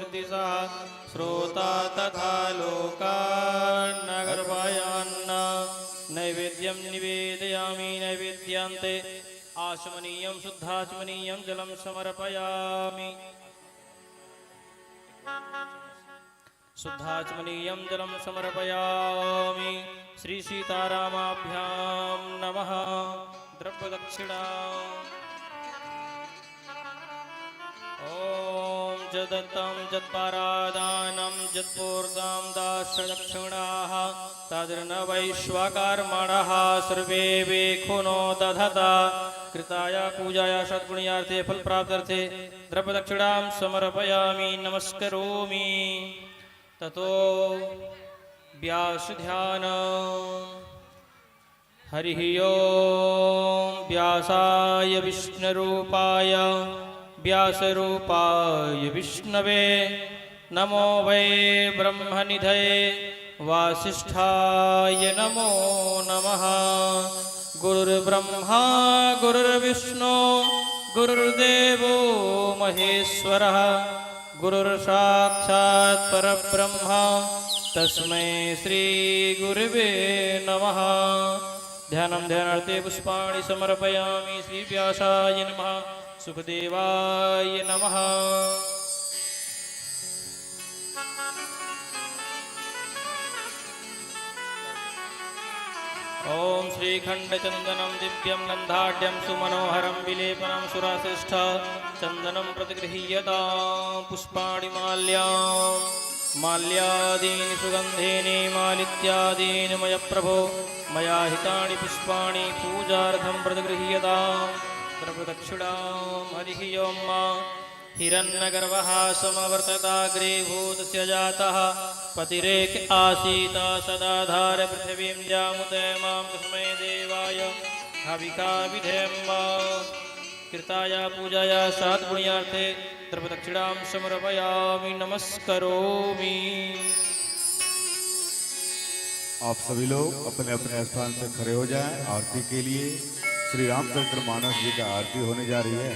कीर्तिसः श्रोता तथा लोकान्नगर्भयान्न नैवेद्यं निवेदयामि नैवेद्यान्ते आचमनीयं शुद्धाचमनीयं जलं समर्पयामि शुद्धाचमनीयं जलं समर्पयामि। श्री सीतारामाभ्यां नमः। द्रव्यदक्षिणा ओम जदत्तं जत्पारादानं जत्पूर्दां दाशदक्षिणाः तादृन वैश्वाकर्मणः सर्वे वेखुनो दधता कृताय पूजाय सद्गुण्यार्थे फलप्राप्त्यर्थे द्रव्यदक्षिणां समर्पयामि नमस्करोमि। ततो व्यासध्यान हरिः ओं व्यासाय विष्णुरूपाय व्यासरूपाय विष्णवे नमो वै ब्रह्मनिधये वासिष्ठाय नमो नमः। गुरुर्ब्रह्मा गुरुर्विष्णु गुरुर्देवो महेश्वरः गुरुर्साक्षात् परब्रह्म तस्मै श्री गुरुवे नमः। ध्यानं ध्यानार्थे पुष्पाणि समर्पयामि। श्री व्यासाय नमः सुखदेवाय नमः। ओम श्रीखंडचंदनं दिव्यं गंधाढ्यं सुमनोहरं विलेपनं सुराश्रेष्ठ चंदनं प्रतिगृह्यतां पुष्पाणि माल्यादीनि सुगंधेनि मालित्यादीनि मय प्रभो मया हितानि पुष्पाणि पूजार्थं प्रतिगृह्यतां द्रव्यदक्षिणां हरिः ओं। हिरण्यगर्भः समवर्तताग्रे भूतस्य जातः पतिरेक आसीत् सदाधार पृथिवीं जामुते मां तस्मै देवाय हविका विधेम। कृताय पूजाय सद्गुण्यार्थे द्रव्यदक्षिणां समर्पयामि नमस्करोमि। आप सभी लोग अपने अपने स्थान से खड़े हो जाएं। आरती के लिए श्री रामचरितमानस जी का आरती होने जा रही है।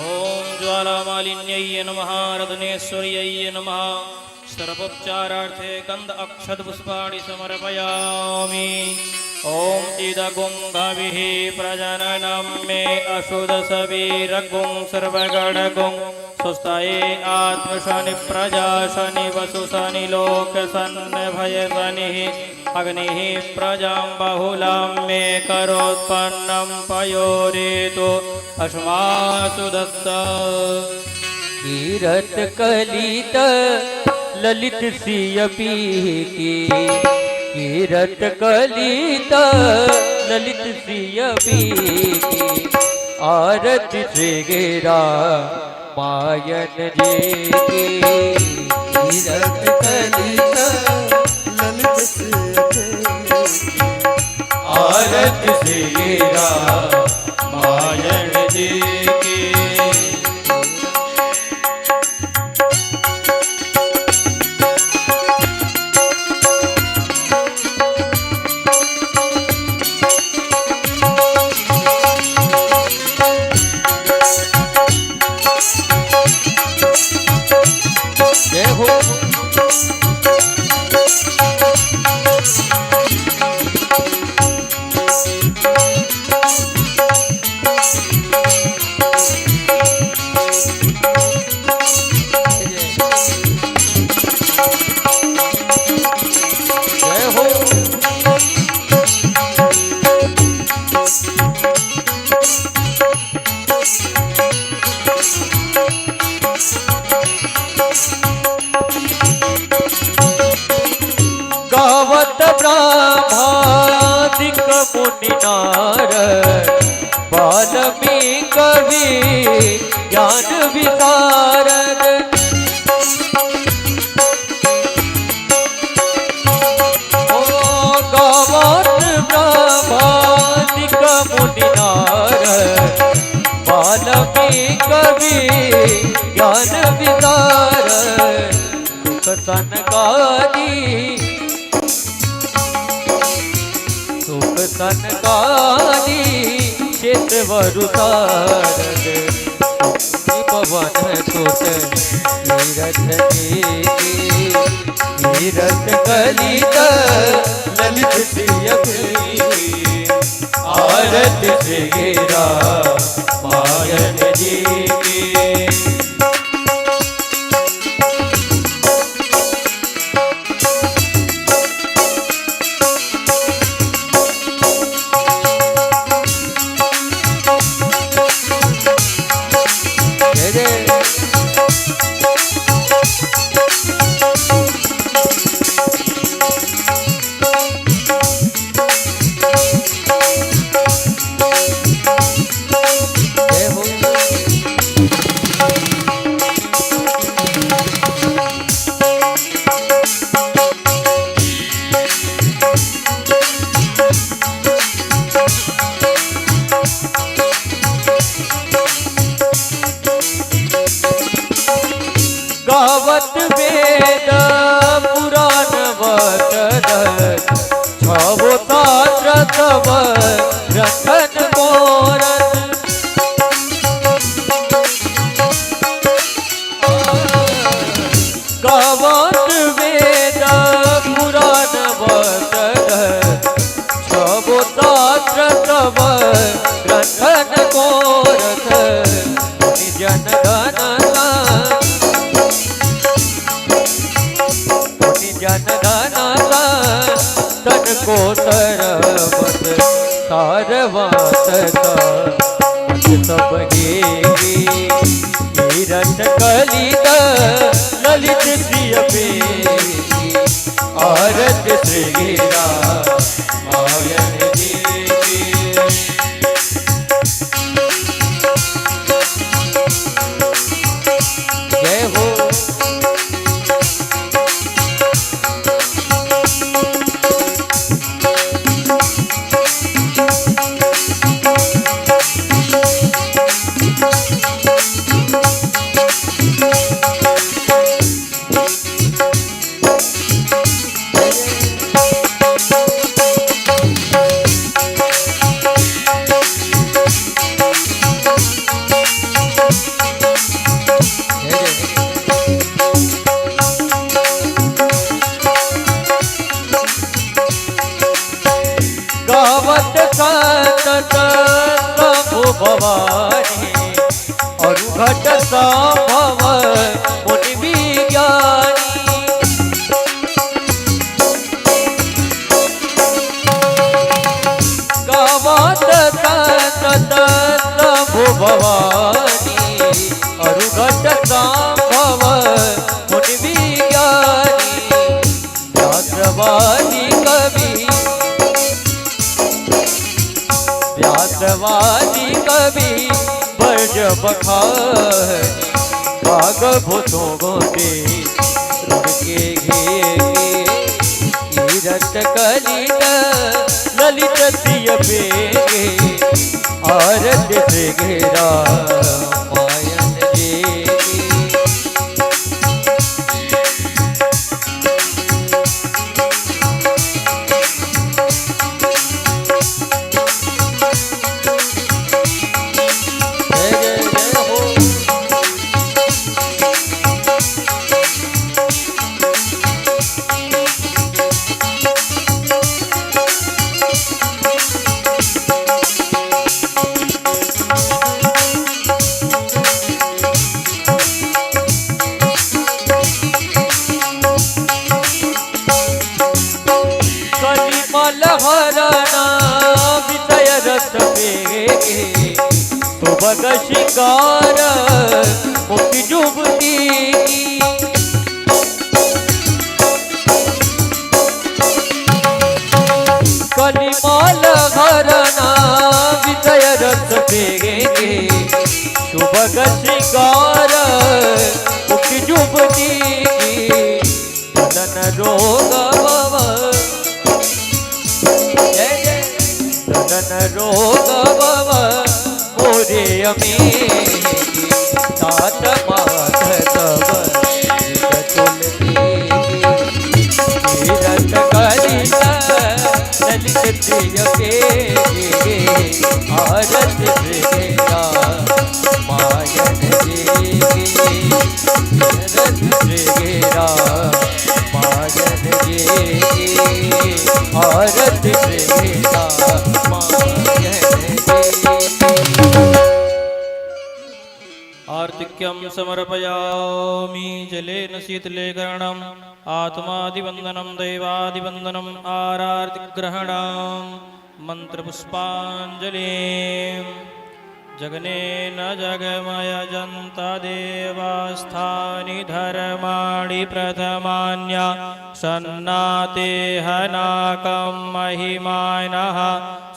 ओम ज्वालामालिन्यै नमः रत्नेश्वर्यै नमः। सर्वोपचारार्थे गंध अक्षत पुष्पाणि समर्पयामि। ओम इदगुंगभिः प्रजननं मे अशुदशवीरगुं सर्वगणगुं सुस्थये आत्मशनि प्रजा शनि वसु शनि लोक शनि भय शनिः अग्निः प्रजां बहुलां मे करोत्पन्नं पयोरेतो अश्वासु दत्त। कीरत कलित ललित सियपी की कीरत कलित ललित सियपी की आरती से गिरा मायन जी की कीरत कलित ललित सियपी आरती से गिरा मायन जी की। जय हो गावत ब्रह्मादिक मुनिनार वाल्मीकि कवि ज्ञान विशारद गावत ब्रह्मादिक मुनिनार वाल्मीकि कवि ज्ञान विशारद सनकादी सुख सनकादी चेतवरु सारद पवन सुत तीरथ कलित ललित प्रिय आरत से गिरा मायन जी की गावत वेद पुराण वचन छवो तात्र तव रतन मोरन गावत वेद पुराण वचन छवो तात्र तव रतन मोरन जन गण जन तन को सरवत सारवत सब हीरत कलित ललित प्रिय आरत श्री गिरा मायन जी जय हो गावत संत भवानी और घट संभव मुनि विज्ञानी गावत संत भवानी और घट संभव मुनि विज्ञानी व्यासवादी कवि व्यासवादी कवि बज बखानी भागवतों गोटे रुके घे कीरत कलित ललित प्रिय बेगे आरत से घेरा मायन जी हरणा विषय रस बेगे सुभग शिकार मुक्ति जुबती कलिमाल हरणा विषय रस बेगे सुभग शिकार मुक्ति जुबती जनन रोग जनन रोग भव मोरे अमी तात मात तव तुलसी प्रिय के आरती प्रिया मायन जी की आरती प्रिया मायन जी की आरती प्रिया मायन जी। आर्तिक्यं समर्पयामि जलेन शीतलीकरणम् आत्मादिवन्दनं दैवादिवन्दनम् आरार्तिग्रहणं मन्त्रपुष्पाञ्जलिं जगनेन जगमयजन्त देवास्थानि धर्माणि प्रथमान्या सन्नातेहनाकं महिमानः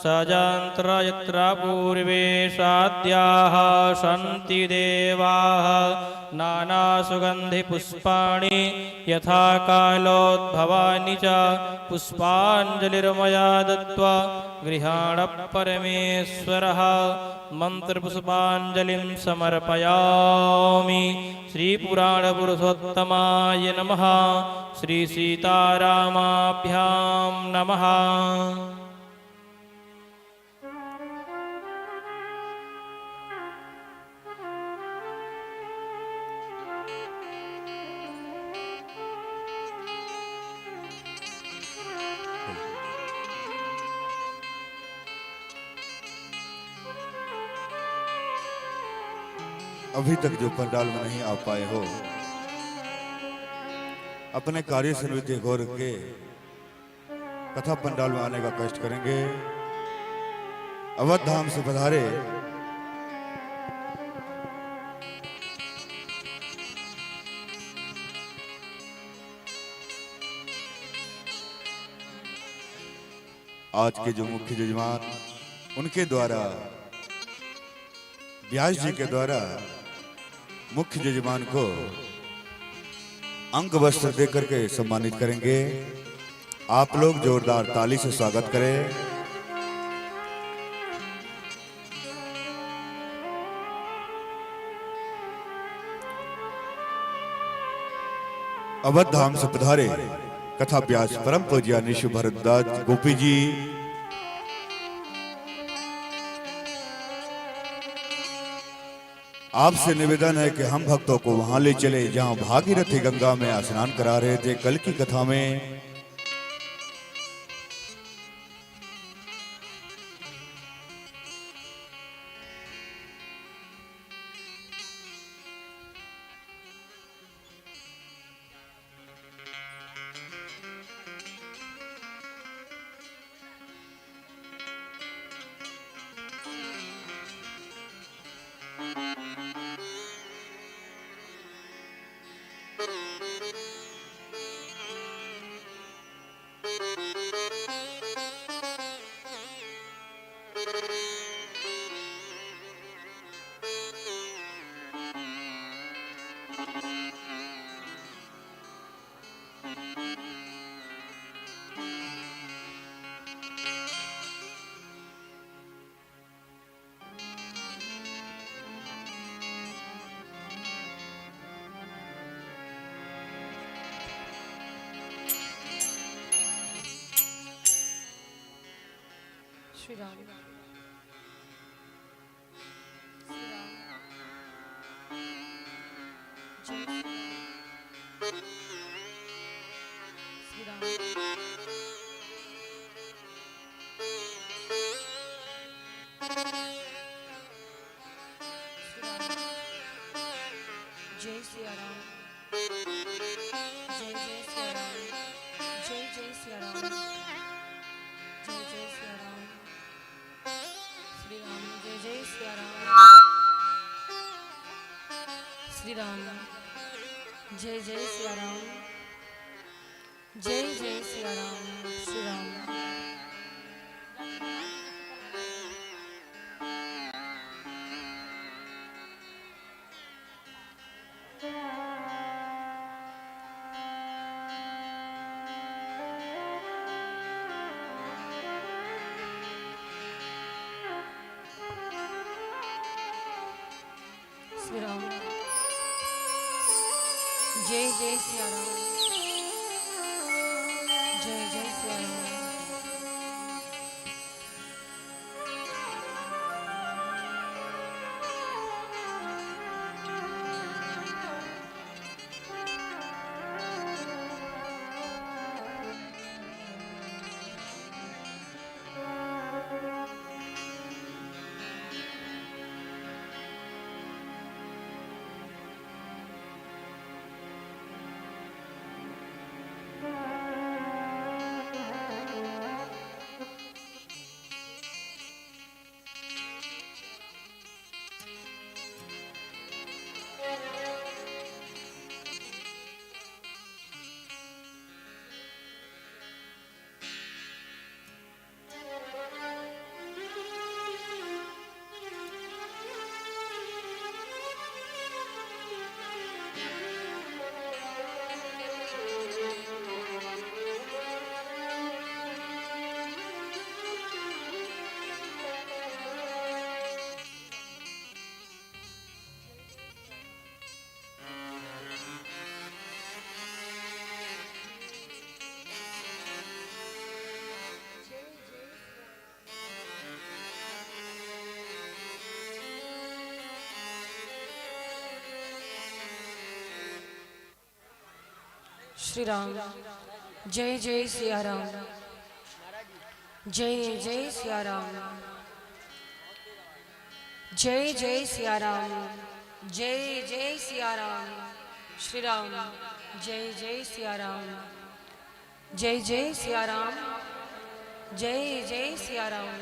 सजन्त्र यत्र पूर्वे साद्याः सन्ति देवाः नानासुगन्धिपुष्पाणि यथा कालोद्भवानि च पुष्पाञ्जलिर्मया दत्त्वा गृहाण परमेश्वरः मन्त्रपुष्पाञ्जलिं समर्पयामि। श्रीपुराणपुरुषोत्तमाय नमः। श्रीसीतारामाभ्यां नमः। अभी तक जो पंडाल में नहीं आ पाए हो, अपने कार्य समिति घोर के कथा पंडाल में आने का कष्ट करेंगे। अवध धाम से पधारे आज के जो मुख्य यजमान, उनके द्वारा व्यास जी के द्वारा मुख्य यजमान को अंग वस्त्र देकर के सम्मानित करेंगे। आप लोग जोरदार ताली से स्वागत करें। अवध धाम से पधारे कथा व्यास परम पूज्य निशु भरद्वाज गोपी जी, आपसे निवेदन है कि हम भक्तों को वहां ले चले जहां भागीरथी गंगा में स्नान करा रहे थे कल की कथा में। श्री राम। जय सिया राम। जय जय सिया राम। जय जय सिया राम। जय जय सिया राम। श्री राम। जय जय सिया राम। श्री राम। जय जय सिया राम। जय जय सिया राम। श्री राम। श्री राम। जय जय सिया राम। जय जय सिया राम। श्री राम जय जय सिया राम जय जय सिया राम जय जय सिया राम जय जय सिया राम श्री राम जय जय सिया राम जय जय सिया राम जय जय सिया राम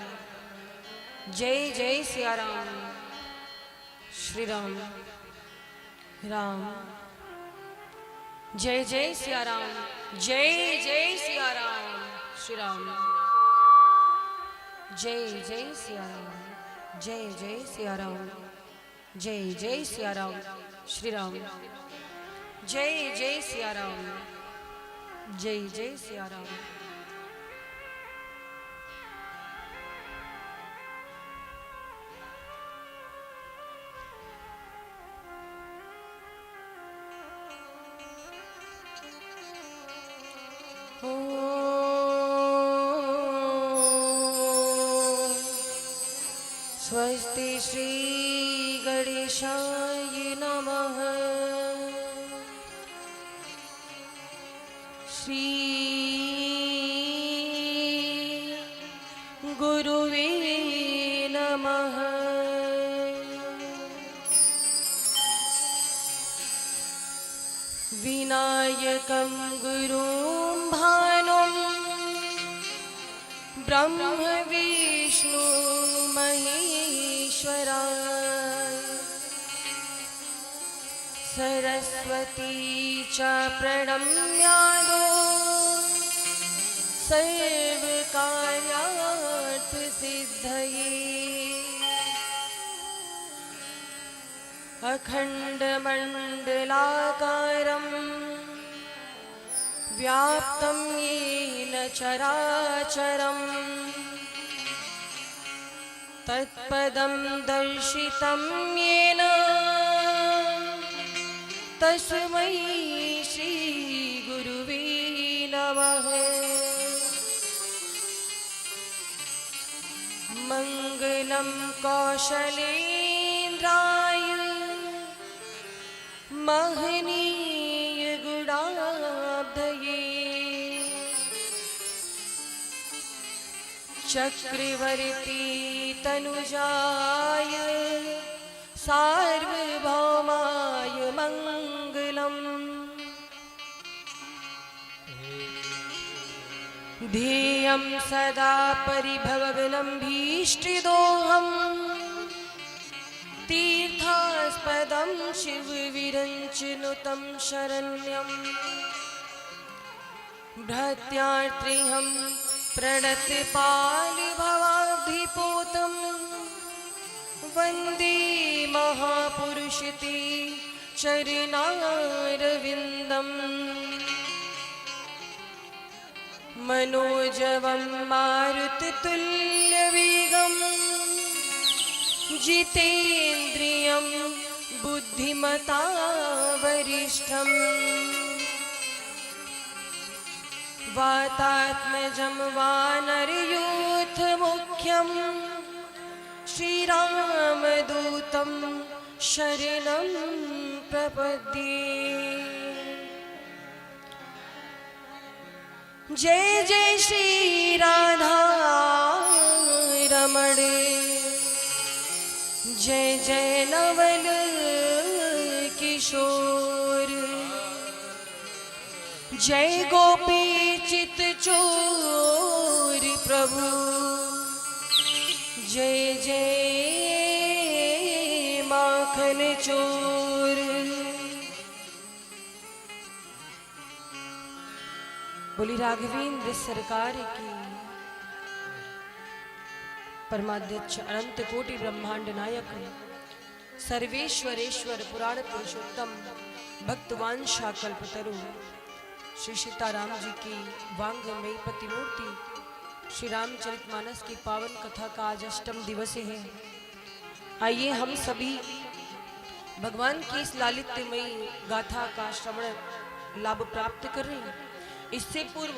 जय जय सिया राम श्री राम राम जय जय सिया राम जय जय सिया राम श्री राम जय जय सिया राम जय जय सिया राम जय जय सिया राम श्री राम जय जय सिया राम जय जय सिया राम स्वस्ति श्री गणेशाय नमः श्री गुरुवे नमः विनायकं गुरुं भानुं ब्रह्म विष्णु महेश्वराय सरस्वती च प्रणम्यादो सर्वकार्यार्थ सिद्धये अखण्डमण्डलाकारं व्याप्तं येन चराचरम् तत्पदं दर्शितं येन तस्मै श्री गुरुवे नमः मङ्गलं कौशलेन्द्राय महनीय गुणाब्धये चक्रवर्ती तनुजाय सार्वभौमाय मङ्गलम् ध्येयं सदा परिभवग्नं भीष्टिदोहम् तीर्थास्पदं शिवविरञ्चनुतं शरण्यम् भृत्यार्त्रिहं प्रणतपालिभवाब्धिपूतं वन्दे महापुरुषते चरणारविन्दम् मनोजवं मारुततुल्यवेगं जितेन्द्रियं बुद्धिमता वरिष्ठम् वातात्मजं वानरयूथमुख्यं श्रीरामदूतं शरणं प्रपद्ये जय जय श्री राधा रमण जय जय नवल किशोर जय गोपी चित चोर प्रभु जय जय माखन चोर बोली राघवेंद्र सरकार की परमाध्यक्ष अनंत कोटि ब्रह्मांड नायक सर्वेश्वरेश्वर पुराण पुरुषोत्तम भक्तवान शाकल्पतरु श्री सीताराम जी की वांगमयी प्रतिमूर्ति श्री रामचरितमानस की पावन कथा का आज अष्टम दिवस है। आइए हम सभी भगवान की इस लालित्यमयी गाथा का श्रवण लाभ प्राप्त कर रहे हैं। इससे पूर्व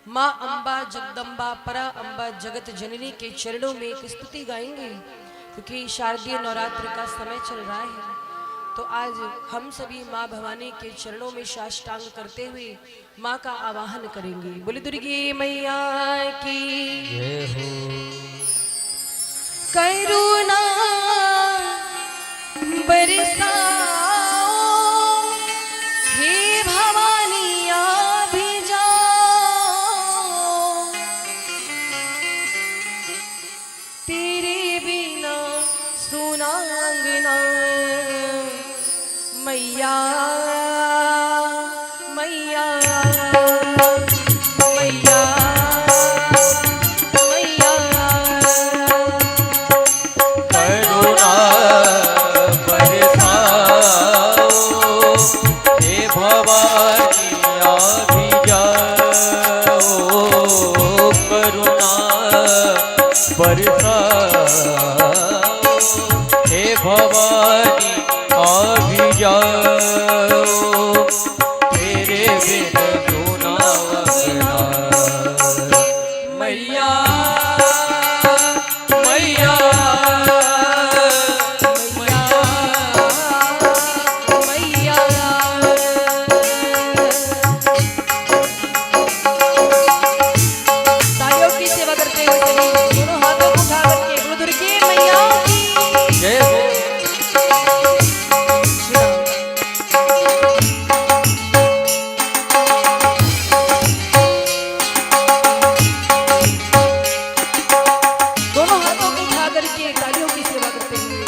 माँ अम्बा जगदम्बा परा अम्बा जगत जननी के चरणों में एक स्तुति गाएंगे, क्योंकि शारदीय नवरात्र का समय चल रहा है। तो आज हम सभी माँ भवानी के चरणों में साष्टांग करते हुए माँ का आवाहन करेंगे। बोले दुर्गे मैया की जय हो। करुणा बरसाओ हे भवानी अभी जाओ, तेरे बिना सुना अंगना मैया मैया मैया मैया। करुणा बरसाओ हे भवानी अभी जाओ, करुणा बरसाओ हे भवानी अभी जाओ, तेरे बिन सुना अंगना मैया मैया मैया। तालियों की सेवा करते हुए सभी दोनों हाथों को उठा करके बोलो दुर्गे मैया की जय हो। श्री राम। दोनों हाथों को उठा करके तालियों की सेवा करते हुए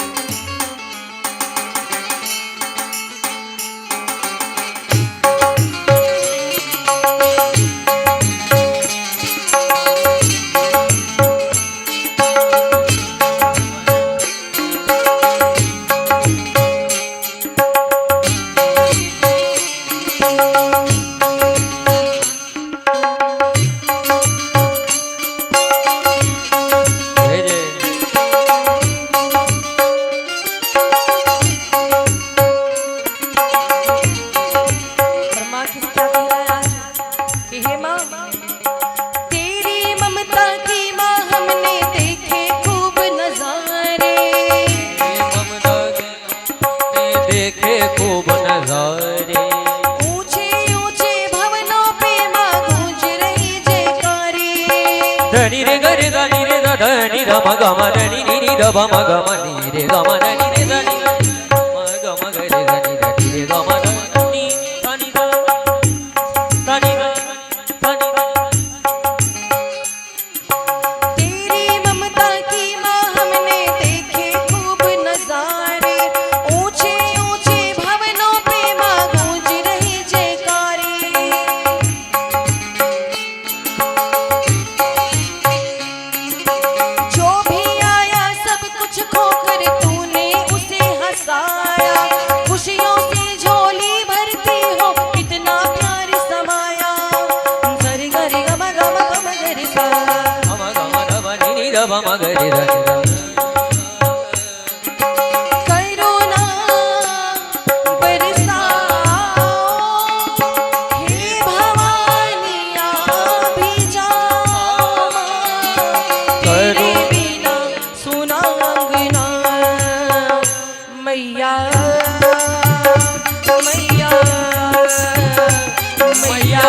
जय जय। ब्रह्मा किस क्या कह रहा है आज कि हे माँ तेरी ममता की माँ हमने देखे खूब नजारे, ममता ने देखे खूब नजारे, ऊंचे ऊंचे भवनों पे माँ गूंज रही जयकारे। धनी रे गरे धनी रे धनी ध म ग म धनी नि नि ध भ म ग म नि रे ग म धनी रे धनी म ग म ग रे धनी धनी रे ग म धनी धनी ध धनी ध धनी ध। तेरी ममता की माँ हमने देखे खूब नजारे, ऊंचे ऊंचे भवनों पे माँ गूंज रही जयकारे। जो भी आया सब कुछ खोकर तूने उसे हंसाया, खुशियों से झोली भरती हो कितना प्यार समाया। गरि गरि गम गम गम गरि सा म ग म ध भ नि नि ध भ म ग रे धनी ध। करुणा बरसाओ हे भवानी अभी जाओ, तेरे बिना सुना अंगना मैया मैया मैया मैया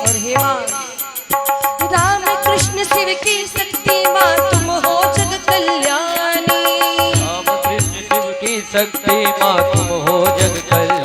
हरि बोल। शक्ति माँ तुम हो जग कल्याणी।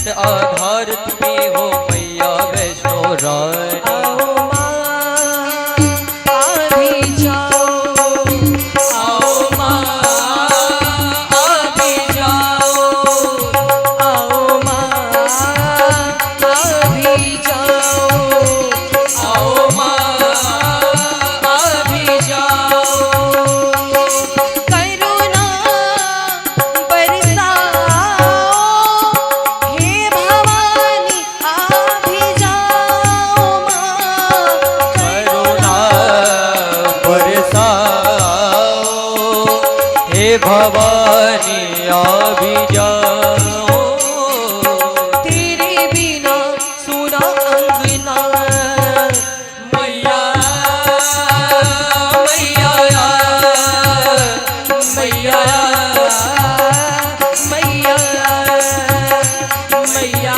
संकट आधार तुम्हें हो मैया वैष्णो रानी। आओ माँ अभी जाओ, आओ माँ अभी जाओ, आओ माँ अभी जाओ, आओ माँ अभी जाओ। करुणा बरसाओ, हे भवानी अभी जाओ माँ। करुणा बरसाओ, हे भवानी अभी जाओ। तेरे बिना सुना अंगना, मैया मैया मैया मैया मैया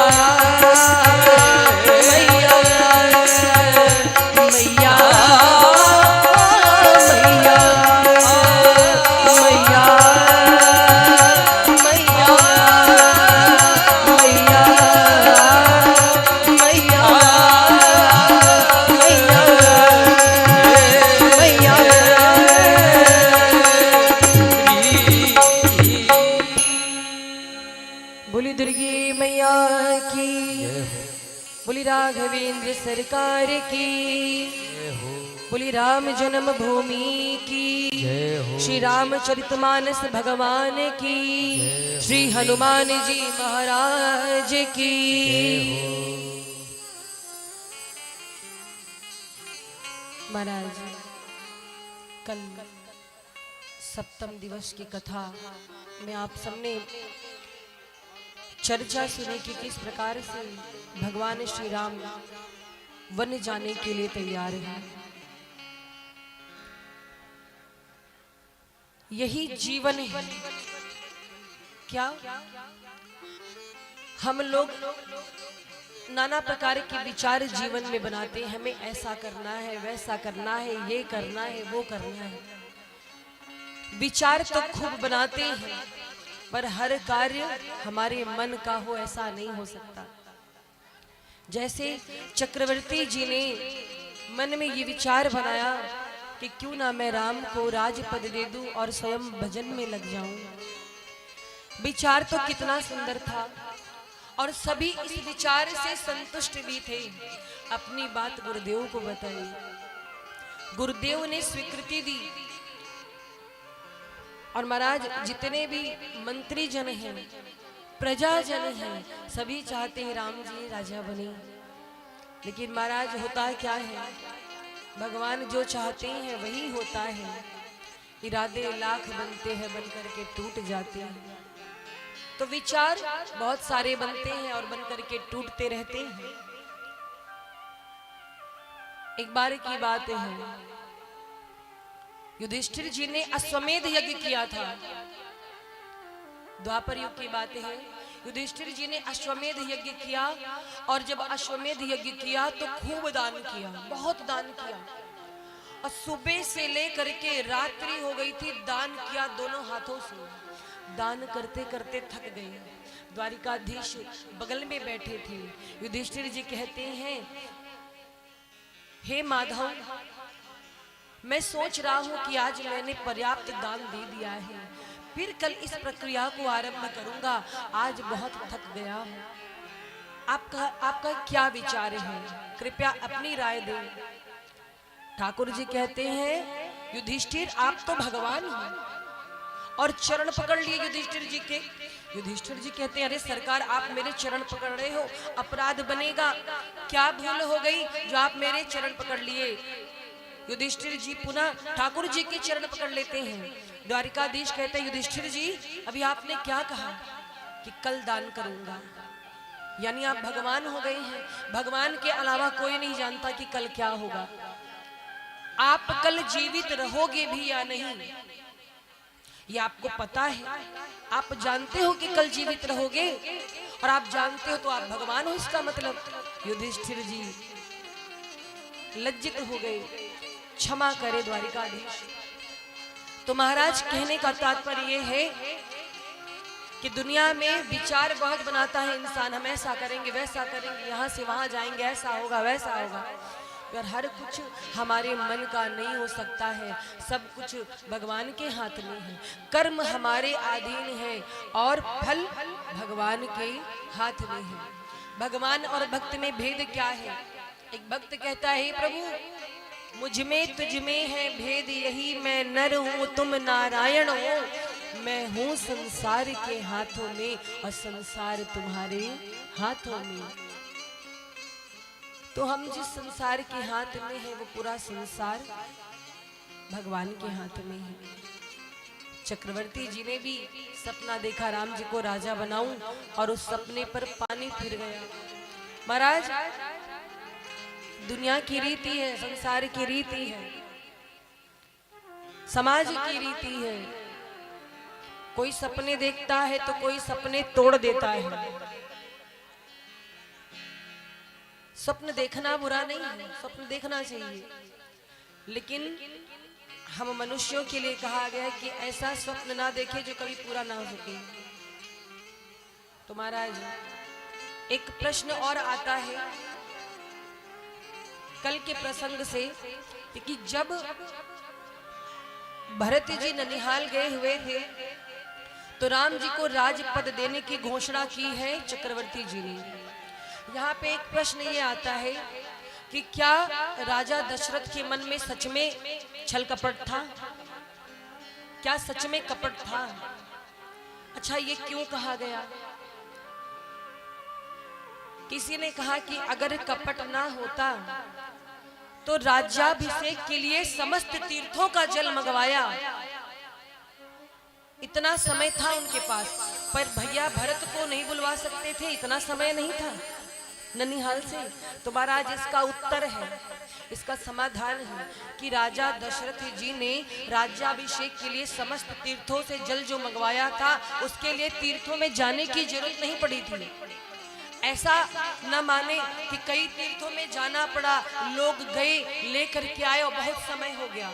मैया मैया बोली दुर्गे मैया की, बोली राघवेंद्र सरकार की, बोली राम जन्म भूमि की, श्री रामचरितमानस भगवान की, श्री हनुमान जी महाराज की। महाराज कल सप्तम दिवस की कथा में आप सबने चर्चा सुनी कि किस प्रकार से भगवान श्री राम वन जाने के लिए तैयार हैं। यही जीवन है क्या? हम लोग नाना प्रकार के विचार जीवन में बनाते हैं, हमें ऐसा करना है, वैसा करना है, ये करना है, वो करना है। विचार तो खूब बनाते हैं, पर हर कार्य हमारे मन का हो ऐसा नहीं हो सकता। जैसे चक्रवर्ती जी ने मन में ये विचार बनाया कि क्यों ना मैं राम को राजपद दे दूं और स्वयं भजन में लग जाऊं। विचार तो कितना सुंदर था और सभी इस विचार से संतुष्ट भी थे। अपनी बात गुरुदेव को बताई, गुरुदेव ने स्वीकृति दी और महाराज जितने भी मंत्री जन हैं, प्रजाजन हैं, सभी चाहते हैं राम जी राजा बने। लेकिन महाराज होता क्या है, भगवान जो चाहते हैं वही होता है। इरादे लाख बनते हैं, बन करके टूट जाते हैं। तो विचार बहुत सारे बनते हैं और बन करके टूटते रहते हैं। एक बार की बात है, युधिष्ठिर जी ने अश्वमेध यज्ञ किया था। द्वापर युग की बात है, युधिष्ठिर जी ने अश्वमेध यज्ञ किया और जब अश्वमेध यज्ञ किया तो खूब दान किया, बहुत दान किया। और सुबह से लेकर के रात्रि हो गई थी, दान किया दोनों हाथों से। दान करते करते थक गए। द्वारिकाधीश बगल में बैठे थे। युधिष्ठिर जी कहते हैं, हे माधव, मैं सोच रहा हूं कि आज मैंने पर्याप्त दान दे दिया है, फिर कल इस प्रक्रिया को आरंभ करूंगा। आज बहुत थक गया हूं। आपका क्या विचार है? कृपया अपनी राय दें। ठाकुर जी कहते हैं, युधिष्ठिर आप तो भगवान हो। और चरण पकड़ लिए युधिष्ठिर जी के। युधिष्ठिर जी कहते हैं, अरे सरकार आप मेरे चरण पकड़ रहे हो, अपराध बनेगा। क्या भूल हो गई जो आप मेरे चरण पकड़ लिए? युधिष्ठिर जी पुनः ठाकुर जी के चरण पकड़ लेते हैं। द्वारिकाधीश कहते हैं, युधिष्ठिर जी अभी आपने क्या कहा कि कल दान करूंगा, यानी आप भगवान हो गए हैं। भगवान के अलावा कोई नहीं जानता कि कल क्या होगा। आप कल जीवित रहोगे भी या नहीं, ये आपको पता है। आप जानते हो कि कल जीवित रहोगे और आप जानते हो तो आप भगवान हो, इसका मतलब। युधिष्ठिर जी लज्जित हो गए, क्षमा करे द्वारिकाधीश। तो महाराज कहने का तात्पर्य यह है कि दुनिया में विचार बहुत बनाता है इंसान, हम ऐसा करेंगे वैसा करेंगे, यहाँ से वहाँ जाएंगे, ऐसा होगा वैसा होगा, पर हर कुछ हमारे मन का नहीं हो सकता है। सब कुछ भगवान के हाथ में है। कर्म हमारे अधीन है और फल भगवान के हाथ में है। भगवान और भक्त में भेद क्या है? एक भक्त कहता है, प्रभु मुझ में तुझ में है भेद यही, मैं नर हूँ तुम नारायण हो, मैं हूँ संसार के हाथों में और संसार तुम्हारे हाथों में। तो हम जिस संसार के हाथ में है वो पूरा संसार भगवान के हाथ में है। चक्रवर्ती जी ने भी सपना देखा, राम जी को राजा बनाऊं, और उस सपने पर पानी फिर गया। महाराज, दुनिया की रीति है, संसार की रीति है, समाज की रीति है। कोई सपने देखता है तो कोई सपने तोड़ देता है। स्वप्न देखना बुरा नहीं है, स्वप्न देखना चाहिए, लेकिन हम मनुष्यों के लिए कहा गया है कि ऐसा स्वप्न ना देखे जो कभी पूरा ना हो सके। तो महाराज, एक प्रश्न और आता है कल के प्रसंग से कि जब भरत जी ननिहाल गए हुए थे तो राम जी को राजपद देने की घोषणा की है चक्रवर्ती जी ने। यहाँ पे एक प्रश्न ये आता है कि क्या राजा दशरथ के मन में सच में छल कपट था? क्या सच में कपट था? अच्छा, ये क्यों कहा गया? किसी ने कहा कि अगर कपट ना होता तो राज्याभिषेक के लिए समस्त तीर्थों का जल मंगवाया। इतना समय था उनके पास, पर भैया भरत को नहीं बुलवा सकते थे, इतना समय नहीं था ननिहाल से। तो महाराज, इसका उत्तर है, इसका समाधान है कि राजा दशरथ जी ने राज्याभिषेक के लिए समस्त तीर्थों से जल जो मंगवाया था, उसके लिए तीर्थों में जाने की जरूरत नहीं पड़ी थी। ऐसा न माने कि कई तीर्थों में जाना पड़ा, लोग गए लेकर के आए और बहुत समय हो गया।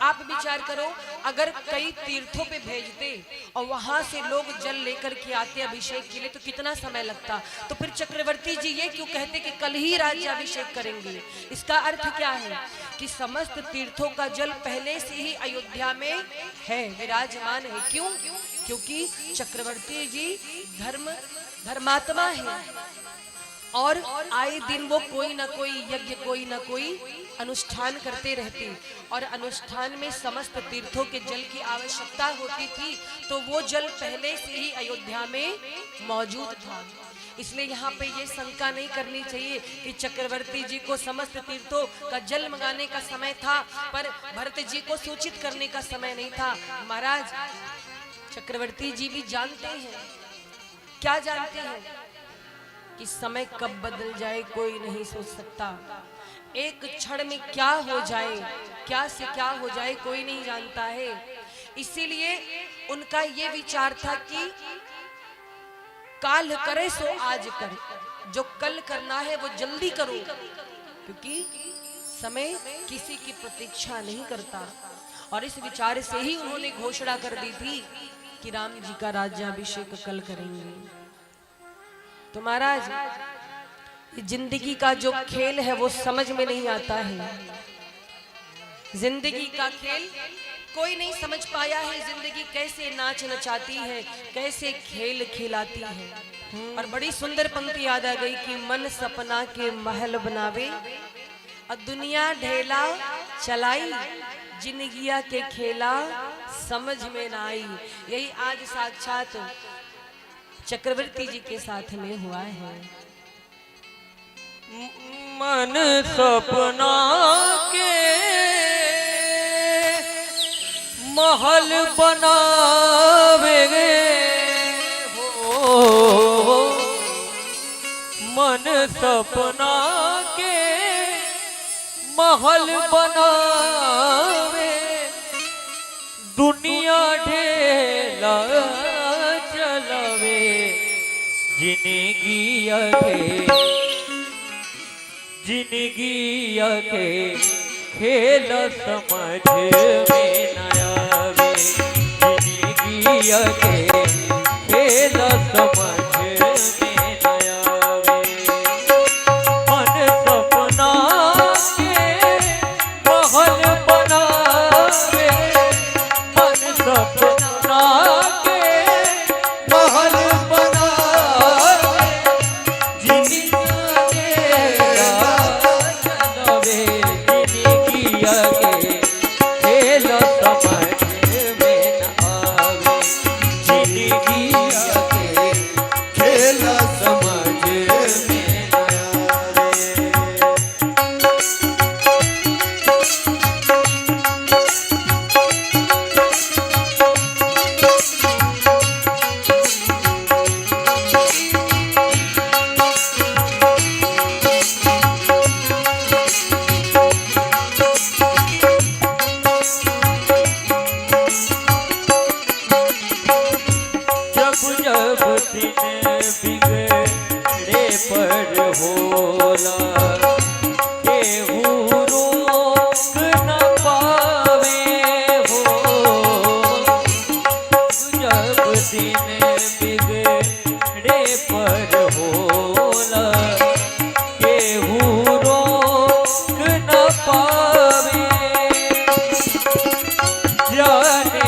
आप विचार करो, अगर कई तीर्थों पे भेजते और वहां से लोग जल लेकर के आते अभिषेक के लिए तो कितना समय लगता। तो फिर चक्रवर्ती जी ये क्यों कहते कि कल ही राज्याभिषेक करेंगे? इसका अर्थ क्या है कि समस्त तीर्थों का जल पहले से ही अयोध्या में है, विराजमान है। क्यों? क्योंकि चक्रवर्ती जी धर्मात्मा है और आए दिन वो कोई ना कोई यज्ञ, कोई ना कोई अनुष्ठान करते रहते, और अनुष्ठान में समस्त तीर्थों के जल की आवश्यकता होती थी, तो वो जल पहले से ही अयोध्या में मौजूद था। इसलिए यहाँ पे ये शंका नहीं करनी चाहिए कि चक्रवर्ती जी को समस्त तीर्थों का जल मंगाने का समय था पर भरत जी को सूचित करने का समय नहीं था। महाराज, चक्रवर्ती जी भी जानते हैं, क्या जानते हैं कि समय कब बदल जाए कोई नहीं सोच सकता। एक क्षण में क्या हो जाए, क्या से क्या हो जाए कोई नहीं जानता है। इसीलिए उनका ये विचार था कि काल करे सो आज कर, जो कल करना है वो जल्दी करो, क्योंकि समय किसी की प्रतीक्षा नहीं करता। और इस विचार से ही उन्होंने घोषणा कर दी थी कि राम जी का राज्याभिषेक कल करेंगे। तो महाराज, जिंदगी का जो खेल है वो समझ में नहीं आता है। जिंदगी का खेल कोई नहीं समझ पाया है। जिंदगी कैसे नाच नचाती है, कैसे खेल खिलाती है। और बड़ी सुंदर पंक्ति याद आ गई कि मन सपना के महल बनावे और दुनिया ढेला चलाई, जिंदगिया के खेला समझ में ना आई। यही आज साक्षात चक्रवर्ती जी के साथ में हुआ है। मन सपना के महल बनावे हो, मन सपना के महल बनावे, दुनिया ढेला चलावे, जिंदगी के खेल समझ में न आवे, जिंदगी के खेला समझ में न आवे जिंदगी के खेला समझ में न आवे। जब दिन बिगड़े पर होला केहू रोक न पावे हो। जब दिन बिगड़े पर होला केहू रोक न पावे। जाने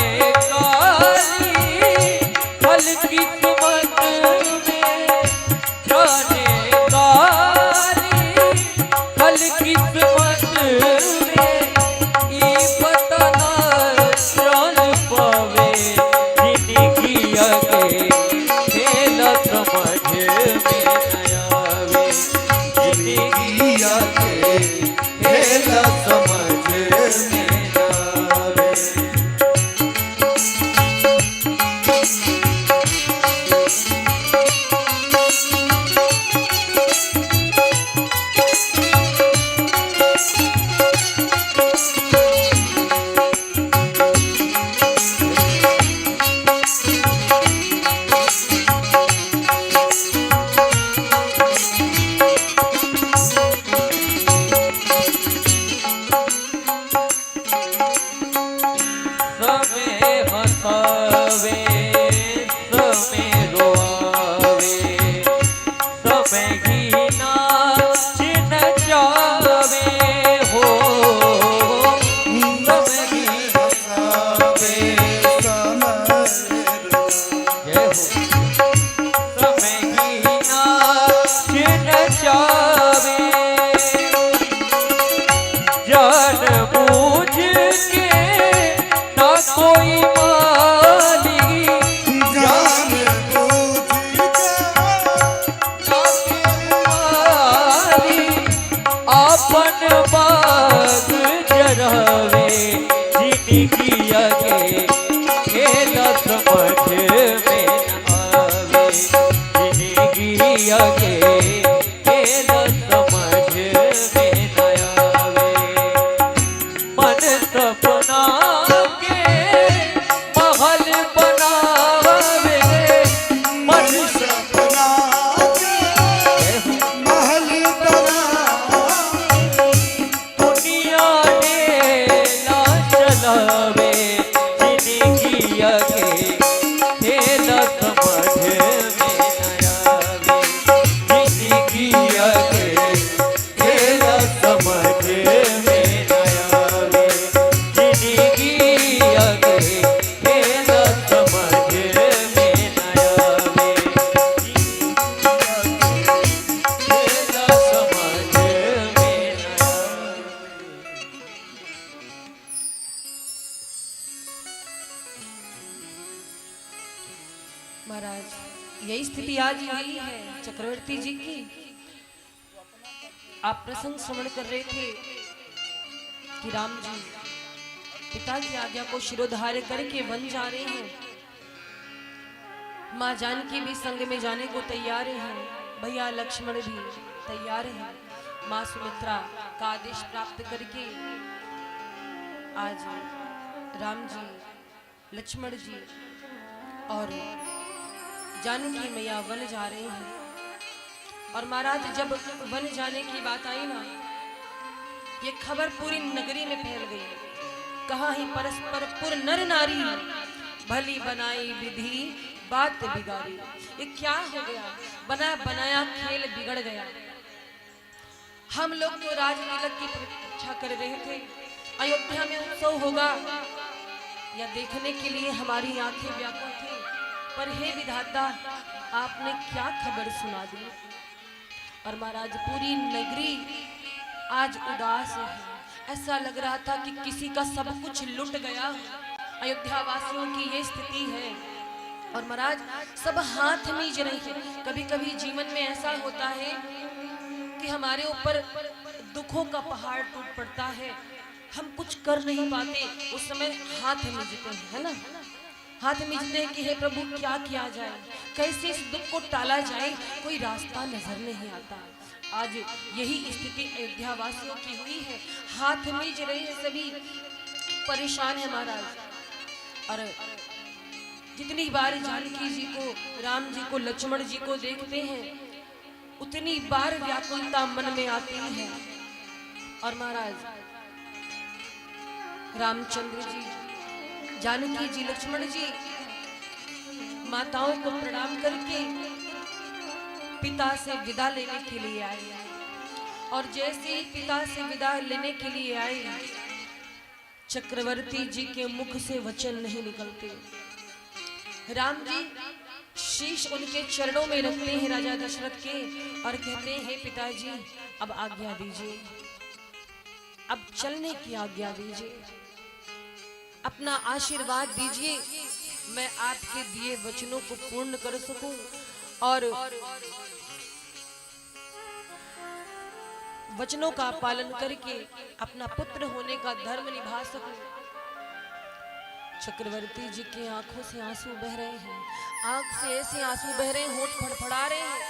महाराज यही स्थिति आज हुई है चक्रवर्ती जी की। आप प्रसंग श्रवण कर रहे थे कि राम जी पिता की आज्ञा को शिरोधार्य करके वन जा रहे हैं। माँ जानकी भी संग में जाने को तैयार हैं, भैया लक्ष्मण भी तैयार हैं। माँ सुमित्रा का आदेश प्राप्त करके आज राम जी, लक्ष्मण जी और जानकी मैया वन जा रहे हैं। और महाराज जब वन जाने की बात आई ना, ये खबर पूरी नगरी में फैल गई। कहाँ ही परस्पर पुर नर नारी, भली बनाई विधि बात बिगाड़ी। ये क्या हो गया, बना बनाया खेल बिगड़ गया। हम लोग तो राज तिलक की प्रतीक्षा कर रहे थे, अयोध्या में उत्सव होगा या देखने के लिए हमारी आंखें व्याकुल थी। पर हे विधाता, आपने क्या खबर सुना दी। और महाराज पूरी नगरी आज उदास है, ऐसा लग रहा था कि किसी का सब कुछ लुट गया। अयोध्या वासियों की ये स्थिति है। और महाराज सब हाथ मीज रहे हैं। कभी कभी जीवन में ऐसा होता है कि हमारे ऊपर दुखों का पहाड़ टूट पड़ता है, हम कुछ कर नहीं पाते, उस समय हाथ मीजते हैं, है ना? हाथ मीजते हैं कि हे प्रभु क्या किया जाए, कैसे इस दुख को टाला जाए, कोई रास्ता नजर नहीं आता। आज यही स्थिति अयोध्या वासियों की हुई है। हाथ मीज रहे हैं, सभी परेशान है महाराज। और जितनी बार जानकी जी को, राम जी को, लक्ष्मण जी को देखते हैं, उतनी बार व्याकुलता मन में आती है। और महाराज रामचंद्र जी, जानकी जी, लक्ष्मण जी माताओं को प्रणाम करके पिता से विदा लेने के लिए आए। और जैसे ही पिता से विदा लेने के लिए आए, चक्रवर्ती जी के मुख से वचन नहीं निकलते। राम जी शीश उनके चरणों में रखते हैं राजा दशरथ के और कहते हैं, हे पिताजी अब आज्ञा दीजिए, अब चलने की आज्ञा दीजिए, अपना आशीर्वाद दीजिए, मैं आपके दिए वचनों को पूर्ण कर सकूं और वचनों का पालन करके अपना पुत्र होने का धर्म निभा सकूं। चक्रवर्ती जी की आंखों से आंसू बह रहे हैं, आंख से ऐसे आंसू बह रहे हैं, होंठ फड़फड़ा रहे हैं,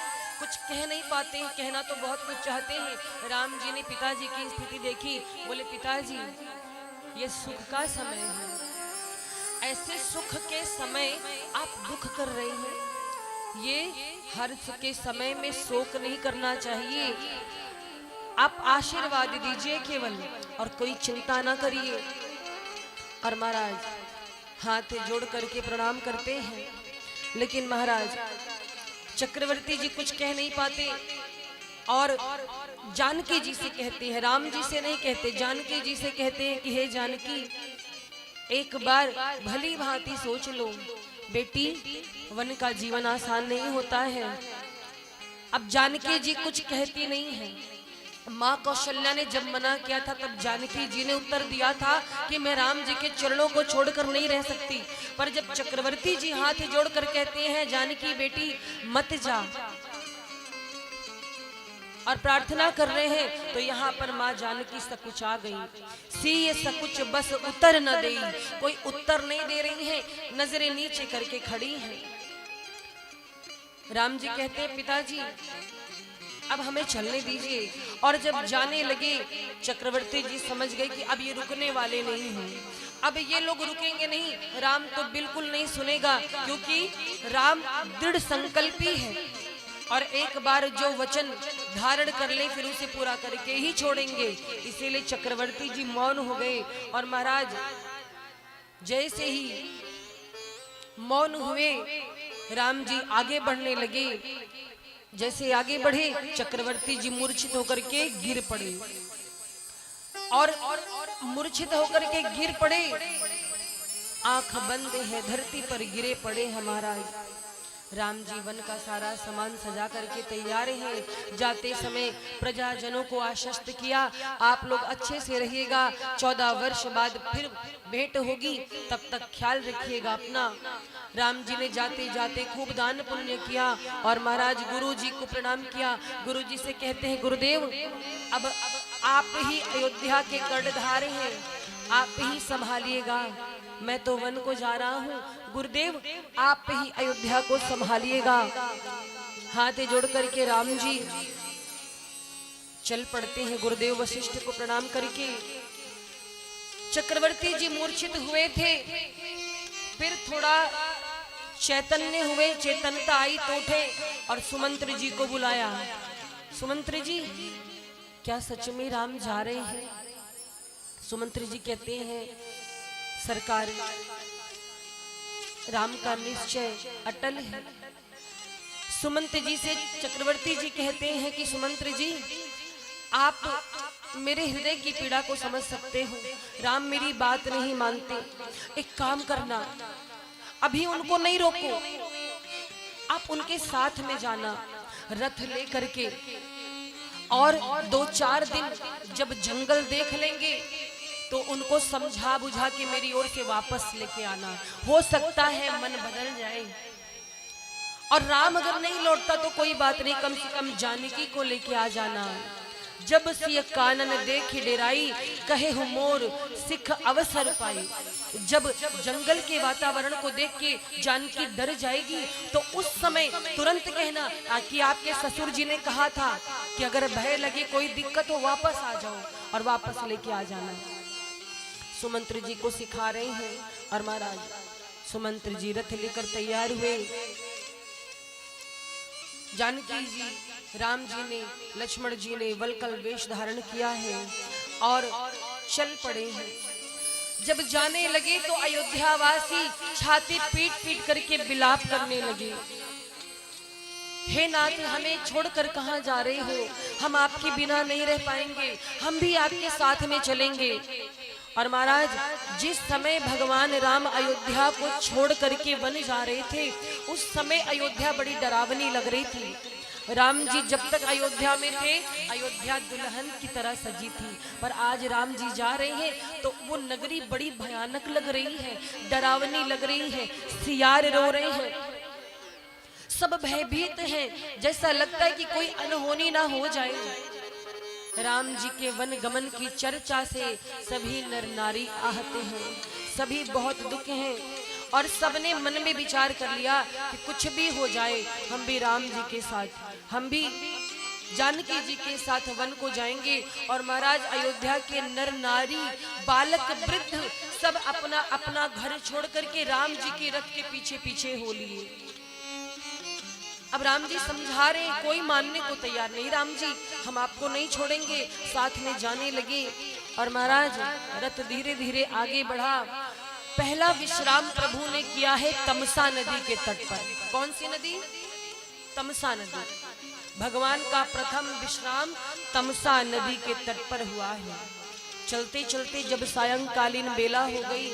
कुछ कह नहीं पाते हैं, कहना तो बहुत कुछ चाहते हैं। राम जी ने पिताजी की स्थिति देखी, बोले पिताजी ये सुख का समय है, ऐसे सुख के समय आप दुख कर रहे हैं, ये हर्ष के समय में शोक नहीं करना चाहिए, आप आशीर्वाद दीजिए केवल और कोई चिंता ना करिए। और महाराज हाथ जोड़ करके प्रणाम करते हैं, लेकिन महाराज चक्रवर्ती जी कुछ कह नहीं पाते और जानकी जी से कहते हैं, राम जी से नहीं कहते, जानकी जी से कहते हैं कि हे जानकी एक बार भली भांति सोच लो बेटी, वन का जीवन आसान नहीं होता है। अब जानकी जी कुछ कहती नहीं है। माँ कौशल्या ने जब मना किया था तब जानकी जी ने उत्तर दिया था कि मैं राम जी के चरणों को छोड़कर नहीं रह सकती। पर जब चक्रवर्ती जी हाथ जोड़कर कहते हैं जानकी बेटी मत जा और प्रार्थना कर रहे हैं, तो यहाँ पर माँ जानकी सकुचा गई। सी ये सकुच बस उत्तर न दे, कोई उत्तर नहीं दे रही है, नजरें नीचे करके खड़ी हैं। राम जी कहते हैं पिताजी अब हमें चलने दीजिए। और जब जाने लगे चक्रवर्ती जी समझ गए कि अब ये रुकने वाले नहीं हैं, अब ये लोग रुकेंगे नहीं, राम तो बिल्कुल नहीं सुनेगा, क्योंकि राम दृढ़ संकल्पी है और एक बार जो वचन धारण कर ले फिर उसे पूरा करके ही छोड़ेंगे। इसीलिए चक्रवर्ती जी मौन हो गए। और महाराज जैसे ही मौन हुए राम जी आगे बढ़ने लगे। जैसे आगे बढ़े चक्रवर्ती जी मूर्छित होकर के गिर पड़े और मूर्छित होकर के गिर पड़े, आंख बंद है, धरती पर गिरे पड़े हैं महाराज। राम जीवन का सारा सामान सजा करके तैयार हैं। जाते समय प्रजाजनों को आश्वस्त किया आप लोग अच्छे से रहिएगा, 14 वर्ष बाद फिर भेंट होगी, तब तक ख्याल रखिएगा अपना। राम जी ने जाते जाते खूब दान पुण्य किया और महाराज गुरु जी को प्रणाम किया। गुरु जी से कहते हैं गुरुदेव अब आप ही अयोध्या के कर्णधार हैं, आप ही संभालिएगा, मैं तो वन को जा रहा हूँ, गुरुदेव आप ही अयोध्या को संभालिएगा। हाथ जोड़ करके राम जी चल पड़ते हैं गुरुदेव वशिष्ठ को प्रणाम करके। चक्रवर्ती जी मूर्छित हुए थे, फिर थोड़ा चैतन्य हुए, चेतनता आई तो उठे और सुमंत्र जी को बुलाया। सुमंत्र जी क्या सच में राम जा रहे हैं? सुमंत्र जी कहते हैं सरकार राम का निश्चय अटल है। सुमंत्र जी से चक्रवर्ती जी कहते हैं कि सुमंत्र जी आप मेरे हृदय की पीड़ा को समझ सकते हो, राम मेरी बात नहीं मानते, एक काम करना अभी उनको नहीं रोको, आप उनके साथ में जाना, रथ लेकर के और 2-4 दिन जब जंगल देख लेंगे तो उनको समझा बुझा के मेरी ओर से वापस लेके आना। हो सकता है मन बदल जाए। और राम अगर नहीं लौटता तो कोई बात नहीं, कम से कम जानकी को लेके आ जाना। जब सिय कानन देखी डेराई, कहे हो मोर सिख अवसर पाई। जब जंगल के वातावरण को देख के जानकी डर जाएगी तो उस समय तुरंत कहना कि आपके ससुर जी ने कहा था कि अगर भय लगे कोई दिक्कत हो वापस आ जाओ, और वापस लेके आ जाना। सुमंत्र जी को सिखा रहे हैं। और महाराज सुमंत्र जी रथ लेकर तैयार हुए। जानकी जी, राम जी ने, लक्ष्मण जी ने वलकल वेश धारण किया है और चल पड़े हैं। जब जाने लगे तो अयोध्यावासी छाती पीट पीट करके विलाप करने लगे। हे नाथ, हमें छोड़कर कहां जा रहे हो? हम आपके बिना नहीं रह पाएंगे, हम भी आपके साथ में चलेंगे। और महाराज जिस समय भगवान राम अयोध्या को छोड़ करके वन जा रहे थे उस समय अयोध्या बड़ी डरावनी लग रही थी। राम जी जब तक अयोध्या में थे अयोध्या दुल्हन की तरह सजी थी, पर आज राम जी जा रहे हैं तो वो नगरी बड़ी भयानक लग रही है, डरावनी लग रही है। सियार रो रहे हैं, सब भयभीत हैं, जैसा लगता है कि कोई अनहोनी ना हो जाए। राम जी के वन गमन की चर्चा से सभी नर नारी आहते हैं, सभी बहुत दुख हैं। और सबने मन में विचार कर लिया कि कुछ भी हो जाए हम भी राम जी के साथ, हम भी जानकी जी के साथ वन को जाएंगे। और महाराज अयोध्या के नर नारी बालक वृद्ध सब अपना अपना घर छोड़ करके राम जी के रथ के पीछे पीछे हो लिए। अब राम जी समझा रहे, कोई मानने को तैयार नहीं। राम जी हम आपको नहीं छोड़ेंगे, साथ में जाने लगे। और महाराज रथ धीरे धीरे आगे बढ़ा। पहला विश्राम प्रभु ने किया है तमसा नदी के तट पर। कौन सी नदी? तमसा नदी। भगवान का प्रथम विश्राम तमसा नदी के तट पर हुआ है। चलते चलते जब सायंकालीन बेला हो गई,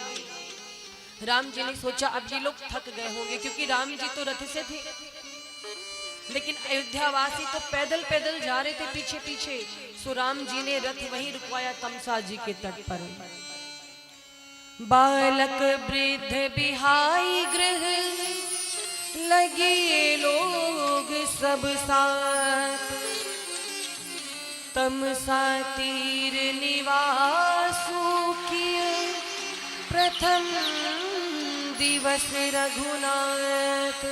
राम जी ने सोचा अब ये लोग थक गए होंगे, क्योंकि राम जी तो रथ से थे लेकिन अयोध्यावासी तो पैदल पैदल जा रहे थे पीछे पीछे। सो राम जी ने रथ वहीं रुकवाया तमसा जी के तट पर। बालक वृद्ध बिहाई गृह लगे लोग सब साथ, तमसा तीर निवासों किए प्रथम दिवस रघुनाथ।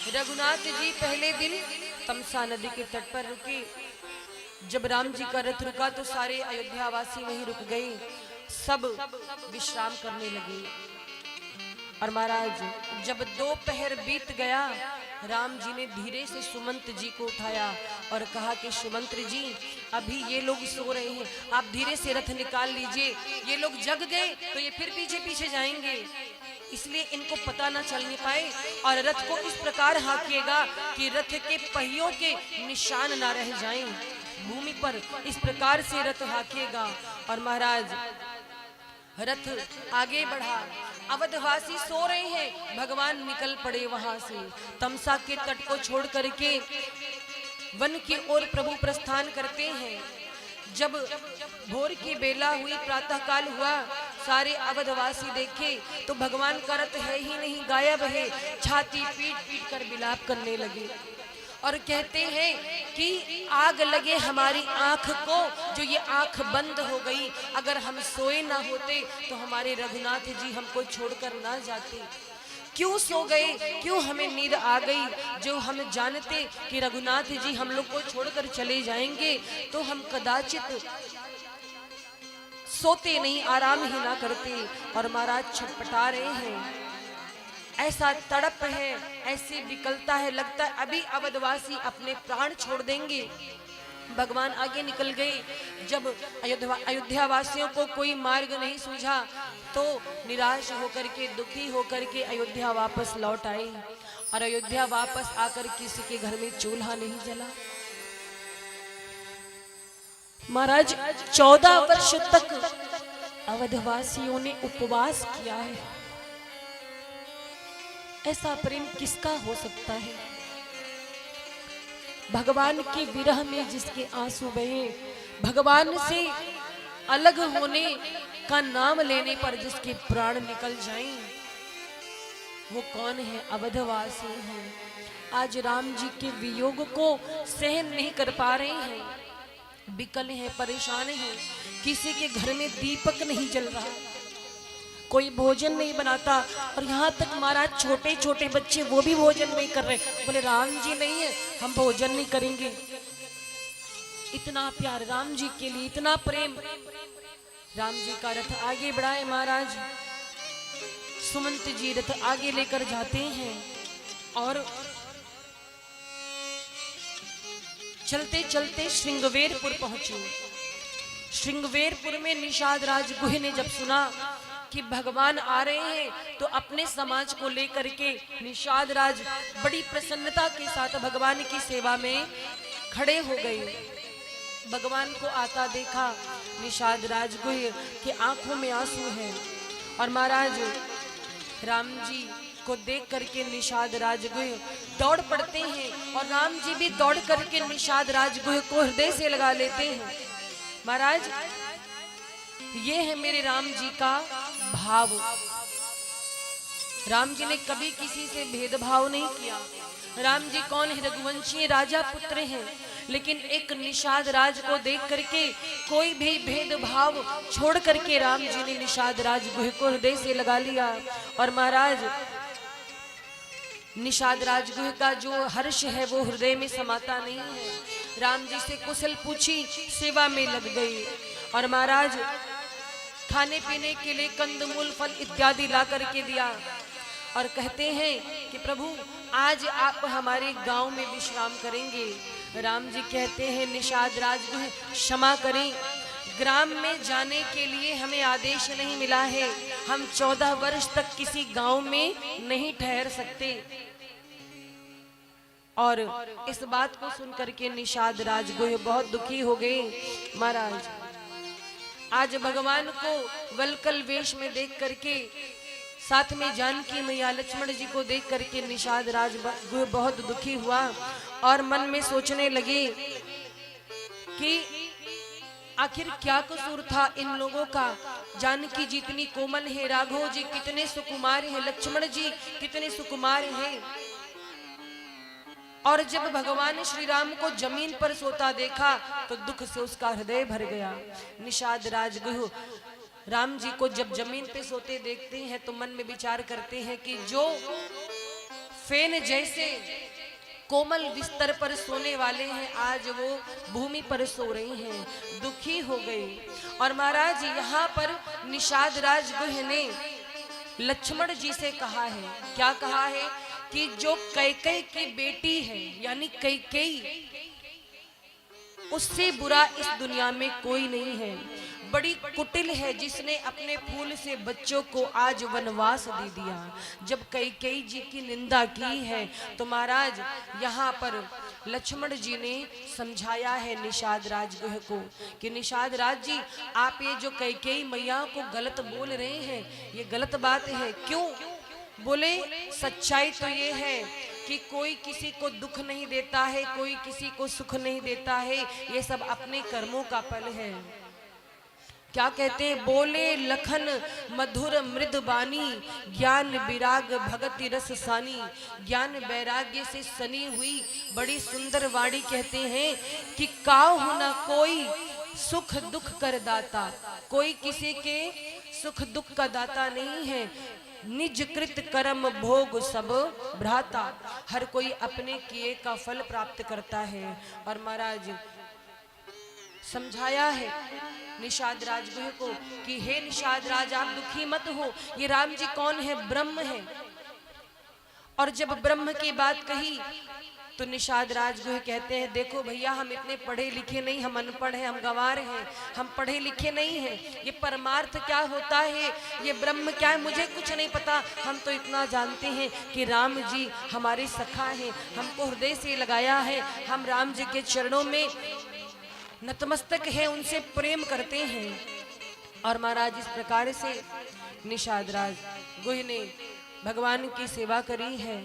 रघुनाथ जी पहले दिन तमसा नदी के तट पर रुके। जब राम जी का रथ रुका तो सारे अयोध्यावासी वहीं रुक गए, सब विश्राम करने लगे। और महाराज जब दोपहर बीत गया, राम जी ने धीरे से सुमंत जी को उठाया और कहा कि सुमंत्र जी अभी ये लोग सो रहे हैं, आप धीरे से रथ निकाल लीजिए। ये लोग जग गए तो ये फिर पीछे पीछे जाएंगे, इसलिए इनको पता ना चलने पाए। और रथ को इस प्रकार हाँकिएगा कि रथ के पहियों के निशान ना रह जाएं भूमि पर, इस प्रकार से रथ हाँकिएगा। और महाराज रथ आगे बढ़ा। अवधवासी सो रहे हैं, भगवान निकल पड़े वहां से। तमसा के तट को छोड़ करके वन की ओर प्रभु प्रस्थान करते हैं। जब भोर की बेला हुई, प्रातः काल हुआ, सारे अवधवासी देखे तो भगवान का रथ है ही नहीं, गायब है। छाती पीट पीट कर विलाप करने लगे और कहते हैं कि आग लगे हमारी आंख को, जो ये आंख बंद हो गई। अगर हम सोए ना होते तो हमारे रघुनाथ जी हमको छोड़कर ना जाते। क्यों सो गए, क्यों हमें नींद आ गई? जो हम जानते कि रघुनाथ जी हम लोग को छोड़कर चले जाएंगे तो हम कदाचित सोते नहीं, आराम ही ना करते। और महाराज छटपटा रहे हैं, ऐसा तड़प है, ऐसी विकलता है, लगता है अभी अवधवासी अपने प्राण छोड़ देंगे। भगवान आगे निकल गए। जब अयोध्यावासियों को कोई मार्ग नहीं सूझा तो निराश होकर के, दुखी होकर के अयोध्या वापस लौट आए। और अयोध्या वापस आकर किसी के घर में चूल्हा नहीं जला। महाराज 14 वर्ष तक अवधवासियों ने उपवास किया है। ऐसा प्रेम किसका हो सकता है? भगवान के विरह में जिसके आंसू बहे, भगवान से अलग होने का नाम लेने पर जिसके प्राण निकल जाएं, वो कौन है? अवधवासी हैं। आज राम जी के वियोग को सहन नहीं कर पा रहे हैं, विकल हैं, परेशान हैं। किसी के घर में दीपक नहीं जल रहा, कोई भोजन नहीं बनाता, और यहाँ तक महाराज छोटे छोटे बच्चे वो भी भोजन नहीं कर रहे। बोले राम जी नहीं है, हम भोजन नहीं करेंगे। इतना प्यार राम जी के लिए, इतना प्रेम। राम जी का रथ आगे बढ़ाए महाराज, सुमंत जी रथ आगे लेकर जाते हैं और चलते चलते श्रृंगवेरपुर पहुंचे। श्रृंगवेरपुर में निषाद राज गुह ने जब सुना कि भगवान आ रहे हैं, तो अपने समाज को लेकर के निषाद राज बड़ी प्रसन्नता के साथ भगवान की सेवा में खड़े हो गए। भगवान को आता देखा, निषाद राज गुह के आंखों में आंसू हैं, और महाराज राम जी को देख करके निषाद राज गुह दौड़ पड़ते हैं, और राम जी भी दौड़ करके निषाद राज गुह को हृदय से लगा लेते हैं। महाराज ये है मेरे राम जी का भाव। राम जी ने कभी किसी से भेदभाव नहीं किया। राम जी कौन है? रघुवंशी राजा पुत्र हैं, लेकिन एक निषाद राज को देख करके कोई भी भेदभाव छोड़ करके राम जी ने निषाद राज गुह को हृदय से लगा लिया। और महाराज निषाद राज गुह का जो हर्ष है वो हृदय में समाता नहीं है। राम जी से कुशल पूछी, सेवा में लग गई, और महाराज खाने पीने के लिए कंदमूल फल इत्यादि ला करके दिया, और कहते हैं कि प्रभु आज आप हमारे गांव में विश्राम करेंगे। राम जी कहते हैं निषाद राज गुह क्षमा करें, ग्राम में जाने के लिए हमें आदेश नहीं मिला है, हम 14 वर्ष तक किसी गांव में नहीं ठहर सकते। और इस बात को सुनकर के निषाद राज गुह बहुत दुखी हो गए। महाराज आज भगवान को वलकल वेश में देख करके, साथ में जानकी मैया लक्ष्मण जी को देख करके निषाद राज गुह बहुत दुखी हुआ, और मन में सोचने लगे कि आखिर क्या कसूर था इन लोगों का। जानकी जी इतनी कोमल है, राघव जी कितने सुकुमार हैं, लक्ष्मण जी कितने सुकुमार हैं, और जब भगवान श्री राम को जमीन पर सोता देखा तो दुख से उसका हृदय भर गया। निषाद राज गुह राम जी को जब जमीन पे सोते देखते हैं तो मन में विचार करते हैं कि जो फेन जैसे कोमल बिस्तर पर सोने वाले हैं, आज वो भूमि पर सो रही हैं, दुखी हो गए। और महाराज यहाँ पर निषाद राज गुह ने लक्ष्मण जी से कहा है, क्या कहा है कि जो कैकेयी की बेटी है, यानी कैकेयी, उससे बुरा इस दुनिया में कोई नहीं है। बड़ी कुटिल है जिसने अपने फूल से बच्चों को आज वनवास दे दिया। जब कैकेयी जी की निंदा की है तो महाराज यहाँ पर लक्ष्मण जी ने समझाया है निषाद राज गुह को कि निषाद राज जी, आप ये जो कैकेयी मैया को गलत बोल रहे हैं, ये गलत बात है। क्यों? बोले सच्चाई तो ये है कि कोई किसी को दुख नहीं देता है, कोई किसी को सुख नहीं देता है, ये सब अपने कर्मों का फल है। क्या कहते हैं? बोले लखन मधुर मृद बानी, ज्ञान विराग भगति रस सानी। ज्ञान वैराग्य से सनी हुई बड़ी सुंदर वाणी कहते हैं कि काऊ न कोई सुख दुख कर दाता, कोई किसी के सुख दुख का दाता नहीं है। निज कृत कर्म भोग सब भ्राता, हर कोई अपने किए का फल प्राप्त करता है। और महाराज समझाया है निषाद राज गुह को कि हे निषाद राज, आप दुखी मत हो, ये राम जी कौन है? ब्रह्म है। और जब ब्रह्म की बात कही तो निषाद राज गुह कहते हैं, देखो भैया, हम इतने पढ़े लिखे नहीं, हम अनपढ़ हैं, हम गंवार हैं, हम पढ़े लिखे नहीं हैं। ये परमार्थ क्या होता है, ये ब्रह्म क्या है, मुझे कुछ नहीं पता। हम तो इतना जानते हैं कि राम जी हमारे सखा हैं, हमको हृदय से लगाया है, हम राम जी के चरणों में नतमस्तक है, उनसे प्रेम करते हैं। और महाराज इस प्रकार से निषाद राज गुह ने भगवान की सेवा करी है।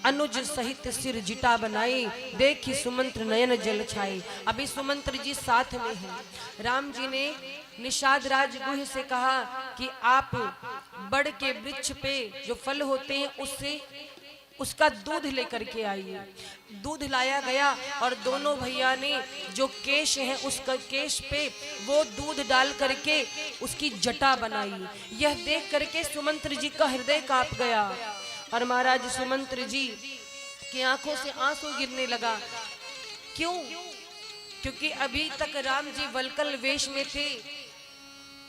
अनुज सहित सिर जिटा बनाई, देखी सुमंत्र नयन जल छाए। अभी सुमंत्र जी साथ में हैं। राम जी ने निषाद राज गुह से कहा कि आप बड़ के वृक्ष पे जो फल होते हैं उससे उसका दूध लेकर के आइए। दूध लाया गया और दोनों भैया ने जो केश है उसका केश पे वो दूध डाल करके उसकी जटा बनाई। यह देख करके सुमंत्र जी का हृदय कांप गया और महाराज सुमंत्र जी की आंखों से आंसू गिरने लगा। क्यों? क्योंकि अभी तक राम जी वल्कल वेश में थे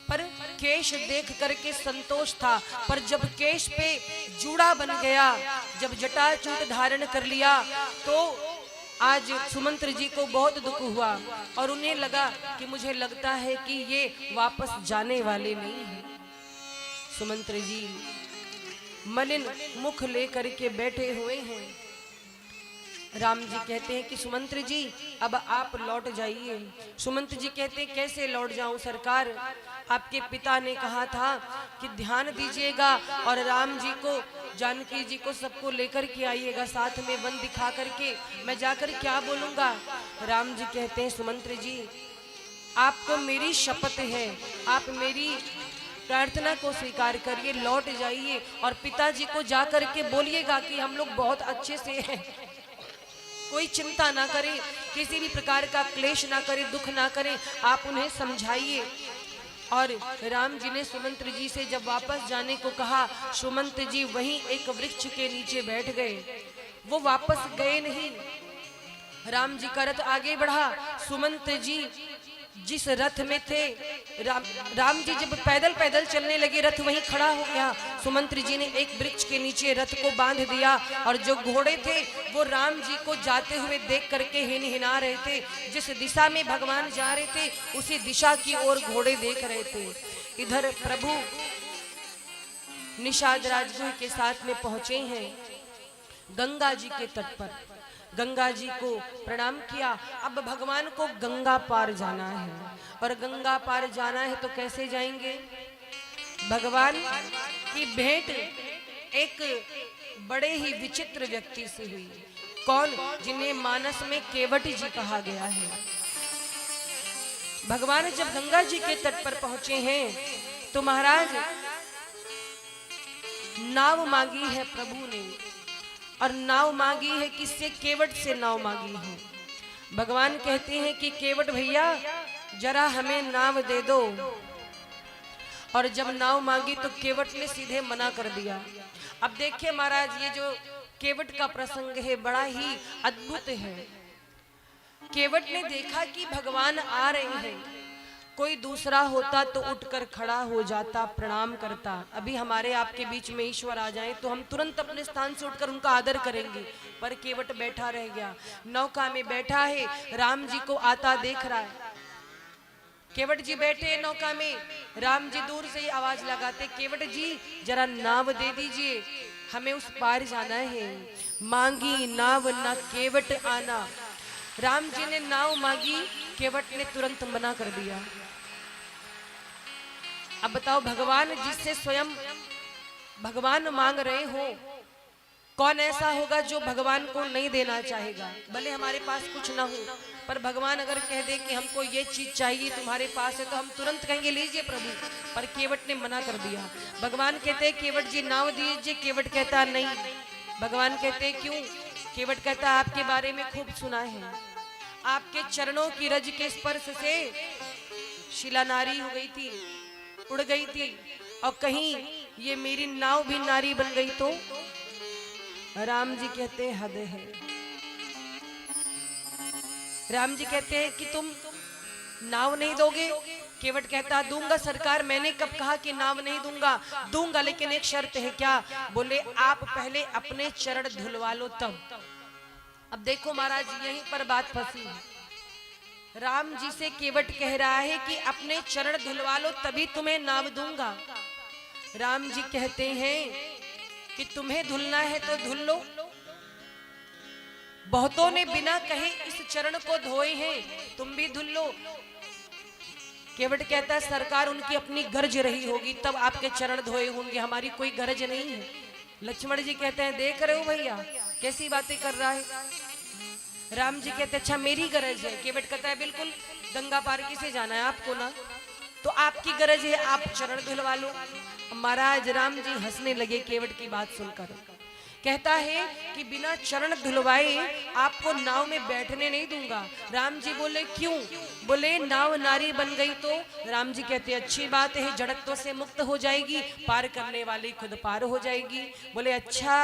पर केश देख करके संतोष था, पर जब केश पे जूड़ा बन गया, जब जटाचूट धारण कर लिया तो आज सुमंत्र जी को बहुत दुख हुआ और उन्हें लगा कि मुझे लगता है कि ये वापस जाने वाले नहीं हैं। सुमंत्र जी मलिन मुख लेकर के बैठे हुए हैं। राम जी कहते हैं कि सुमंत्र जी अब आप लौट जाइए। सुमंत्र जी कहते हैं कैसे लौट जाऊं सरकार, आपके पिता ने कहा था कि ध्यान दीजिएगा और राम जी को जानकी जी को सबको लेकर के आइएगा, साथ में वन दिखा करके मैं जाकर क्या बोलूंगा। राम जी कहते हैं सुमंत्र जी आपको मेरी शपथ है, आप मेरी प्रार्थना को स्वीकार करिए, लौट जाइए और पिताजी को जाकर के बोलिएगा कि हम लोग बहुत अच्छे से हैं, कोई चिंता ना करें, किसी भी प्रकार का क्लेश ना करें, दुख ना करें, आप उन्हें समझाइए। और राम जी ने सुमंत्र जी से जब वापस जाने को कहा, सुमंत्र जी वहीं एक वृक्ष के नीचे बैठ गए। वो वापस गए नहीं। राम जी का रथ आगे बढ़ा। सुमंत्र जी जिस रथ में थे, राम जी जब पैदल पैदल चलने लगे रथ वहीं खड़ा हो गया। सुमंत्र जी ने एक वृक्ष के नीचे रथ को बांध दिया और जो घोड़े थे वो राम जी को जाते हुए देख करके हिनहिना रहे थे। जिस दिशा में भगवान जा रहे थे उसी दिशा की ओर घोड़े देख रहे थे। इधर प्रभु निषाद राजगुह के साथ में पहुंचे हैं गंगा जी के तट पर। गंगा जी को प्रणाम किया। अब भगवान को गंगा पार जाना है और गंगा पार जाना है तो कैसे जाएंगे? भगवान की भेंट एक बड़े ही विचित्र व्यक्ति से हुई। कौन? जिन्हें मानस में केवट जी कहा गया है। भगवान जब गंगा जी के तट पर पहुंचे हैं तो महाराज नाव मांगी है प्रभु ने और नाव मांगी है किससे? केवट से नाव मांगी है। भगवान कहते हैं कि केवट भैया जरा हमें नाव दे दो। और जब नाव मांगी तो केवट ने सीधे मना कर दिया। अब देखिए महाराज ये जो केवट का प्रसंग है बड़ा ही अद्भुत है। केवट ने देखा कि भगवान आ रहे हैं, कोई दूसरा होता तो उठकर खड़ा हो जाता, प्रणाम करता। अभी हमारे आपके बीच में ईश्वर आ जाए तो हम तुरंत अपने स्थान से उठकर उनका आदर करेंगे, पर केवट बैठा रह गया। नौका में बैठा है, राम जी को आता देख रहा है। केवट जी बैठे नौका में, राम जी दूर से ही आवाज लगाते, केवट जी जरा नाव दे दीजिए, हमें उस पार जाना है। मांगी नाव ना केवट आना। राम जी ने नाव मांगी, केवट ने तुरंत मना कर दिया। अब बताओ भगवान जिससे स्वयं भगवान मांग रहे हो, कौन ऐसा होगा जो भगवान को नहीं देना चाहेगा? भले हमारे पास कुछ ना हो, पर भगवान अगर कह दे कि हमको ये चीज चाहिए तुम्हारे पास है तो हम तुरंत कहेंगे लीजिए प्रभु। पर केवट ने मना कर दिया। भगवान कहते केवट जी नाव दीजिए, केवट कहता नहीं। भगवान कहते क्यों? केवट कहता आपके बारे में खूब सुना है, आपके चरणों की रज के स्पर्श से शिला नारी हो गई थी, उड़ गई थी, और कहीं ये मेरी नाव भी नारी बन गई तो? राम जी कहते हद है। राम जी कहते हैं कि तुम नाव नहीं दोगे? केवट कहता दूंगा सरकार, मैंने कब कहा कि नाव नहीं दूंगा? दूंगा, लेकिन एक शर्त है। क्या? बोले आप पहले अपने चरण धुलवा लो तब। अब देखो महाराज यहीं पर बात फंसी है। राम जी से केवट कह रहा है कि अपने चरण धुलवा लो तभी तुम्हें नाव दूंगा। राम जी कहते हैं कि तुम्हें धुलना है तो धुल लो। बहुतों ने बिना कहे इस चरण को धोए हैं, तुम भी धुल लो। केवट कहता है सरकार उनकी अपनी गरज रही होगी तब आपके चरण धोए होंगे, हमारी कोई गरज नहीं है। लक्ष्मण जी कहते हैं देख रहे हो भैया कैसी बातें कर रहा है। राम जी कहते अच्छा मेरी गरज है। केवट कहता है बिल्कुल, गंगा पार किसे जाना है आपको ना, तो आपकी गरज है आप चरण धुलवा लो। महाराज राम जी हंसने लगे केवट की बात सुनकर। कहता है कि बिना चरण धुलवाए आपको नाव में बैठने नहीं दूंगा। राम जी बोले क्यों? बोले नाव नारी बन गई तो। राम जी कहते अच्छी बात है, जड़त्व से मुक्त हो जाएगी, पार करने वाली खुद पार हो जाएगी। बोले अच्छा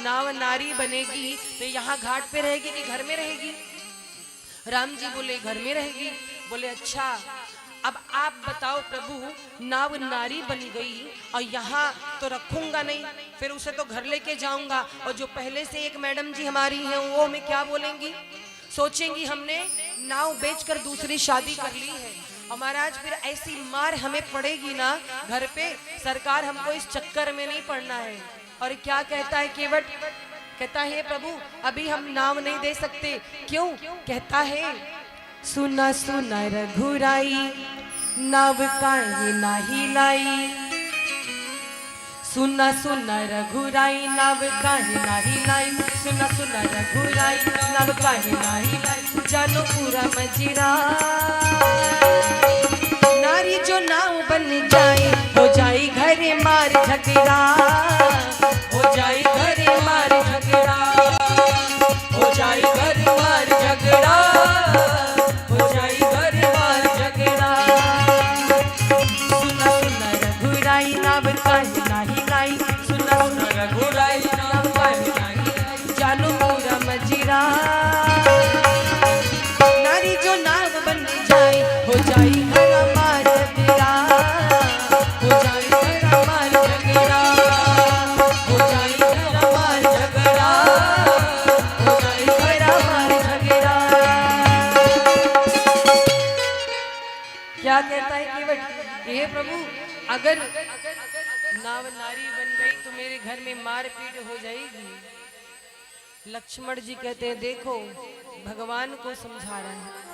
नाव नारी बनेगी तो यहाँ घाट पे रहेगी कि घर में रहेगी? राम जी बोले घर में रहेगी। बोले अच्छा अब आप बताओ प्रभु, नाव नारी बन गई और यहाँ तो रखूंगा नहीं, फिर उसे तो घर लेके जाऊंगा, और जो पहले से एक मैडम जी हमारी हैं वो हमें क्या बोलेंगी? सोचेंगी हमने नाव बेचकर दूसरी शादी कर ली है। और महाराज फिर ऐसी मार हमें पड़ेगी ना घर पे, सरकार हमको इस चक्कर में नहीं पड़ना है। और क्या कहता है केवट? कहता है प्रभु अभी हम नाव नहीं दे सकते। क्यों? कहता है सुना सुना रघुराई नाव काहे नाही लाई। सुना सुना रघुराई नाव काहे नाही लाई। सुना सुना रघुराई नाव काहे नाही लाई। जानो पूरा मजीरा नारी जो नाव बन जाए हो जाए घरे मार झगड़ा। हो जाए घरे मार झगड़ा। हो जाए घर मार झगड़ा। हो जाए घर मार झगड़ा। सुना सुना रघुराई नाव काहे नाही लाई। सुना सुना रघुराई नाव काहे नाही लाई। जानो पूरा मजीरा नारी जो नाव बन जाए हो जाए घर मार झगड़ा। हो जाए घर मार झगड़ा। हो जाए घर मार झगड़ा। हो जाए घर मार झगड़ा। क्या कहता है केवट? हे प्रभु अगर नाव नारी बन गई तो मेरे घर में मारपीट हो जाएगी। लक्ष्मण जी कहते हैं देखो भगवान को समझा रहा है।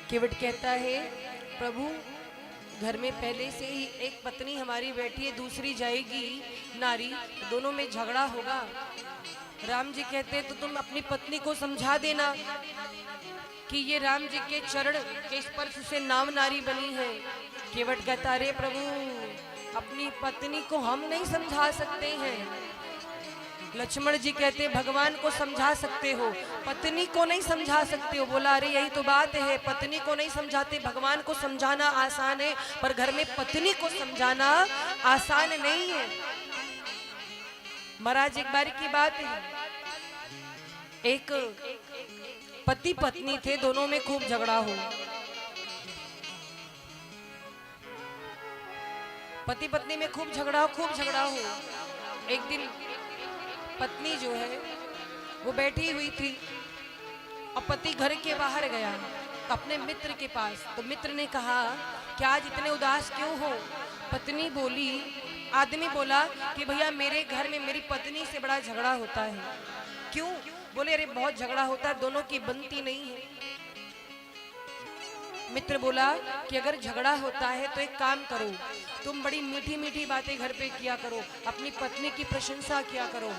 केवट कहता है प्रभु घर में पहले से ही एक पत्नी हमारी बैठी है, दूसरी जाएगी नारी, दोनों में झगड़ा होगा। राम जी कहते हैं तो तुम अपनी पत्नी को समझा देना कि ये राम जी के चरण के स्पर्श से नाव नारी बनी है। केवट कहता अरे प्रभु अपनी पत्नी को हम नहीं समझा सकते हैं। लक्ष्मण जी कहते भगवान को समझा सकते हो, पत्नी को नहीं समझा सकते हो। बोला अरे यही तो बात है, पत्नी को नहीं समझाते, भगवान को समझाना आसान है पर घर में पत्नी को समझाना आसान नहीं है। महाराज एक बार की बात है, एक पति पत्नी थे, दोनों में खूब झगड़ा हो। पति पत्नी में खूब झगड़ा हो। एक दिन पत्नी जो है वो बैठी हुई थी और पति घर के बाहर गया अपने मित्र के पास। तो मित्र ने कहा कि आज इतने उदास क्यों हो? पत्नी बोली, आदमी बोला कि भैया मेरे घर में मेरी पत्नी से बड़ा झगड़ा होता है। क्यों? बोले अरे बहुत झगड़ा होता है, दोनों की बनती नहीं है। मित्र बोला कि अगर झगड़ा होता है तो एक काम करो, तुम बड़ी मीठी मीठी बातें घर पे किया करो, अपनी पत्नी की प्रशंसा किया करो।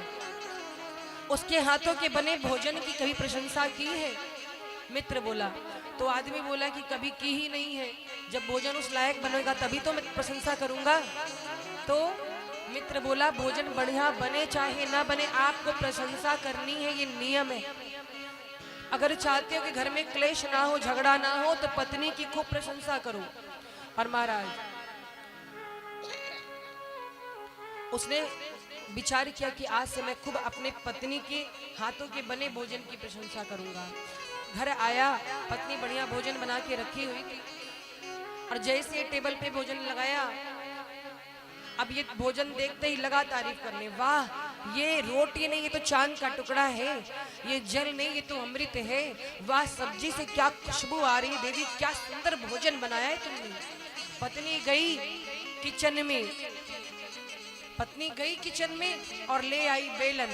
उसके हाथों के बने भोजन की कभी प्रशंसा की है? मित्र बोला। तो आदमी बोला कि कभी की ही नहीं है, जब भोजन उस लायक बनेगा तभी तो मैं प्रशंसा करूंगा। तो मित्र बोला भोजन बढ़िया बने चाहे ना बने आपको प्रशंसा करनी है, ये नियम है। अगर चाहते हो कि घर में क्लेश ना हो, झगड़ा ना हो, तो पत्नी की खूब प्रशंसा करो। और महाराज उसने विचार किया कि आज से मैं खूब अपने पत्नी के हाथों के बने भोजन की प्रशंसा करूंगा। घर आया, पत्नी बढ़िया भोजन बना के रखी हुई थी और जैसे टेबल पे भोजन लगाया, अब ये भोजन देखते ही लगा तारीफ करने, वाह ये रोटी नहीं, ये तो चांद का टुकड़ा है, ये जल नहीं, ये तो अमृत है, वाह सब्जी से क्या खुशबू आ रही है, देवी क्या सुंदर भोजन बनाया है तुमने। पत्नी गई किचन में, और ले आई बेलन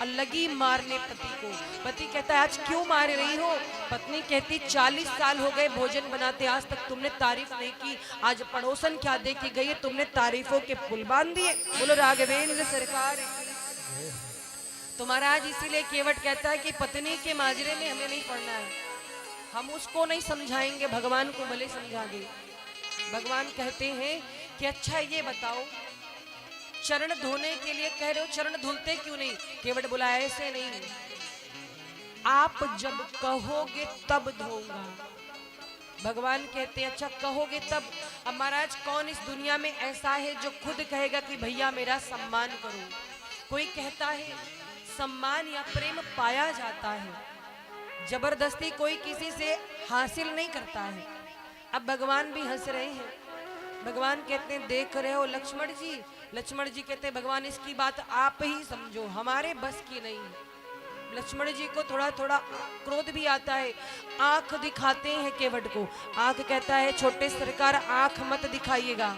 और लगी मारने पति को। पति कहता है आज क्यों मार रही हो? पत्नी कहती 40 साल हो गए भोजन बनाते, आज तक तुमने तारीफ नहीं की। आज पड़ोसन क्या दे के गई है, तुमने तारीफों के पुल बांध दिए। बोलो राघवेंद्र सरकार। तो महाराज इसीलिए केवट कहता है कि पत्नी के माजरे में हमें नहीं पड़ना है, हम उसको नहीं समझाएंगे, भगवान को भले समझा दे। भगवान कहते हैं कि अच्छा ये बताओ, चरण धोने के लिए कह रहे हो, चरण धुलते क्यों नहीं? केवट बोला ऐसे नहीं, आप जब कहोगे तब धोऊंगा। भगवान कहते हैं अच्छा कहोगे तब। अब महाराज कौन इस दुनिया में ऐसा है जो खुद कहेगा कि भैया मेरा सम्मान करो? कोई कहता है सम्मान या प्रेम पाया जाता है, जबरदस्ती कोई किसी से हासिल नहीं करता है। अब भगवान भी हंस रहे हैं। भगवान कहते हैं देख रहे हो लक्ष्मण जी? लक्ष्मण जी कहते हैं भगवान इसकी बात आप ही समझो, हमारे बस की नहीं। लक्ष्मण जी को थोड़ा थोड़ा क्रोध भी आता है, आंख दिखाते हैं केवट को। आंख कहता है छोटे सरकार आंख मत दिखाइएगा।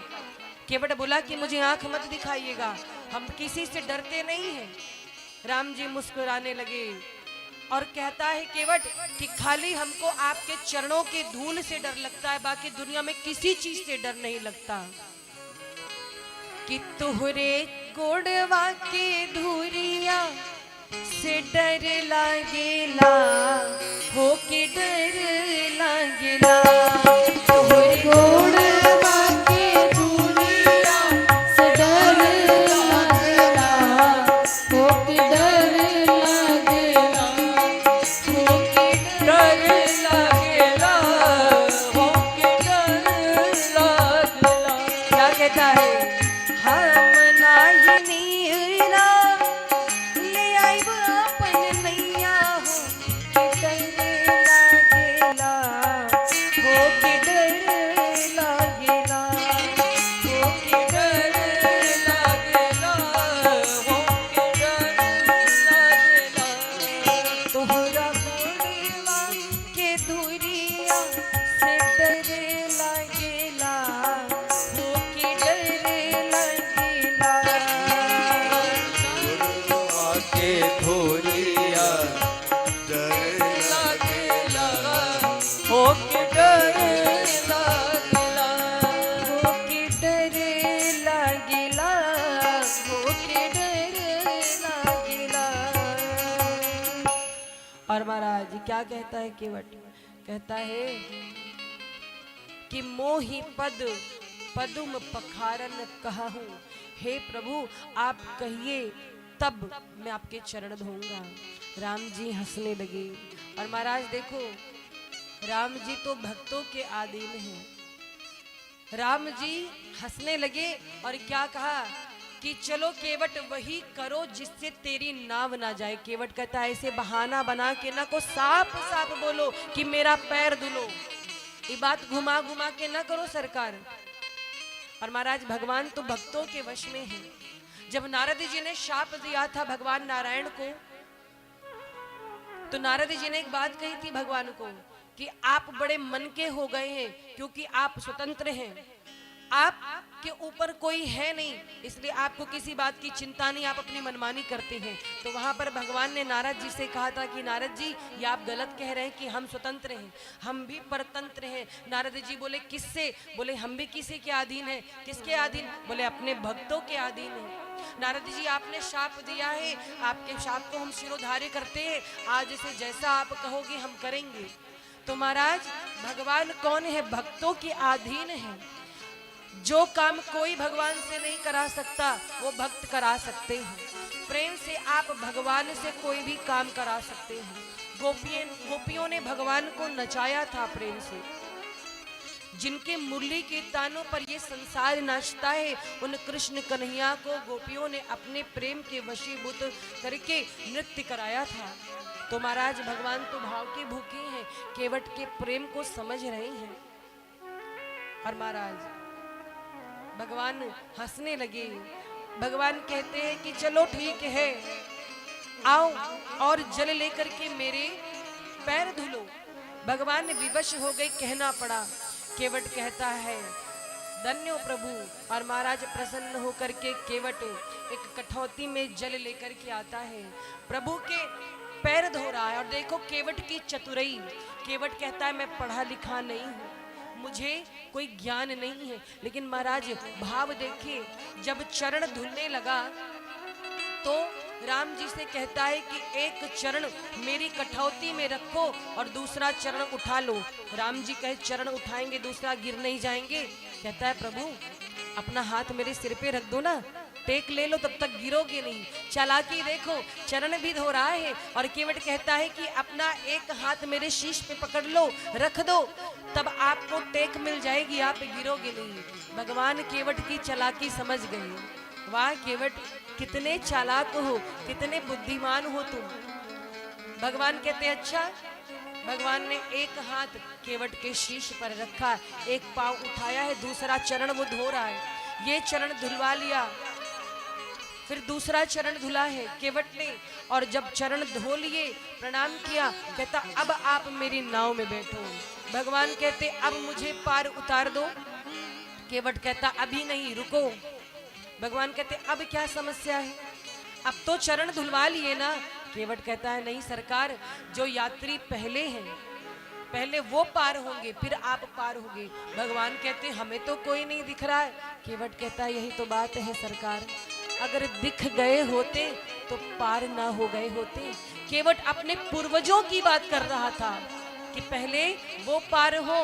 केवट बोला कि मुझे आंख मत दिखाइएगा, हम किसी से डरते नहीं हैं। राम जी मुस्कुराने लगे और कहता है केवट कि खाली हमको आपके चरणों के धूल से डर लगता है, बाकी दुनिया में किसी चीज से डर नहीं लगता। कि तुहरे कोड़वा के धुरिया से डर लागेला, हो के डर लागेला। तुहरे कोड़वा के धुरिया से डर लागेला, हो के डर लागेला, हो के डर लागेला, हो के डर लागेला। क्या कहता है? हम नाही नीरा ले आइब अपन नैया, हो के डर लागेला, हो के डर लागेला, हो के डर लागेला, हो के डर लागेला। तोहरा कोड़वा के धुरिया से डर लागेला, हो के डर लागेला। के धोरिया लागेला, हो के डर लागेला, हो के डर लागेला, हो के डर लागेला। और महाराज क्या कहता है केवट? कहता है कि मोहि पद पदुम पखारन कहूं, हे प्रभु आप कहिए तब मैं आपके चरण धोऊंगा। राम जी हंसने लगे। और महाराज देखो राम जी तो भक्तों के आधीन हैं। राम जी हंसने लगे और क्या कहा कि चलो केवट वही करो जिससे तेरी नाव ना जाए। केवट कहता है ऐसे बहाना बना के ना को साफ साफ बोलो कि मेरा पैर धुलो, ये बात घुमा घुमा के ना करो सरकार। और महाराज भगवान तो भक्तों के वश में है। जब नारद जी ने शाप दिया था भगवान नारायण को, तो नारद जी ने एक बात कही थी भगवान को कि आप बड़े मन के हो गए हैं क्योंकि आप स्वतंत्र हैं, आपके ऊपर कोई है नहीं, इसलिए आपको किसी बात की चिंता नहीं, आप अपनी मनमानी करते हैं। तो वहां पर भगवान ने नारद जी से कहा था कि नारद जी ये आप गलत कह रहे हैं कि हम स्वतंत्र हैं, हम भी परतंत्र हैं। नारद जी बोले किससे? बोले हम भी किसी के अधीन हैं। किसके अधीन? बोले अपने भक्तों के अधीन हैं। नारद जी आपने शाप दिया है, आपके शाप को हम शिरोधार्य करते हैं, आज से जैसा आप कहोगे हम करेंगे। तो महाराज भगवान कौन है? भक्तों के अधीन है। जो काम कोई भगवान से नहीं करा सकता वो भक्त करा सकते हैं। प्रेम से आप भगवान से कोई भी काम करा सकते हैं। गोपियों ने भगवान को नचाया था प्रेम से। जिनके मुरली के तानों पर ये संसार नाचता है, उन कृष्ण कन्हैया को गोपियों ने अपने प्रेम के वशीभूत करके नृत्य कराया था। तो महाराज भगवान तो भाव के भूखे हैं, केवट के प्रेम को समझ रहे हैं। और महाराज भगवान हंसने लगे। भगवान कहते हैं कि चलो ठीक है, आओ और जल लेकर के मेरे पैर धुलो। भगवान विवश हो गए, कहना पड़ा। केवट कहता है धन्य हो प्रभु। और महाराज प्रसन्न होकर के केवट एक कठौती में जल लेकर के आता है, प्रभु के पैर धो रहा है। और देखो केवट की चतुराई, केवट कहता है मैं पढ़ा लिखा नहीं हूँ, मुझे कोई ज्ञान नहीं है, लेकिन महाराज भाव देखिए, जब चरण धुलने लगा तो राम जी से कहता है कि एक चरण मेरी कठौती में रखो और दूसरा चरण उठा लो। राम जी कहे चरण उठाएंगे दूसरा गिर नहीं जाएंगे? कहता है प्रभु अपना हाथ मेरे सिर पे रख दो ना, टेक ले लो तब तक गिरोगे नहीं। चालाकी देखो, चरण भी धो रहा है और केवट कहता है कि अपना एक हाथ मेरे शीश पे पकड़ लो, रख दो, तब आपको टेक मिल जाएगी, आप गिरोगे नहीं। भगवान केवट की चालाकी समझ गए। वाह केवट कितने चालाक हो, कितने बुद्धिमान हो तुम। भगवान कहते अच्छा। भगवान ने एक हाथ केवट के शीश पर रखा, एक पांव उठाया है, दूसरा चरण वो धो रहा है, ये चरण धुलवा लिया, फिर दूसरा चरण धुला है केवट ने, और जब चरण धो लिए प्रणाम किया, कहता अब आप मेरी नाव में बैठो। भगवान कहते अब मुझे पार उतार दो। केवट कहता अभी नहीं, रुको। भगवान कहते अब क्या समस्या है, अब तो चरण धुलवा लिए ना। केवट कहता है नहीं सरकार, जो यात्री पहले हैं पहले वो पार होंगे, फिर आप पार होंगे। भगवान कहते हमें तो कोई नहीं दिख रहा है। केवट कहता है यही तो बात है सरकार, अगर दिख गए होते तो पार ना हो गए होते। केवट अपने पूर्वजों की बात कर रहा था कि पहले वो पार हो।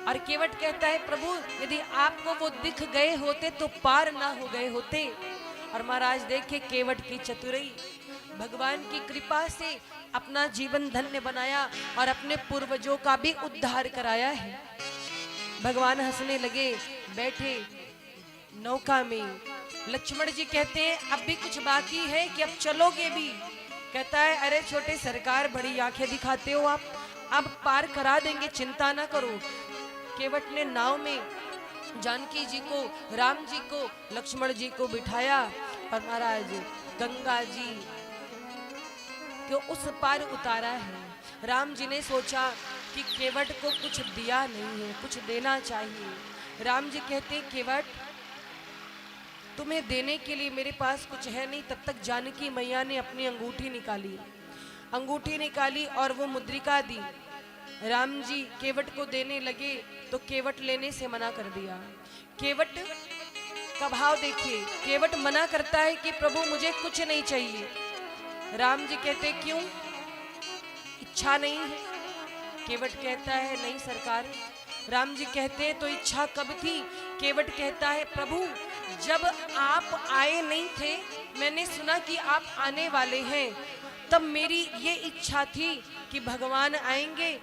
और केवट कहता है प्रभु यदि आपको वो दिख गए होते तो पार ना हो गए होते। और महाराज देखे केवट की चतुराई, भगवान की कृपा से अपना जीवन धन्य बनाया और अपने पूर्वजों का भी उद्धार कराया है। भगवान हंसने लगे, बैठे नौका में। लक्ष्मण जी कहते हैं अब भी कुछ बाकी है कि अब चलोगे भी? कहता है अरे छोटे सरकार बड़ी आंखें दिखाते हो आप, अब पार करा देंगे, चिंता ना करो। केवट ने नाव में जानकी जी को, राम जी को, लक्ष्मण जी को बिठाया और महाराज गंगा जी को उस पार उतारा है। राम जी ने सोचा कि केवट को कुछ दिया नहीं है, कुछ देना चाहिए। राम जी कहते केवट तुम्हें देने के लिए मेरे पास कुछ है नहीं। तब तक जानकी मैया ने अपनी अंगूठी निकाली और वो मुद्रिका दी। राम जी केवट को देने लगे तो केवट लेने से मना कर दिया। केवट का भाव देखिए, केवट मना करता है कि प्रभु मुझे कुछ नहीं चाहिए। राम जी कहते क्यों, इच्छा नहीं है? केवट कहता है नहीं सरकार। राम जी कहते हैं तो इच्छा कब थी? केवट कहता है प्रभु जब आप आए नहीं थे, मैंने सुना कि आप आने वाले हैं, तब मेरी ये इच्छा थी कि भगवान आएंगे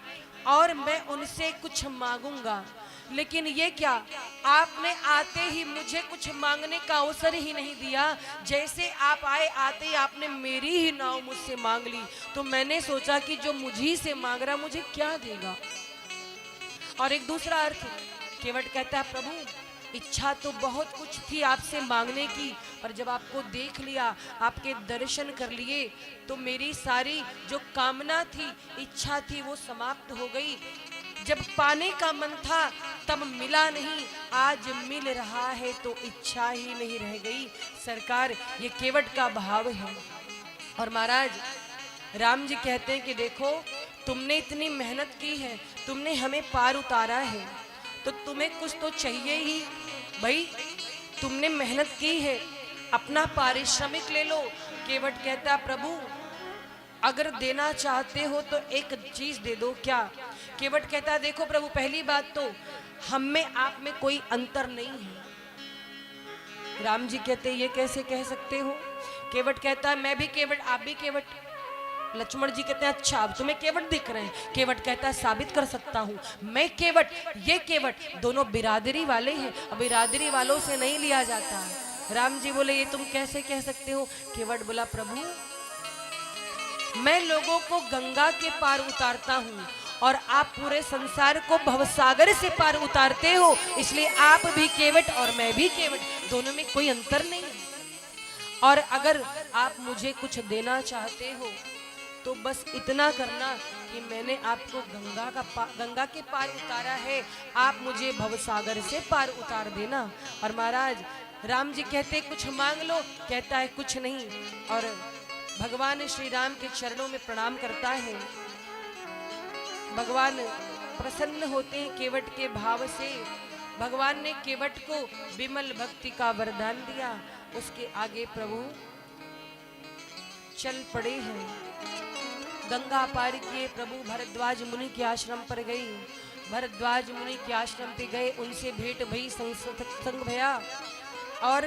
और मैं उनसे कुछ मांगूंगा। लेकिन ये क्या, आपने आते ही मुझे कुछ मांगने का अवसर ही नहीं दिया। जैसे आप आए, आते ही आपने मेरी ही नाव मुझसे मांग ली। तो मैंने सोचा कि जो मुझी से मांग रहा मुझे क्या देगा। और एक दूसरा अर्थ, केवट कहता है प्रभु इच्छा तो बहुत कुछ थी आपसे मांगने की, पर जब आपको देख लिया, आपके दर्शन कर लिए, तो मेरी सारी जो कामना थी, इच्छा थी, वो समाप्त हो गई। जब पाने का मन था तब मिला नहीं, आज मिल रहा है तो इच्छा ही नहीं रह गई। सरकार ये केवट का भाव है। और महाराज राम जी कहते हैं कि देखो तुमने इतनी मेहनत की है, तुमने हमें पार उतारा है, तो तुम्हें कुछ तो चाहिए ही भाई। तुमने मेहनत की है, अपना पारिश्रमिक ले लो। केवट कहता प्रभु अगर देना चाहते हो तो एक चीज दे दो। क्या? केवट कहता देखो प्रभु पहली बात तो हम में आप में कोई अंतर नहीं है। राम जी कहते ये कैसे कह सकते हो? केवट कहता मैं भी केवट, आप भी केवट। लक्ष्मण जी कहते हैं अच्छा अब तुम्हें केवट दिख रहे हैं। केवट कहता है साबित कर सकता हूँ, मैं केवट, ये केवट, दोनों बिरादरी वाले हैं, अब बिरादरी वालों से नहीं लिया जाता। राम जी बोले ये तुम कैसे कह सकते हो? केवट बोला प्रभु मैं लोगों को गंगा के पार उतारता हूँ और आप पूरे संसार को भवसागर से पार उतारते हो, इसलिए आप भी केवट और मैं भी केवट, दोनों में कोई अंतर नहीं। और अगर आप मुझे कुछ देना चाहते हो तो बस इतना करना कि मैंने आपको गंगा के पार उतारा है, आप मुझे भवसागर से पार उतार देना। और महाराज राम जी कहते कुछ मांग लो, कहता है कुछ नहीं, और भगवान श्री राम के चरणों में प्रणाम करता है। भगवान प्रसन्न होते हैं केवट के भाव से। भगवान ने केवट को विमल भक्ति का वरदान दिया। उसके आगे प्रभु चल पड़े हैं। गंगा पार किए प्रभु भरद्वाज मुनि के आश्रम पर गए। भरद्वाज मुनि के आश्रम पे गए, उनसे भेंट भई, संग भया, और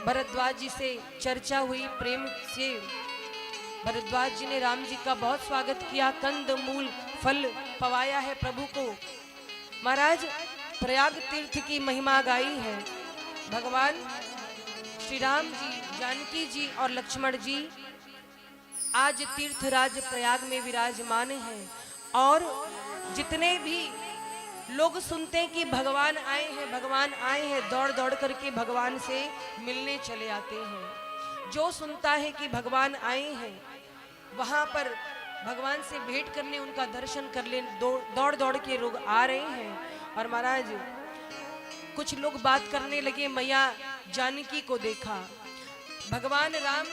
भरद्वाज जी से चर्चा हुई प्रेम से। भरद्वाज जी ने राम जी का बहुत स्वागत किया, कंद मूल फल पवाया है प्रभु को। महाराज प्रयाग तीर्थ की महिमा गाई है। भगवान श्री राम जी, जानकी जी और लक्ष्मण जी आज तीर्थराज प्रयाग में विराजमान हैं। और जितने भी लोग सुनते हैं कि भगवान आए हैं, भगवान आए हैं, दौड़ दौड़ करके भगवान से मिलने चले आते हैं। जो सुनता है कि भगवान आए हैं, वहां पर भगवान से भेंट करने, उनका दर्शन कर ले दौड़ दौड़ के लोग आ रहे हैं। और महाराज कुछ लोग बात करने लगे, मैया जानकी को देखा। भगवान राम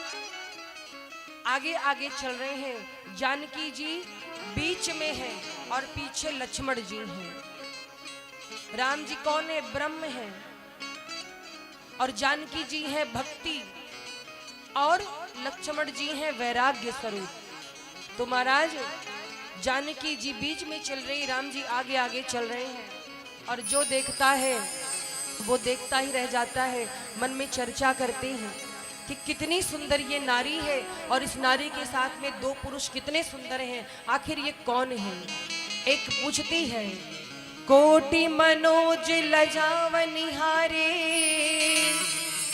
आगे आगे चल रहे हैं, जानकी जी बीच में है और पीछे लक्ष्मण जी हैं। राम जी कौन है? ब्रह्म है, और जानकी जी है भक्ति, और लक्ष्मण जी हैं वैराग्य स्वरूप। तो महाराज जानकी जी बीच में चल रही, राम जी आगे आगे चल रहे हैं। और जो देखता है वो देखता ही रह जाता है। मन में चर्चा करते हैं कि कितनी सुंदर ये नारी है, और इस नारी के साथ में दो पुरुष कितने सुंदर हैं, आखिर ये कौन है? एक पूछती है, कोटि मनोज लजावनिहारे,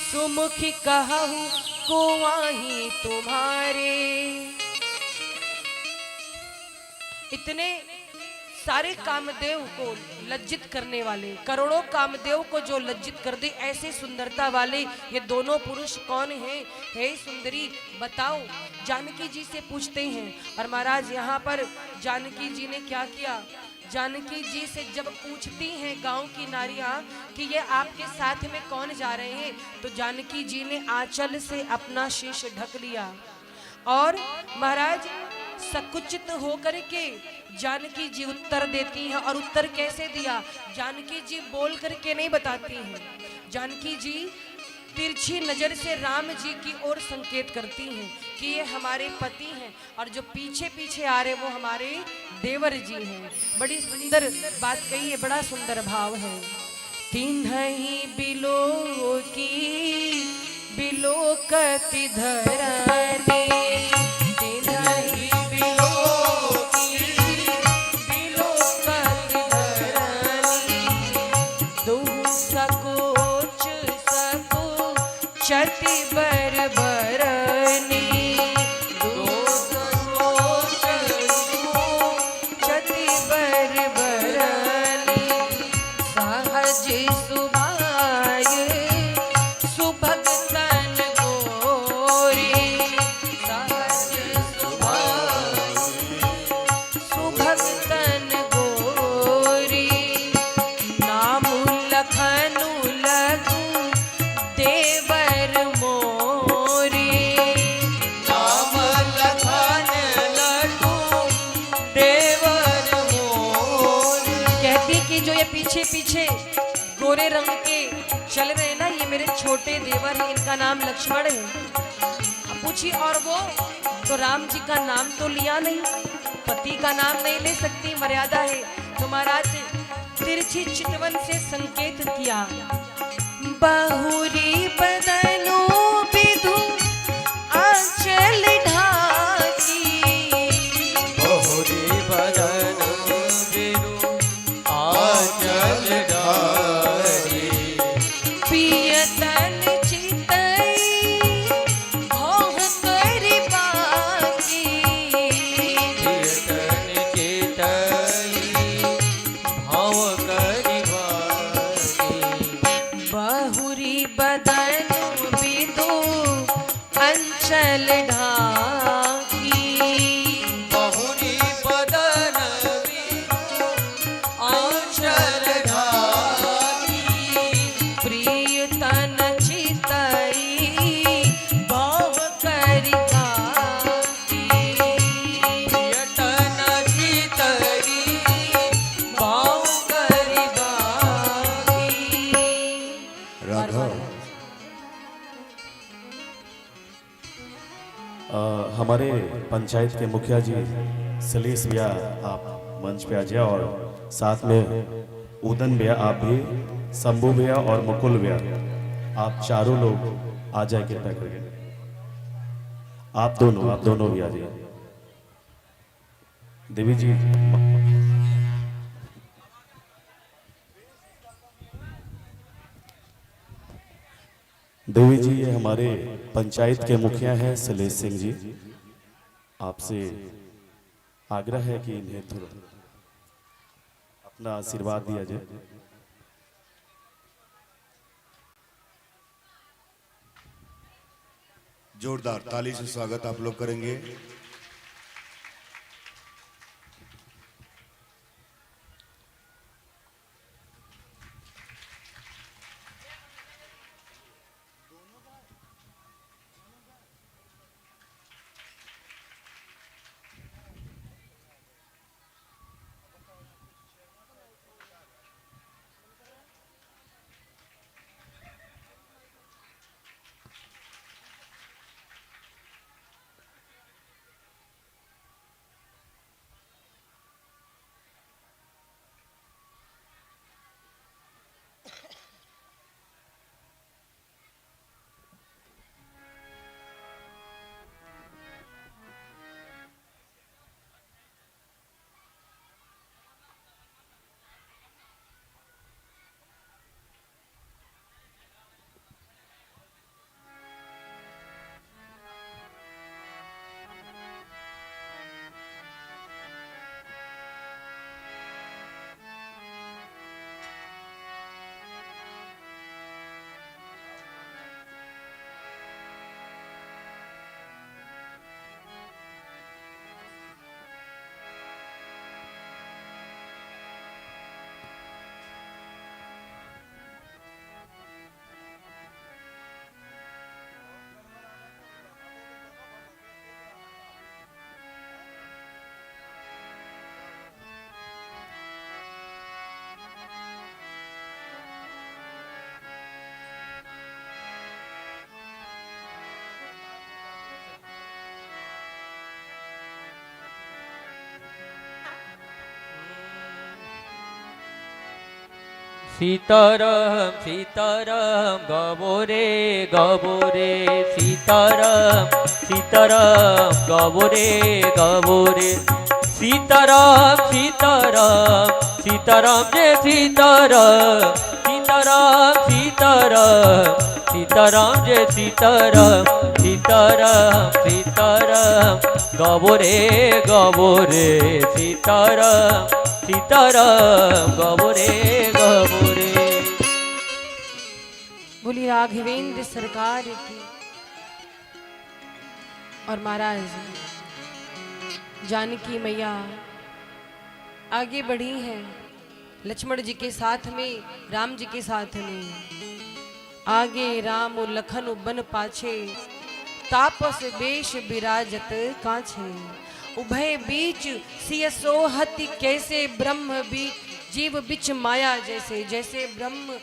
सुमुखी कहूँ को आही तुम्हारे। इतने सारे कामदेव को लज्जित करने वाले, करोड़ों कामदेव को जो लज्जित कर दे, ऐसे सुंदरता वाले ये दोनों पुरुष कौन हैं? हे सुंदरी बताओ। जानकी जी से पूछते हैं। और महाराज यहाँ पर जानकी जी ने क्या किया? जानकी जी से जब पूछती हैं गांव की नारियां कि ये आपके साथ में कौन जा रहे हैं, तो जानकी जी ने आंचल से अपना शीश ढक लिया। और महाराज सकुचित होकर के जानकी जी उत्तर देती हैं। और उत्तर कैसे दिया? जानकी जी बोल करके नहीं बताती हैं। जानकी जी तिरछी नजर से राम जी की ओर संकेत करती हैं कि ये हमारे पति हैं, और जो पीछे पीछे आ रहे वो हमारे देवर जी हैं। बड़ी सुंदर बात कही है, बड़ा सुंदर भाव है। तिन्हहि बिलो की बिलोकति धरनी, तिन्हहि बिलोकी बिलोकति धरनी, दुहु सकोच सकोचति बर बरनी, दुहु सकोच सकोचति बर बरनी, सहज सुभाय सुभगतन गोरी, सहज सुभाय सुभगतन गोरी, नाम लखनु लघु देवर मोरी, नाम लखन लघु देवर मोरी। कहती कि जो ये पीछे पीछे गोरे रंग के चल रहे ना, ये मेरे छोटे देवर हैं, इनका नाम लक्ष्मण है। अब पूछी और वो, तो राम जी का नाम तो लिया नहीं, पति का नाम नहीं ले सकती, मर्यादा है। तो महाराज तिरछी चितवन से संकेत किया, बहुरी बदनु विधु आंचल ढाकी, बहुरी बदन बिरु आंचल ढाकी, पियतन चितई भोह करि बाकी, कीर्तन चितई भाव करि बाकी, बहुरी बदनु हमारे पंचायत के मुखिया जी सलीस भैया आप मंच पे आ जाए और साथ में उदन भैया आप भी, शंभू भैया और मुकुल भैया आप चारों लोग आ जाए कृपया करके। आप दोनों भी आ जाइए। देवी जी ये हमारे पंचायत के मुखिया हैं सलेश सिंह जी, आपसे आग्रह है कि इन्हें थोड़ा अपना आशीर्वाद दिया जाए। जोरदार ताली से स्वागत आप लोग करेंगे। सीताराम सीताराम गबोरे गबोरे सीताराम सीताराम गबोरे गबोरे सीताराम सीताराम सीताराम जय सीताराम सीताराम सीताराम सीताराम जय सीताराम सीताराम सीताराम गबोरे गबोरे सीताराम सीताराम गबोरे गबोरे। बोली राघवेंद्र सरकार की। और महाराज जानकी मैया आगे बढ़ी हैं लक्ष्मण जी के साथ में, राम जी के साथ में। आगे राम लखन बन पाछे, तापस बेश विराजत काछे। उभय बीच सिय सोहति कैसे, ब्रह्म बीच जीव बिच माया जैसे। जैसे ब्रह्म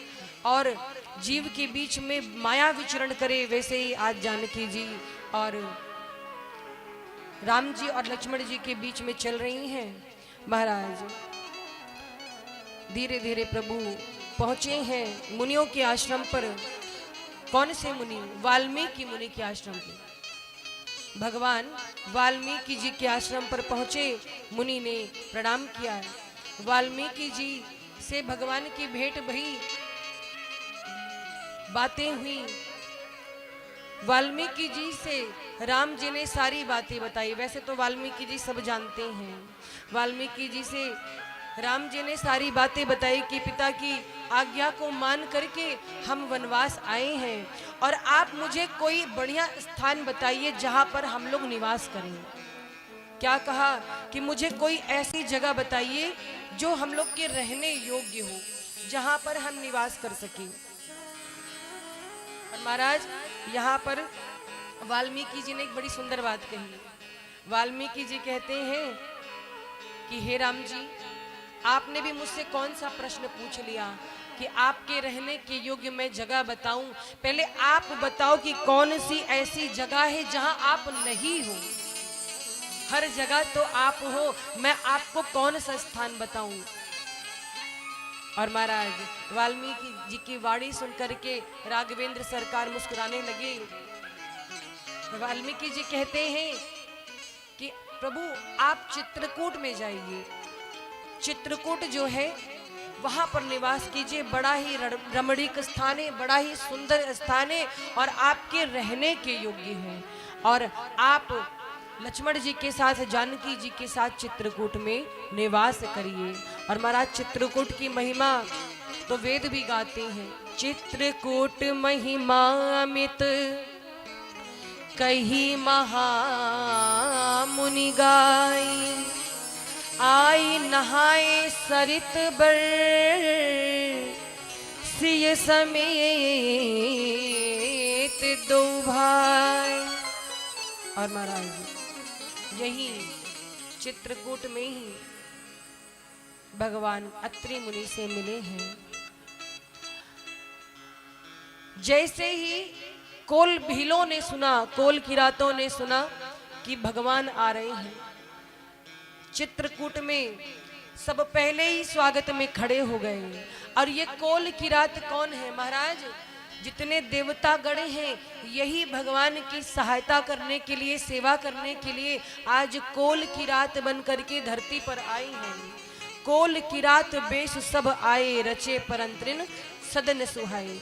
और जीव के बीच में माया विचरण करे, वैसे ही आज जानकी जी और राम जी और लक्ष्मण जी के बीच में चल रही हैं। महाराज धीरे धीरे प्रभु पहुंचे हैं मुनियों के आश्रम पर। कौन से मुनि? वाल्मीकि मुनि के आश्रम पे। भगवान वाल्मीकि जी के आश्रम पर पहुंचे। मुनि ने प्रणाम किया। वाल्मीकि जी से भगवान की भेंट भई, बातें हुई। वाल्मीकि जी से राम जी ने सारी बातें बताई। वैसे तो वाल्मीकि जी सब जानते हैं। वाल्मीकि जी से राम जी ने सारी बातें बताई कि पिता की आज्ञा को मान करके हम वनवास आए हैं और आप मुझे कोई बढ़िया स्थान बताइए जहां पर हम लोग निवास करें। क्या कहा कि मुझे कोई ऐसी जगह बताइए जो हम लोग के रहने योग्य हो, जहां पर हम निवास कर सकें। और महाराज यहाँ पर वाल्मीकि जी ने एक बड़ी सुंदर बात कही। वाल्मीकि जी कहते हैं कि हे राम जी, आपने भी मुझसे कौन सा प्रश्न पूछ लिया। कि आपके रहने के योग्य मैं जगह बताऊं। पहले आप बताओ कि कौन सी ऐसी जगह है जहां आप नहीं हो। हर जगह तो आप हो, मैं आपको कौन सा स्थान बताऊं। और महाराज वाल्मीकि जी की वाणी सुनकर के राघवेंद्र सरकार मुस्कुराने लगे। वाल्मीकि जी कहते हैं कि प्रभु आप चित्रकूट में जाइए, चित्रकूट जो है वहां पर निवास कीजिए। बड़ा ही रमणीक स्थान है, बड़ा ही सुंदर स्थान है और आपके रहने के योग्य है। और आप लक्ष्मण जी के साथ, जानकी जी के साथ चित्रकूट में निवास करिए। और महाराज चित्रकूट की महिमा तो वेद भी गाते हैं। चित्रकूट महिमा अमित कही महामुनि गाई, आई नहाए सरित बर सिय समेत दो भाई। और महाराज यही चित्रकूट में ही भगवान अत्रि मुनि से मिले हैं। जैसे ही कोल भीलों ने सुना, कोल किरातों ने सुना कि भगवान आ रहे हैं, चित्रकूट में सब पहले ही स्वागत में खड़े हो गए। और ये कोल किरात कौन है महाराज? जितने देवता गण हैं यही भगवान की सहायता करने के लिए, सेवा करने के लिए आज कोल किरात बन करके धरती पर आए हैं। कोल किरात बेश सब आए, रचे परंतरिन सदन सुहाए।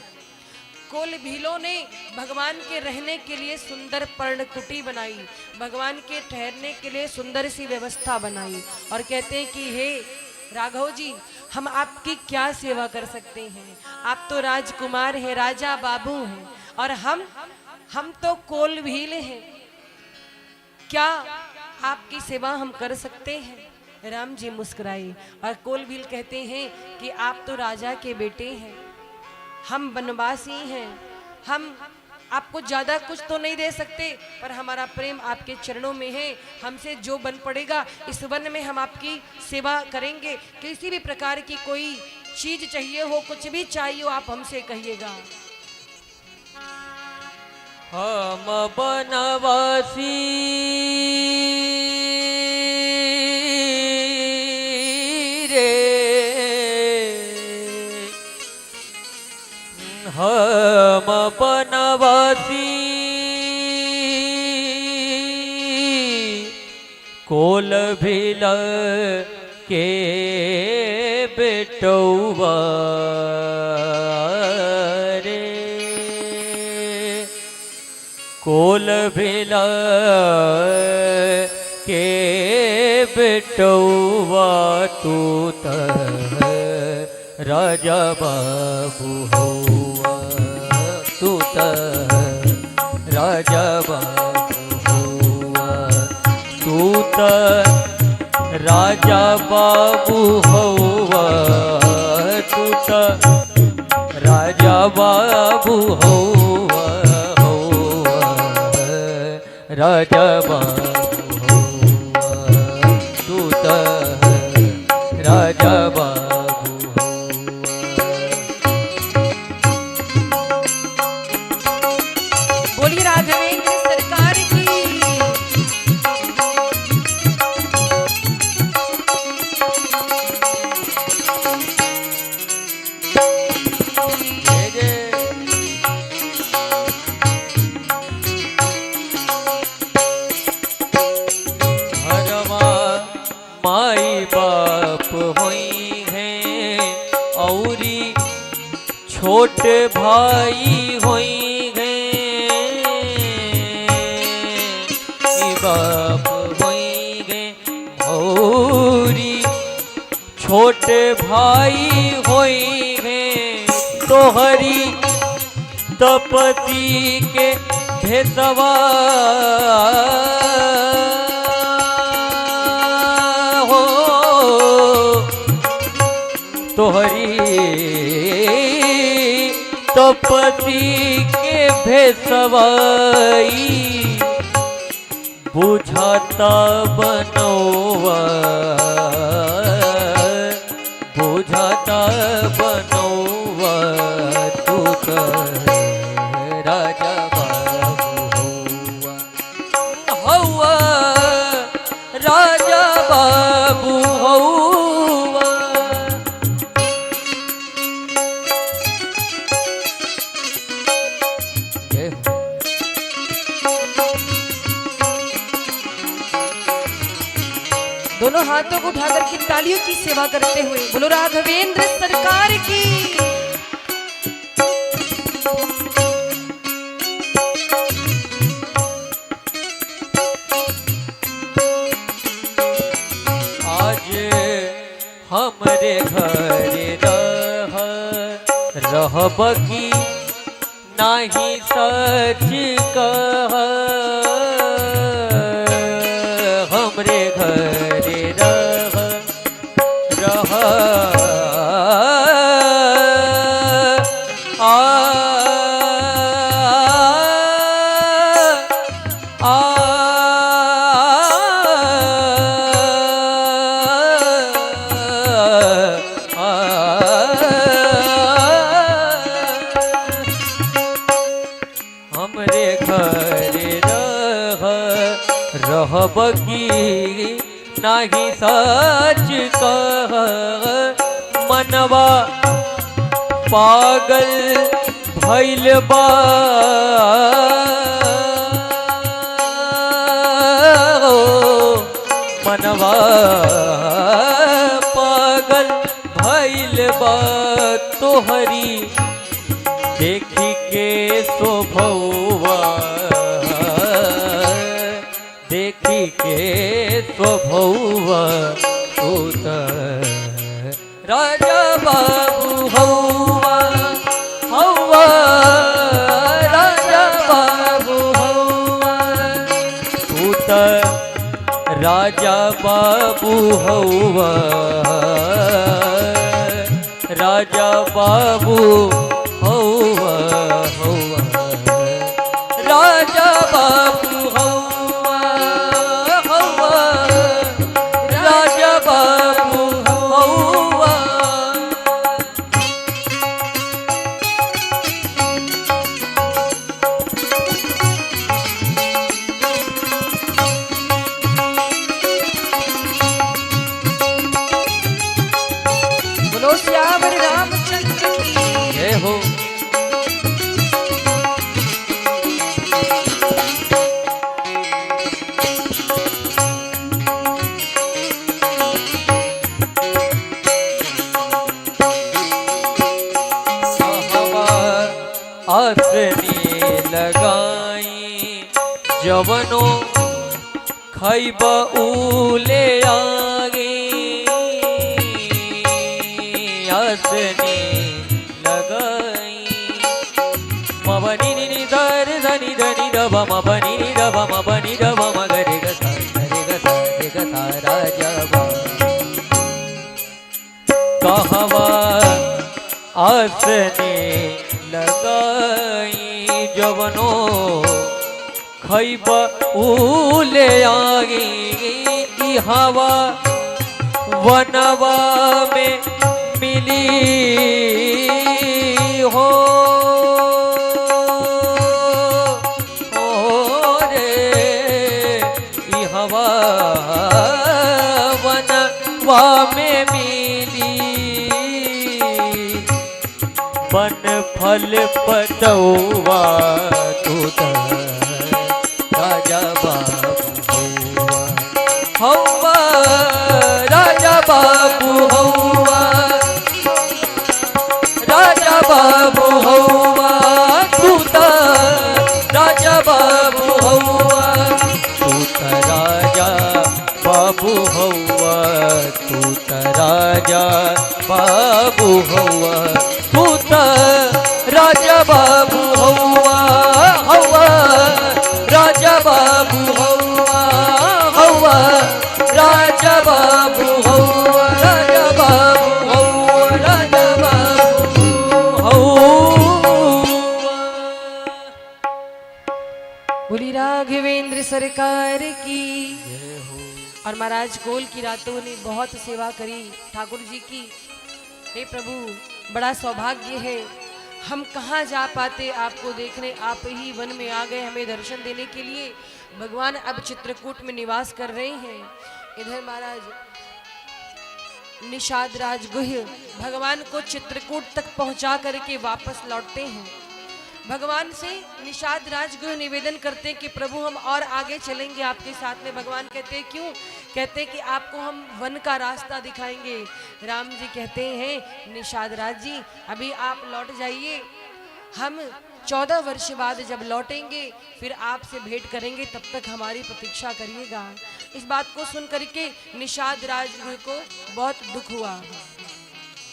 कोल भीलों ने भगवान के रहने के लिए सुंदर पर्णकुटी बनाई, भगवान के ठहरने के लिए सुंदर सी व्यवस्था बनाई। और कहते हैं कि हे राघव जी, हम आपकी क्या सेवा कर सकते हैं? आप तो राजकुमार हैं, राजा बाबू हैं, और हम तो कोल भील हैं, क्या आपकी सेवा हम कर सकते हैं? राम जी मुस्कुराए और कोल भील कहते हैं कि आप तो राजा के बेटे हैं, हम वनवासी हैं, हम आपको ज्यादा कुछ तो नहीं दे सकते, पर हमारा प्रेम आपके चरणों में है। हमसे जो बन पड़ेगा इस वन में हम आपकी सेवा करेंगे। किसी भी प्रकार की कोई चीज चाहिए हो, कुछ भी चाहिए हो, आप हमसे कहिएगा। हम बनवासी हम बनवासी कोल भील के बेटौवा रे, कोल भील के बेटौवा तू त राजा बाबू हौवा, तू त राजा बाबू हौवा, तू त राजा बाबू हौवा, तू त राजा बाबू हौवा, हौवा राजा बाबू हौवा, तू त राजा बाबू। बोलिए राघवेंद्र सरकार की। घरमा माई बाप होई हैं औरी छोट भाई होई बाप होई गे औरी छोटे भाई होई गे, तोहरी तपति के भेदवा हो, तोहरी तपति के भेदवाई बुझाता बनौवा, बुझाता बनौवा दोनों हाथों को उठाकर के तालियों की सेवा करते हुए बोलो राघवेंद्र सरकार की। आज हमरे घरे रहबकी नाही सच कह, हमरे घरे रह आ हमरे घरे रहबकी नाही सच कह, मनवा पागल भइल बा मनवा पागल भइल बा तोहरी देखी के स्वभवा, देखी के स्वभवा तू त राजा बाबू हौवा हौवा, राजा बाबू हौवा तू त राजा बाबू हौवा, राजा बाबू हौवा हौवा, राजा बाबू हौवा हौवा, राजा बाबू हौवा। बोलो श्यावर रामचंद्र की जय हो। आसनी लगाई जवनो खैब उले आगे, आसनी लगाई मबनी नि दर धनी धनी दब मबनी नि दब मबनी दब मगरे गसा रे गसा राजा बा कहवा आसनी लगाई जवनो खैब उले आगे, ई हवा वनवा में मिली हो रे, ई हवा वनवा में मिली बन फल पतौवा तू त राजा बाबू हौवा हौवा, राजा बाबू हौवा, राजा बाबू हौवा तू त राजा बाबू हौवा, तू त राजा बाबू हौवा, तू त राजा बाबू हौवा, तू त राजा बाबू हौवा हौवा, राजा बाबू हौवा हौवा, राजा बाबू हौवा, राजा बाबू हौवा, राजा बाबू हौवा। बोली राघवेंद्र सरकार की। और महाराज कोल की रातों ने बहुत सेवा करी ठाकुर जी की। हे प्रभु, बड़ा सौभाग्य है, हम कहाँ जा पाते आपको देखने, आप ही वन में आ गए हमें दर्शन देने के लिए। भगवान अब चित्रकूट में निवास कर रहे हैं। इधर महाराज निषाद राज गुह्य भगवान को चित्रकूट तक पहुंचा करके वापस लौटते हैं। भगवान से निषाद राज गुह्य निवेदन करते हैं कि प्रभु हम और आगे चलेंगे आपके साथ में। भगवान कहते हैं क्यों, कहते कि आपको हम वन का रास्ता दिखाएंगे। राम जी कहते हैं निषाद राज जी अभी आप लौट जाइए, हम 14 वर्ष बाद जब लौटेंगे फिर आपसे भेंट करेंगे, तब तक हमारी प्रतीक्षा करिएगा। इस बात को सुन करके निषाद राज को बहुत दुख हुआ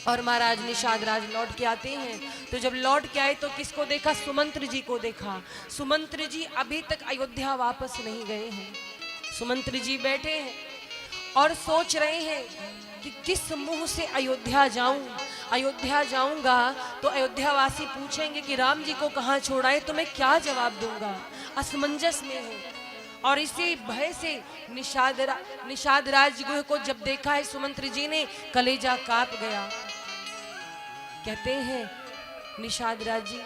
और महाराज निषाद राज लौट के आते हैं। तो जब लौट के आए तो किसको देखा? सुमंत्र जी को देखा। सुमंत्र जी अभी तक अयोध्या वापस नहीं गए हैं। सुमंत्र जी बैठे हैं और सोच रहे हैं कि किस मुंह से अयोध्या जाऊं। अयोध्या जाऊंगा तो अयोध्यावासी पूछेंगे कि राम जी को कहाँ छोड़ा है, तो मैं क्या जवाब दूंगा? असमंजस में हूं। और इसी भय से निषाद राजगुह को जब देखा है सुमंत्र जी ने, कलेजा कांप गया। कहते हैं निषाद राज जी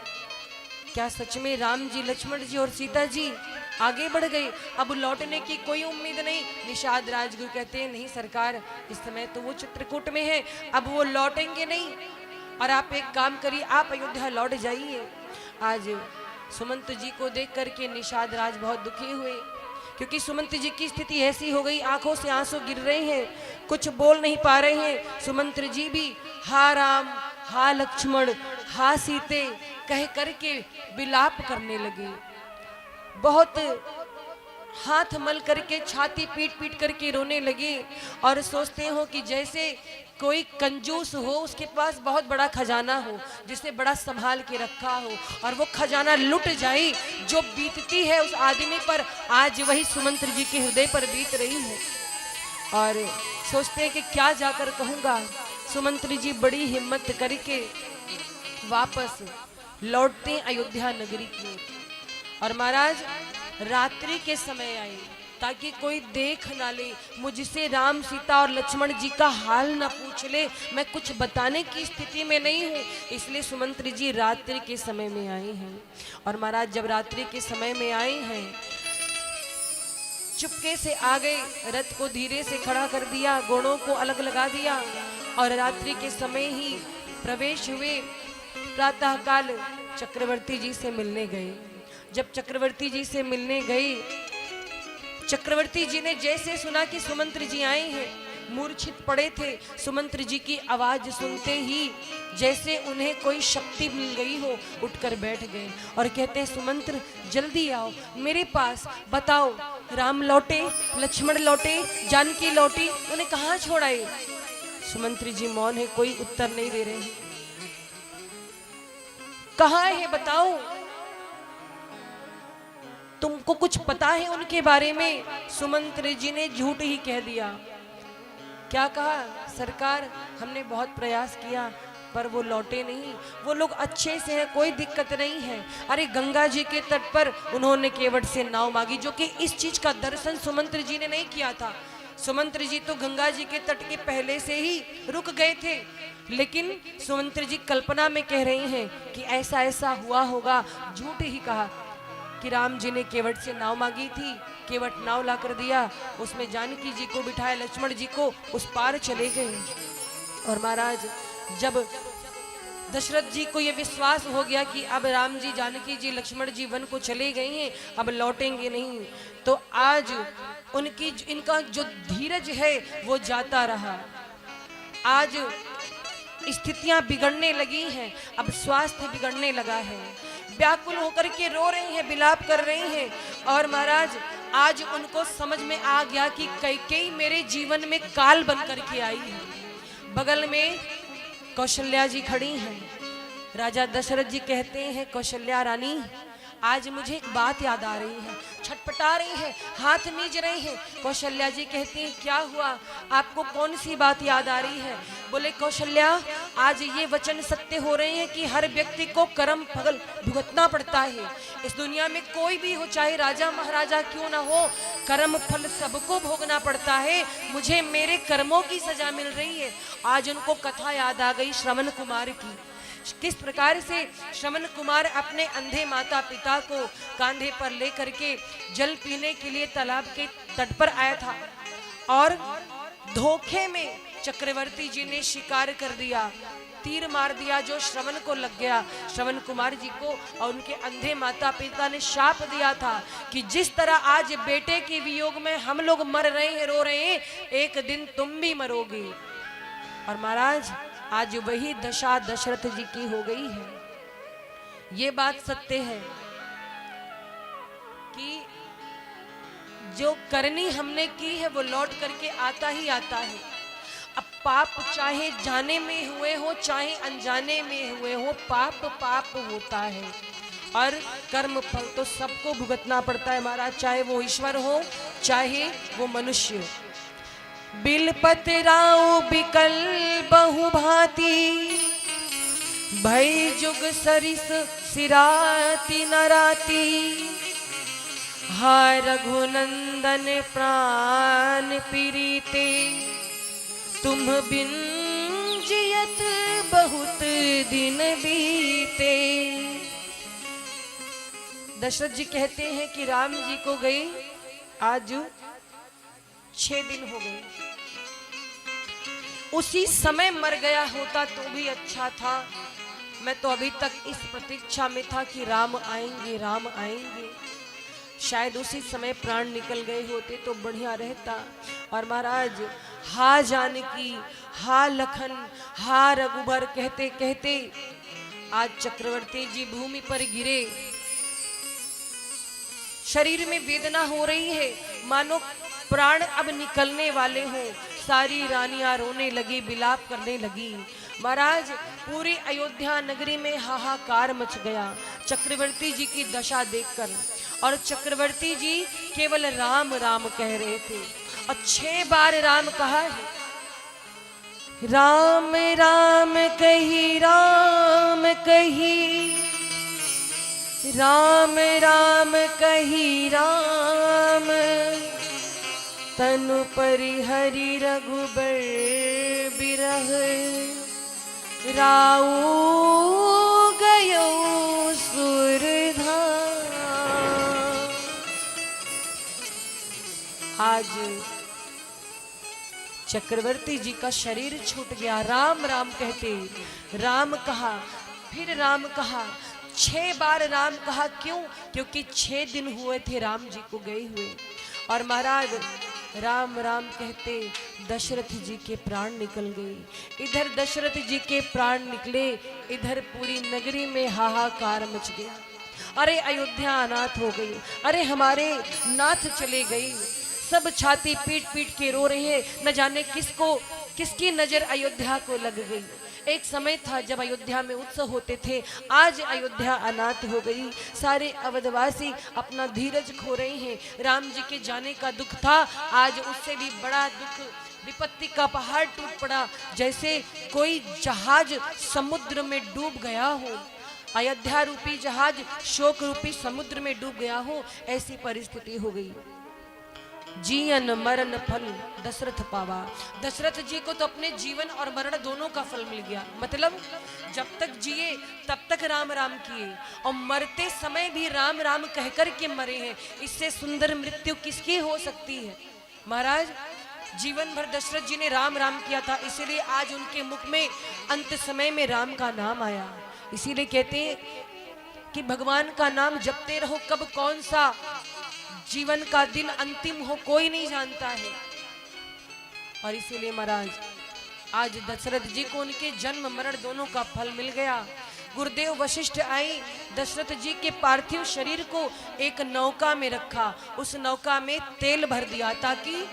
क्या सच में राम जी, लक्ष्मण जी और सीता जी आगे बढ़ गए, अब लौटने की कोई उम्मीद नहीं? निषाद राजगुरु कहते हैं नहीं सरकार, इस समय तो वो चित्रकूट में है, अब वो लौटेंगे नहीं। और आप एक काम करिए, आप अयोध्या लौट जाइए। आज सुमंत जी को देख करके निषाद राज बहुत दुखी हुए, क्योंकि सुमंत जी की स्थिति ऐसी हो गई, आंखों से आंसू गिर रहे हैं, कुछ बोल नहीं पा रहे हैं। सुमंत्र जी भी हा राम, हा लक्ष्मण, हा सीते कह करके विलाप करने लगे। बहुत हाथ मल करके, छाती पीट पीट करके रोने लगे और सोचते हो कि जैसे कोई कंजूस हो, उसके पास बहुत बड़ा खजाना हो, जिसे बड़ा संभाल के रखा हो, और वो खजाना लुट जाए। जो बीतती है उस आदमी पर, आज वही सुमंत्र जी के हृदय पर बीत रही है। और सोचते हैं कि क्या जाकर कहूँगा। सुमंत्र जी बड़ी हिम्मत करके वापस लौटते अयोध्या नगरी की ओर। और महाराज रात्रि के समय आए ताकि कोई देख ना ले, मुझसे राम, सीता और लक्ष्मण जी का हाल ना पूछ ले, मैं कुछ बताने की स्थिति में नहीं हूँ। इसलिए सुमंत्र जी रात्रि के समय में आए हैं। और महाराज जब रात्रि के समय में आए हैं, चुपके से आ गए, रथ को धीरे से खड़ा कर दिया, घोड़ों को अलग लगा दिया और रात्रि के समय ही प्रवेश हुए। प्रातःकाल चक्रवर्ती जी से मिलने गए। जब चक्रवर्ती जी से मिलने गए, चक्रवर्ती जी ने जैसे सुना कि सुमंत्र जी आए हैं, मूर्छित पड़े थे। सुमंत्र जी की आवाज सुनते ही जैसे उन्हें कोई शक्ति मिल गई हो, उठकर बैठ गए और कहते हैं सुमंत्र जल्दी आओ मेरे पास, बताओ राम लौटे, लक्ष्मण लौटे, जानकी लौटी, उन्हें कहाँ छोड़ाए? सुमंत्र जी मौन है, कोई उत्तर नहीं दे रहे हैं। कहाँ है बताओ, तुमको कुछ पता है उनके बारे में? सुमंत्र जी ने झूठ ही कह दिया। क्या कहा? सरकार हमने बहुत प्रयास किया पर वो लौटे नहीं, वो लोग अच्छे से हैं, कोई दिक्कत नहीं है। अरे गंगा जी के तट पर उन्होंने केवट से नाव मांगी, जो कि इस चीज का दर्शन सुमंत्र जी ने नहीं किया था। सुमंत्र जी तो गंगा जी के तट के पहले से ही रुक गए थे, लेकिन सुमंत्र जी कल्पना में कह रहे हैं कि ऐसा ऐसा हुआ होगा। झूठ ही कहा कि राम जी ने केवट से नाव मांगी थी, केवट नाव ला कर दिया, उसमें जानकी जी को बिठाया, लक्ष्मण जी को उस पार चले गए। और महाराज जब दशरथ जी को यह विश्वास हो गया कि अब राम जी, जानकी जी, लक्ष्मण जी वन को चले गए हैं, अब लौटेंगे नहीं, तो आज इनका जो धीरज है वो जाता रहा। आज स्थितियां बिगड़ने लगी हैं, अब स्वास्थ्य बिगड़ने लगा है, व्याकुल होकर के रो रहे हैं, विलाप कर रहे हैं। और महाराज आज उनको समझ में आ गया कि कैकेयी मेरे जीवन में काल बन करके आई है। बगल में कौशल्या जी खड़ी हैं। राजा दशरथ जी कहते हैं कौशल्या रानी, आज मुझे एक बात याद आ रही है। छटपटा रही है, हाथ मीज रही है। कौशल्या जी कहती हैं क्या हुआ, आपको कौन सी बात याद आ रही है? बोले कौशल्या, आज ये वचन सत्य हो रहे हैं कि हर व्यक्ति को कर्म फल भुगतना पड़ता है। इस दुनिया में कोई भी हो, चाहे राजा महाराजा क्यों ना हो, कर्म फल सबको भोगना पड़ता है। मुझे मेरे कर्मों की सजा मिल रही है। आज उनको कथा याद आ गई श्रवण कुमार की, किस प्रकार से श्रवण कुमार अपने अंधे माता पिता को कांधे पर लेकर के जल पीने के लिए तालाब के तट पर आया था, और धोखे में चक्रवर्ती जी ने शिकार कर दिया। तीर मार दिया जो श्रवण को लग गया, श्रवण कुमार जी को, और उनके अंधे माता पिता ने शाप दिया था कि जिस तरह आज बेटे के वियोग में हम लोग मर रहे हैं, रो रहे हैं, एक दिन तुम भी मरोगे। और महाराज आज वही दशा दशरथ जी की हो गई है। ये बात सत्य है कि जो करनी हमने की है वो लौट करके आता ही आता है। अब पाप चाहे जाने में हुए हो चाहे अनजाने में हुए हो, पाप पाप होता है और कर्म फल तो सबको भुगतना पड़ता है महाराज, चाहे वो ईश्वर हो चाहे वो मनुष्य। बिलपतराऊ बिकल बहु भांति, भई जुग सरिस सिराती नराती। हा रघुनंदन प्राण पीरीते, तुम बिन जियत बहुत दिन बीते। दशरथ जी कहते हैं कि राम जी को गई आज 6 दिन हो गए, उसी समय मर गया होता तो भी अच्छा था। मैं तो अभी तक इस प्रतीक्षा में था कि राम आएंगे, राम आएंगे, शायद उसी समय प्राण निकल गए होते तो बढ़िया रहता। और महाराज हा जानकी, हा लखन, हा रघुबर कहते कहते आज चक्रवर्ती जी भूमि पर गिरे। शरीर में वेदना हो रही है, मानो प्राण अब निकलने वाले हों। सारी रानियां रोने लगी, विलाप करने लगी। महाराज पूरी अयोध्या नगरी में हाहाकार मच गया चक्रवर्ती जी की दशा देखकर। और चक्रवर्ती जी केवल राम राम कह रहे थे और 6 बार राम कहा है। राम राम कही, राम कही, राम राम कही, राम तनु परिहरि रघुबर बिरह। राऊ गयो सुरधाम। आज चक्रवर्ती जी का शरीर छूट गया। राम राम कहते राम कहा, फिर राम कहा, 6 बार राम कहा। क्यों? क्योंकि 6 दिन हुए थे राम जी को गए हुए। और महाराज राम राम कहते दशरथ जी के प्राण निकल गए। इधर दशरथ जी के प्राण निकले, इधर पूरी नगरी में हाहाकार मच गया। अरे अयोध्या अनाथ हो गई, अरे हमारे नाथ चले गए। सब छाती पीट पीट के रो रहे हैं, न जाने किसको किसकी नजर अयोध्या को लग गई। एक समय था जब अयोध्या में उत्सव होते थे, आज अयोध्या अनाथ हो गई। सारे अवधवासी अपना धीरज खो रहे हैं। राम जी के जाने का दुख था, आज उससे भी बड़ा दुख, विपत्ति का पहाड़ टूट पड़ा। जैसे कोई जहाज समुद्र में डूब गया हो, अयोध्या रूपी जहाज शोक रूपी समुद्र में डूब गया हो, ऐसी परिस्थिति हो गई। जीवन मरण फल दशरथ पावा। दशरथ जी को तो अपने जीवन और मरण दोनों का फल मिल गया। मतलब जब तक जिए तब तक राम राम किए और मरते समय भी राम राम कहकर के मरे हैं। इससे सुंदर मृत्यु किसकी हो सकती है? महाराज जीवन भर दशरथ जी ने राम राम किया था, इसीलिए आज उनके मुख में अंत समय में राम का नाम आया। इसीलिए कहते हैं कि भगवान का नाम जपते रहो, कब कौन सा जीवन का दिन अंतिम हो कोई नहीं जानता है। और इसीलिए महाराज आज दशरथ जी को उनके जन्म मरण दोनों का फल मिल गया। गुरुदेव वशिष्ठ आए, दशरथ जी के पार्थिव शरीर को एक नौका में रखा, उस नौका में तेल भर दिया ताकि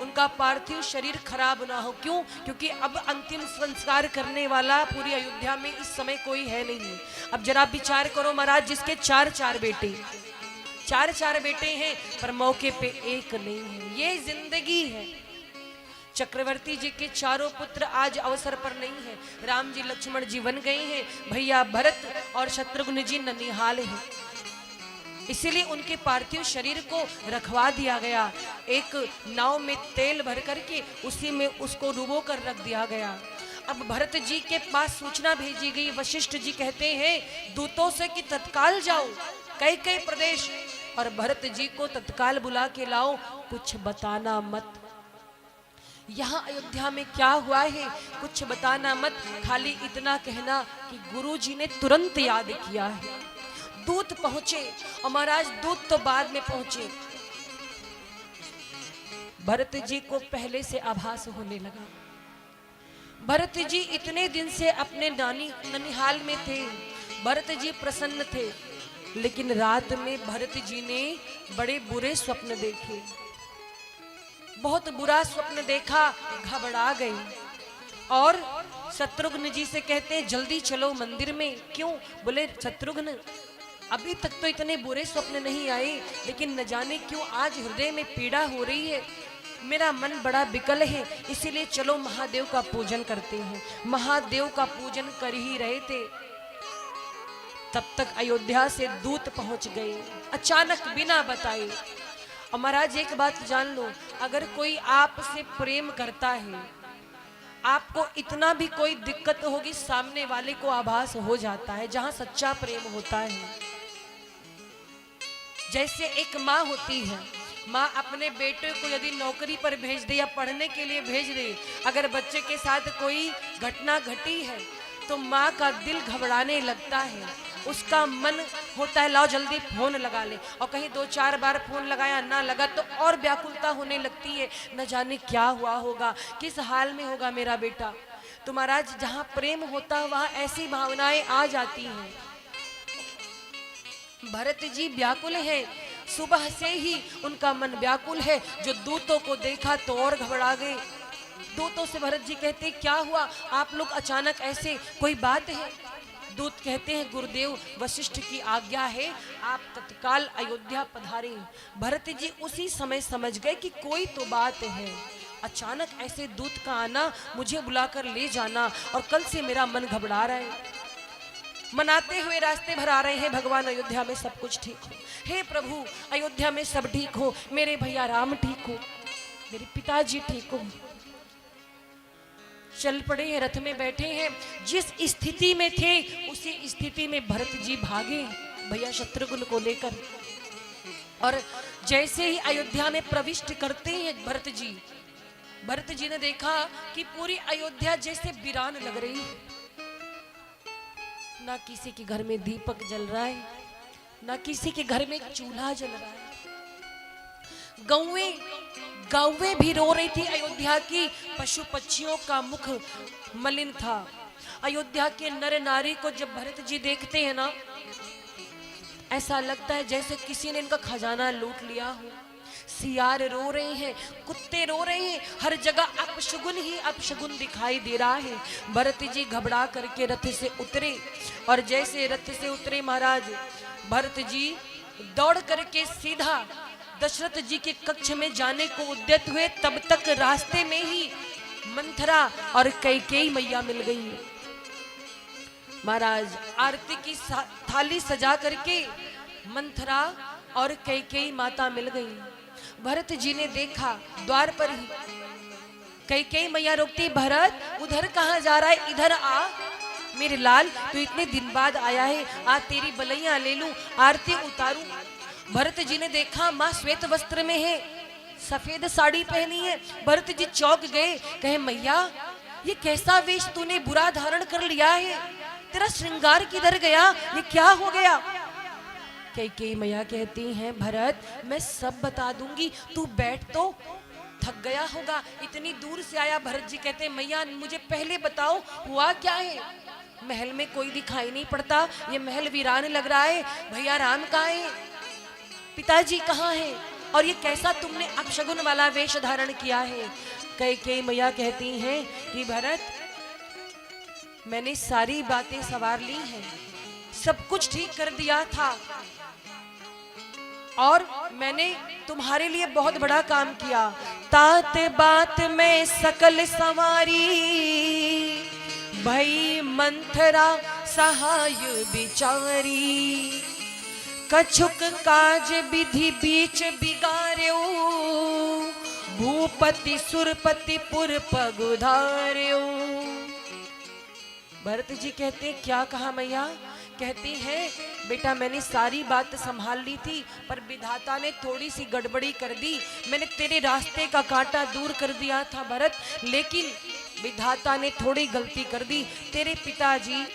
उनका पार्थिव शरीर खराब ना हो। क्यों? क्योंकि अब अंतिम संस्कार करने वाला पूरी अयोध्या में इस समय कोई है नहीं। अब जरा विचार करो महाराज, जिसके 4 बेटे, 4 बेटे हैं पर मौके पे एक नहीं है, ये जिंदगी है। चक्रवर्ती जी के 4 पुत्र आज अवसर पर नहीं है। राम जी लक्ष्मण जी बन गए हैं, भैया भरत और शत्रुघ्न जी ननिहाल हैं। इसीलिए उनके पार्थिव शरीर को रखवा दिया गया। एक नाव में तेल भर करके उसी में उसको डुबो कर रख दिया गया। अब भरत जी के पास सूचना भेजी गई। वशिष्ठ जी कहते हैं दूतों से कि तत्काल जाओ कई प्रदेश और भरत जी को तत्काल बुला के लाओ, कुछ बताना मत। यहाँ अयोध्या में क्या हुआ है कुछ बताना मत, खाली इतना कहना कि गुरुजी ने तुरंत याद किया है। दूत पहुंचे और महाराज दूत तो बाद में पहुंचे। भरत जी को पहले से आभास होने लगा। भरत जी इतने दिन से अपने ननिहाल में थे, भरत जी प्रसन्न थे, लेकिन रात में भरत जी ने बड़े बुरे स्वप्न देखे। बहुत बुरा स्वप्न देखा, घबरा गए और शत्रुघ्न जी से कहते जल्दी चलो मंदिर में। क्यों? बोले शत्रुघ्न अभी तक तो इतने बुरे स्वप्न नहीं आए, लेकिन न जाने क्यों आज हृदय में पीड़ा हो रही है, मेरा मन बड़ा विकल है, इसीलिए चलो महादेव का पूजन करते हैं। महादेव का पूजन कर ही रहे थे, तब तक अयोध्या से दूत पहुंच गए अचानक बिना बताए। और महाराज एक बात जान लो, अगर कोई आपसे प्रेम करता है, आपको इतना भी कोई दिक्कत होगी, सामने वाले को आभास हो जाता है जहां सच्चा प्रेम होता है। जैसे एक माँ होती है, माँ अपने बेटे को यदि नौकरी पर भेज दे या पढ़ने के लिए भेज दे, अगर बच्चे के साथ कोई घटना घटी है तो माँ का दिल घबराने लगता है, उसका मन होता है लाओ जल्दी फोन लगा ले, और कहीं 2-4 बार फोन लगाया ना लगा तो और व्याकुलता होने लगती है, न जाने क्या हुआ होगा, किस हाल में होगा मेरा बेटा। तो महाराज जहाँ प्रेम होता है वहाँ ऐसी भावनाएं आ जाती हैं। भरत जी व्याकुल है, सुबह से ही उनका मन व्याकुल है। जो दूतों को देखा तो और घबरा गए। दूतों से भरत जी कहते क्या हुआ, आप लोग अचानक ऐसे, कोई बात है? दूत कहते हैं गुरुदेव वशिष्ठ की आज्ञा है, आप तत्काल अयोध्या पधारे। भरत जी उसी समय समझ गए कि कोई तो बात है, अचानक ऐसे दूत का आना, मुझे बुलाकर ले जाना, और कल से मेरा मन घबरा रहा है। मनाते हुए रास्ते भर आ रहे हैं, भगवान अयोध्या में सब कुछ ठीक हो, हे प्रभु अयोध्या में सब ठीक हो, मेरे भैया राम ठीक हो, मेरे पिताजी ठीक हो। चल पड़े हैं, रथ में बैठे हैं, जिस स्थिति में थे उसी स्थिति में भरत जी भागे भैया शत्रुघ्न को लेकर। और जैसे ही अयोध्या में प्रविष्ट करते हैं भरत जी ने देखा कि पूरी अयोध्या जैसे वीरान लग रही है। ना किसी के घर में दीपक जल रहा है, ना किसी के घर में चूल्हा जल रहा है। गौवें भी रो रही थी अयोध्या की, पशु पक्षियों का मुख मलिन था। अयोध्या के नर नारी को जब भरत जी देखते हैं ना, ऐसा लगता है जैसे किसी ने इनका खजाना लूट लिया हो। सियार रो रहे हैं, कुत्ते रो रहे हैं, हर जगह अपशगुन ही अपशगुन दिखाई दे रहा है। भरत जी घबरा करके रथ से उतरे, और जैसे रथ से उतरे महाराज भरत जी दौड़ करके सीधा दशरथ जी के कक्ष में जाने को उद्यत हुए। तब तक रास्ते में ही मंथरा और कैकेयी मैया मिल गई। महाराज आरती की थाली सजा करके मंथरा और कैकेयी माता मिल गई। भरत जी ने देखा द्वार पर ही कैकेयी मैया रोकती, भरत उधर कहाँ जा रहा है, इधर आ मेरे लाल, तू इतने दिन बाद आया है, आ तेरी बलैया ले लूं, आरती उतारूं। भरत जी ने देखा माँ श्वेत वस्त्र में है, सफेद साड़ी पहनी है। भरत जी चौंक गए, कहे मैया ये कैसा वेश तूने बुरा धारण कर लिया है, तेरा श्रृंगार किधर गया, ये क्या हो गया? कैकेयी मैया कहती हैं भरत मैं सब बता दूंगी, तू बैठ, तो थक गया होगा, इतनी दूर से आया। भरत जी कहते मैया मुझे पहले बताओ हुआ क्या है, महल में कोई दिखाई नहीं पड़ता, ये महल वीरान लग रहा है, भैया राम कहाँ है, पिताजी कहाँ हैं, और ये कैसा तुमने अपशगुन वाला वेश धारण किया है? कैकेयी मैया कहती हैं कि भरत मैंने सारी बातें सवार ली हैं, सब कुछ ठीक कर दिया था, और मैंने तुम्हारे लिए बहुत बड़ा काम किया। तात बात में सकल सवारी, भई मंथरा सहाय बिचारी, कछुक काज विधि बीच बिगार्यो, भूपति सुरपति पुर पगुधार्यो। भरत जी कहते क्या कहा मैया? कहती है बेटा मैंने सारी बात संभाल ली थी, पर विधाता ने थोड़ी सी गड़बड़ी कर दी। मैंने तेरे रास्ते का कांटा दूर कर दिया था भरत, लेकिन विधाता ने थोड़ी गलती कर दी। तेरे पिताजी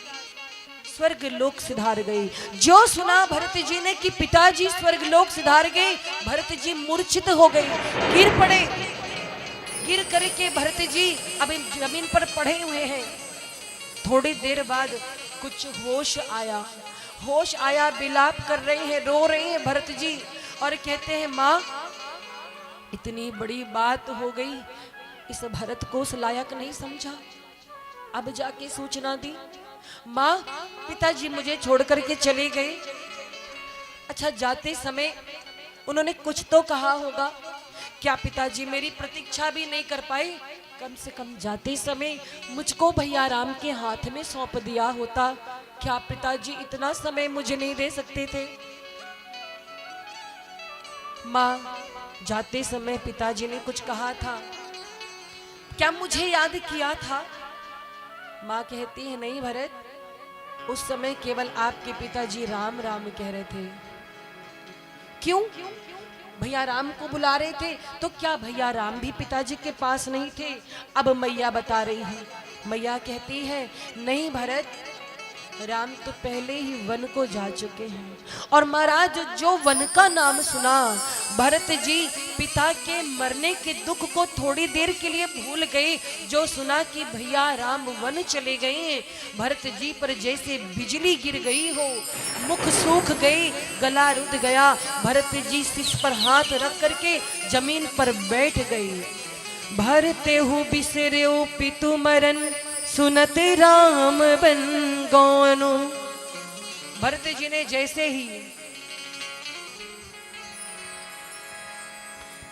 स्वर्ग लोक सिधार गए। जो सुना भरत जी ने कि पिताजी स्वर्ग लोक सिधार गए, भरत जी मूर्छित हो गए, गिर पड़े। गिर करके भरत जी अब जमीन पर पड़े हुए हैं। थोड़ी देर बाद कुछ होश आया, होश आया, विलाप कर रहे हैं, रो रहे हैं भरत जी और कहते हैं माँ इतनी बड़ी बात हो गई, इस भरत को उस लायक नहीं समझा, अब जाके सूचना दी। माँ पिताजी मुझे छोड़ करके चले गए। अच्छा जाते समय उन्होंने कुछ तो कहा होगा, क्या पिताजी मेरी प्रतीक्षा भी नहीं कर पाए? कम से कम जाते समय मुझको भैया राम के हाथ में सौंप दिया होता। क्या पिताजी इतना समय मुझे नहीं दे सकते थे? माँ जाते समय पिताजी ने कुछ कहा था, क्या मुझे याद किया था? माँ कहती है नहीं भरत, उस समय केवल आपके पिताजी राम राम कह रहे थे। क्यों? भैया राम को बुला रहे थे, तो क्या भैया राम भी पिताजी के पास नहीं थे? अब मैया बता रही है। मैया कहती है नहीं भरत, राम तो पहले ही वन को जा चुके हैं। और महाराज जो वन का नाम सुना, भरत जी पिता के मरने के दुख को थोड़ी देर के लिए भूल गए। जो सुना कि भैया राम वन चले गए हैं, भरत जी पर जैसे बिजली गिर गई हो, मुख सूख गई, गला रुध गया। भरत जी शीश पर हाथ रख करके जमीन पर बैठ गए। भरते हु बिसर्यो पितु मरन, सुनत राम बन गौनु। भरत जी ने जैसे ही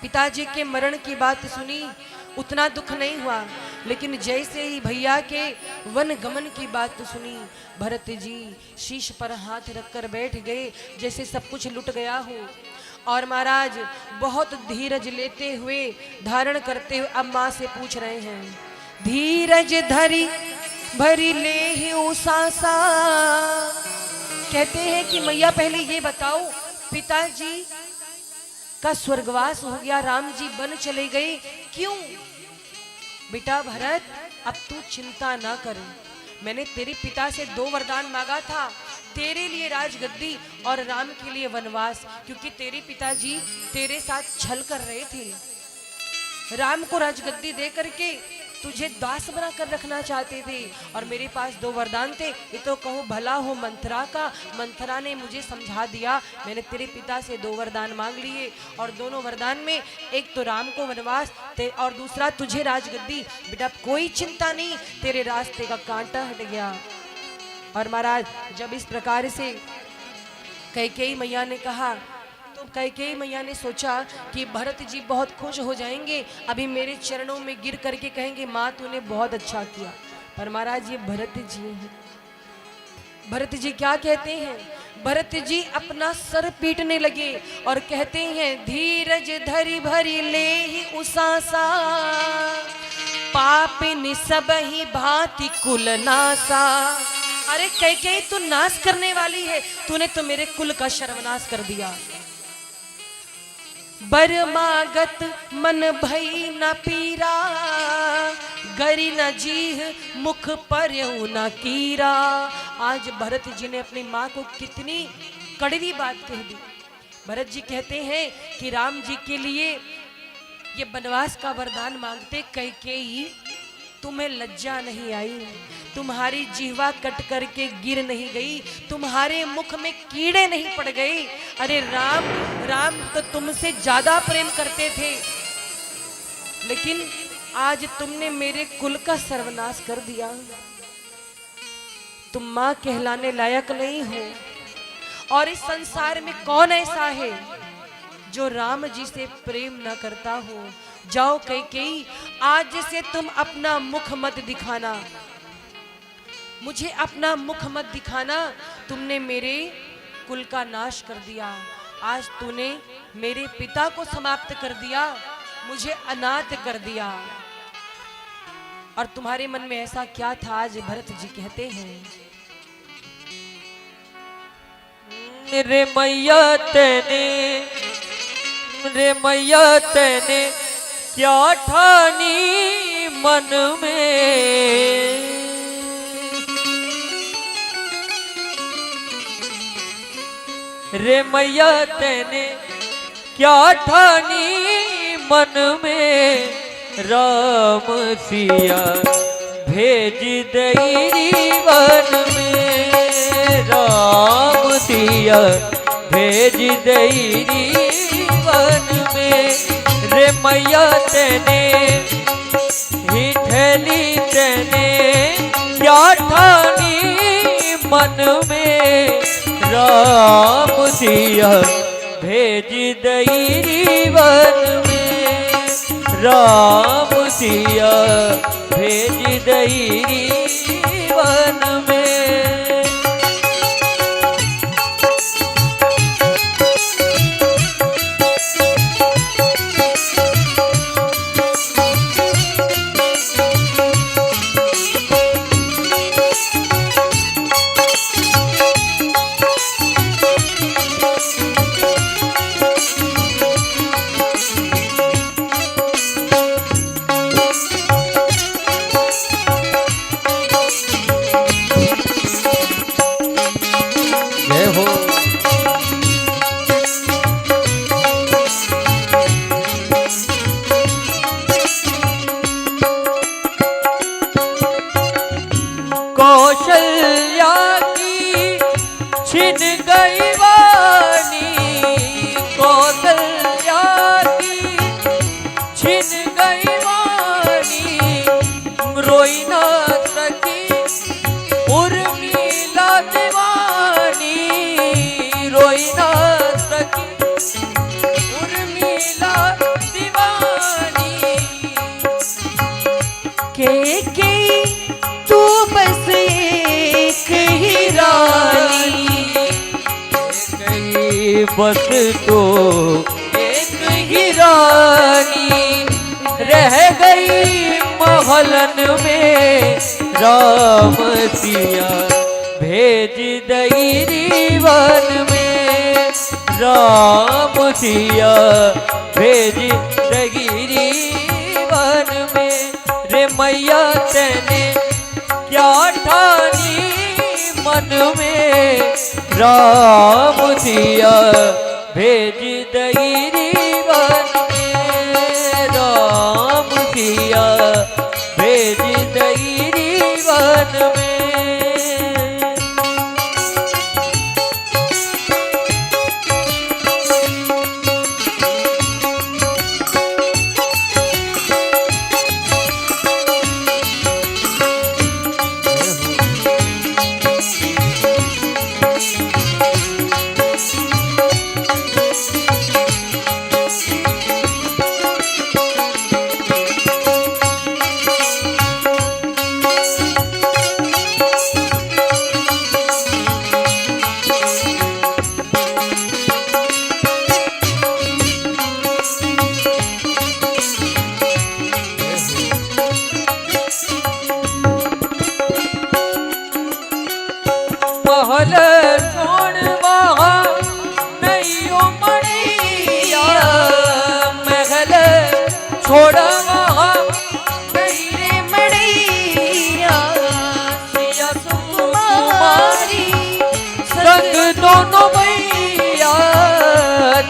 पिताजी के मरण की बात सुनी, उतना दुख नहीं हुआ, लेकिन जैसे ही भैया के वन गमन की बात सुनी, भरत जी शीश पर हाथ रखकर बैठ गए, जैसे सब कुछ लुट गया हो। और महाराज बहुत धीरज लेते हुए, धारण करते हुए अब माँ से पूछ रहे हैं, धीरज धरी भरी ले ही उसासा। कहते हैं कि मैया पहले ये बताओ, पिताजी का स्वर्गवास हो गया, राम जी वन चले गए, क्यों? बेटा भरत अब तू चिंता ना कर, मैंने तेरे पिता से 2 वरदान मांगा था, तेरे लिए राजगद्दी और राम के लिए वनवास, क्योंकि तेरे पिताजी तेरे साथ छल कर रहे थे। राम को राजगद्दी दे करके तुझे दास बना कर रखना चाहते थे, और मेरे पास 2 वरदान थे। ये तो कहूँ भला हो मंथरा का, मंथरा ने मुझे समझा दिया, मैंने तेरे पिता से 2 वरदान मांग लिए, और दोनों वरदान में एक तो राम को वनवास और दूसरा तुझे राजगद्दी। बेटा कोई चिंता नहीं, तेरे रास्ते का कांटा हट गया। और महाराज जब इस प्रकार से कैकेयी मैया ने कहा, तो कैकेयी मैया ने सोचा कि भरत जी बहुत खुश हो जाएंगे, अभी मेरे चरणों में गिर करके कहेंगे माँ तूने बहुत अच्छा किया। पर महाराज ये भरत जी हैं। भरत जी क्या कहते हैं? भरत जी अपना सर पीटने लगे और कहते हैं, धीरज धरी भरी ले ही उसासा, पापिन सब ही भांति कुल नासा। अरे कैकेयी तू नाश करने वाली है, तूने तो मेरे कुल का सर्वनाश कर दिया। बरमागत मन भई न पीरा, गरी न जीह मुख पर न कीरा। आज भरत जी ने अपनी माँ को कितनी कड़वी बात कह दी। भरत जी कहते हैं कि राम जी के लिए ये वनवास का वरदान मांगते कैकेयी तुम्हें लज्जा नहीं आई, तुम्हारी जिह्वा कट करके गिर नहीं गई, तुम्हारे मुख में कीड़े नहीं पड़ गए। अरे राम तो तुमसे ज्यादा प्रेम करते थे, लेकिन आज तुमने मेरे कुल का सर्वनाश कर दिया। तुम मां कहलाने लायक नहीं हो, और इस संसार में कौन ऐसा है जो राम जी से प्रेम न करता हो। जाओ कैकेयी, आज से तुम अपना मुख मत दिखाना, मुझे अपना मुख मत दिखाना। तुमने मेरे कुल का नाश कर दिया, आज तूने मेरे पिता को समाप्त कर दिया, मुझे अनाथ कर दिया। और तुम्हारे मन में ऐसा क्या था? आज भरत जी कहते हैं, रे मैया तेने क्या ठानी मन में, रे मैया तेने क्या ठानी मन में, राम सिया भेज दई वन में, राम सिया भेज दई वन में, रे मैया तेने ही ठेली तेने क्या ठानी मन में, राम सिया भेज दई वन में, राम सिया भेज दई वन में। कौशल्या की छिन गई वाणी, कौशल्या की छिन गई वाणी, रोई ना सकी उर्मिला दीवानी, रोई ना सकी उर्मिला दीवानी, के तू बस एक ही रानी, बस तो एक ही रानी, रह गई महलन में, राम सिया भेज दई वन में, राम सिया भेज दई वन में, रे मैया तेने क्या ठानी मन में, राम सिया भेज दई वन में, राम सिया भेज दई वन में। महल सोनवा नहीं मणिया, महल छोड़वा नहीं रे मणिया, सिया सुकुमारी संग दोनों भैया,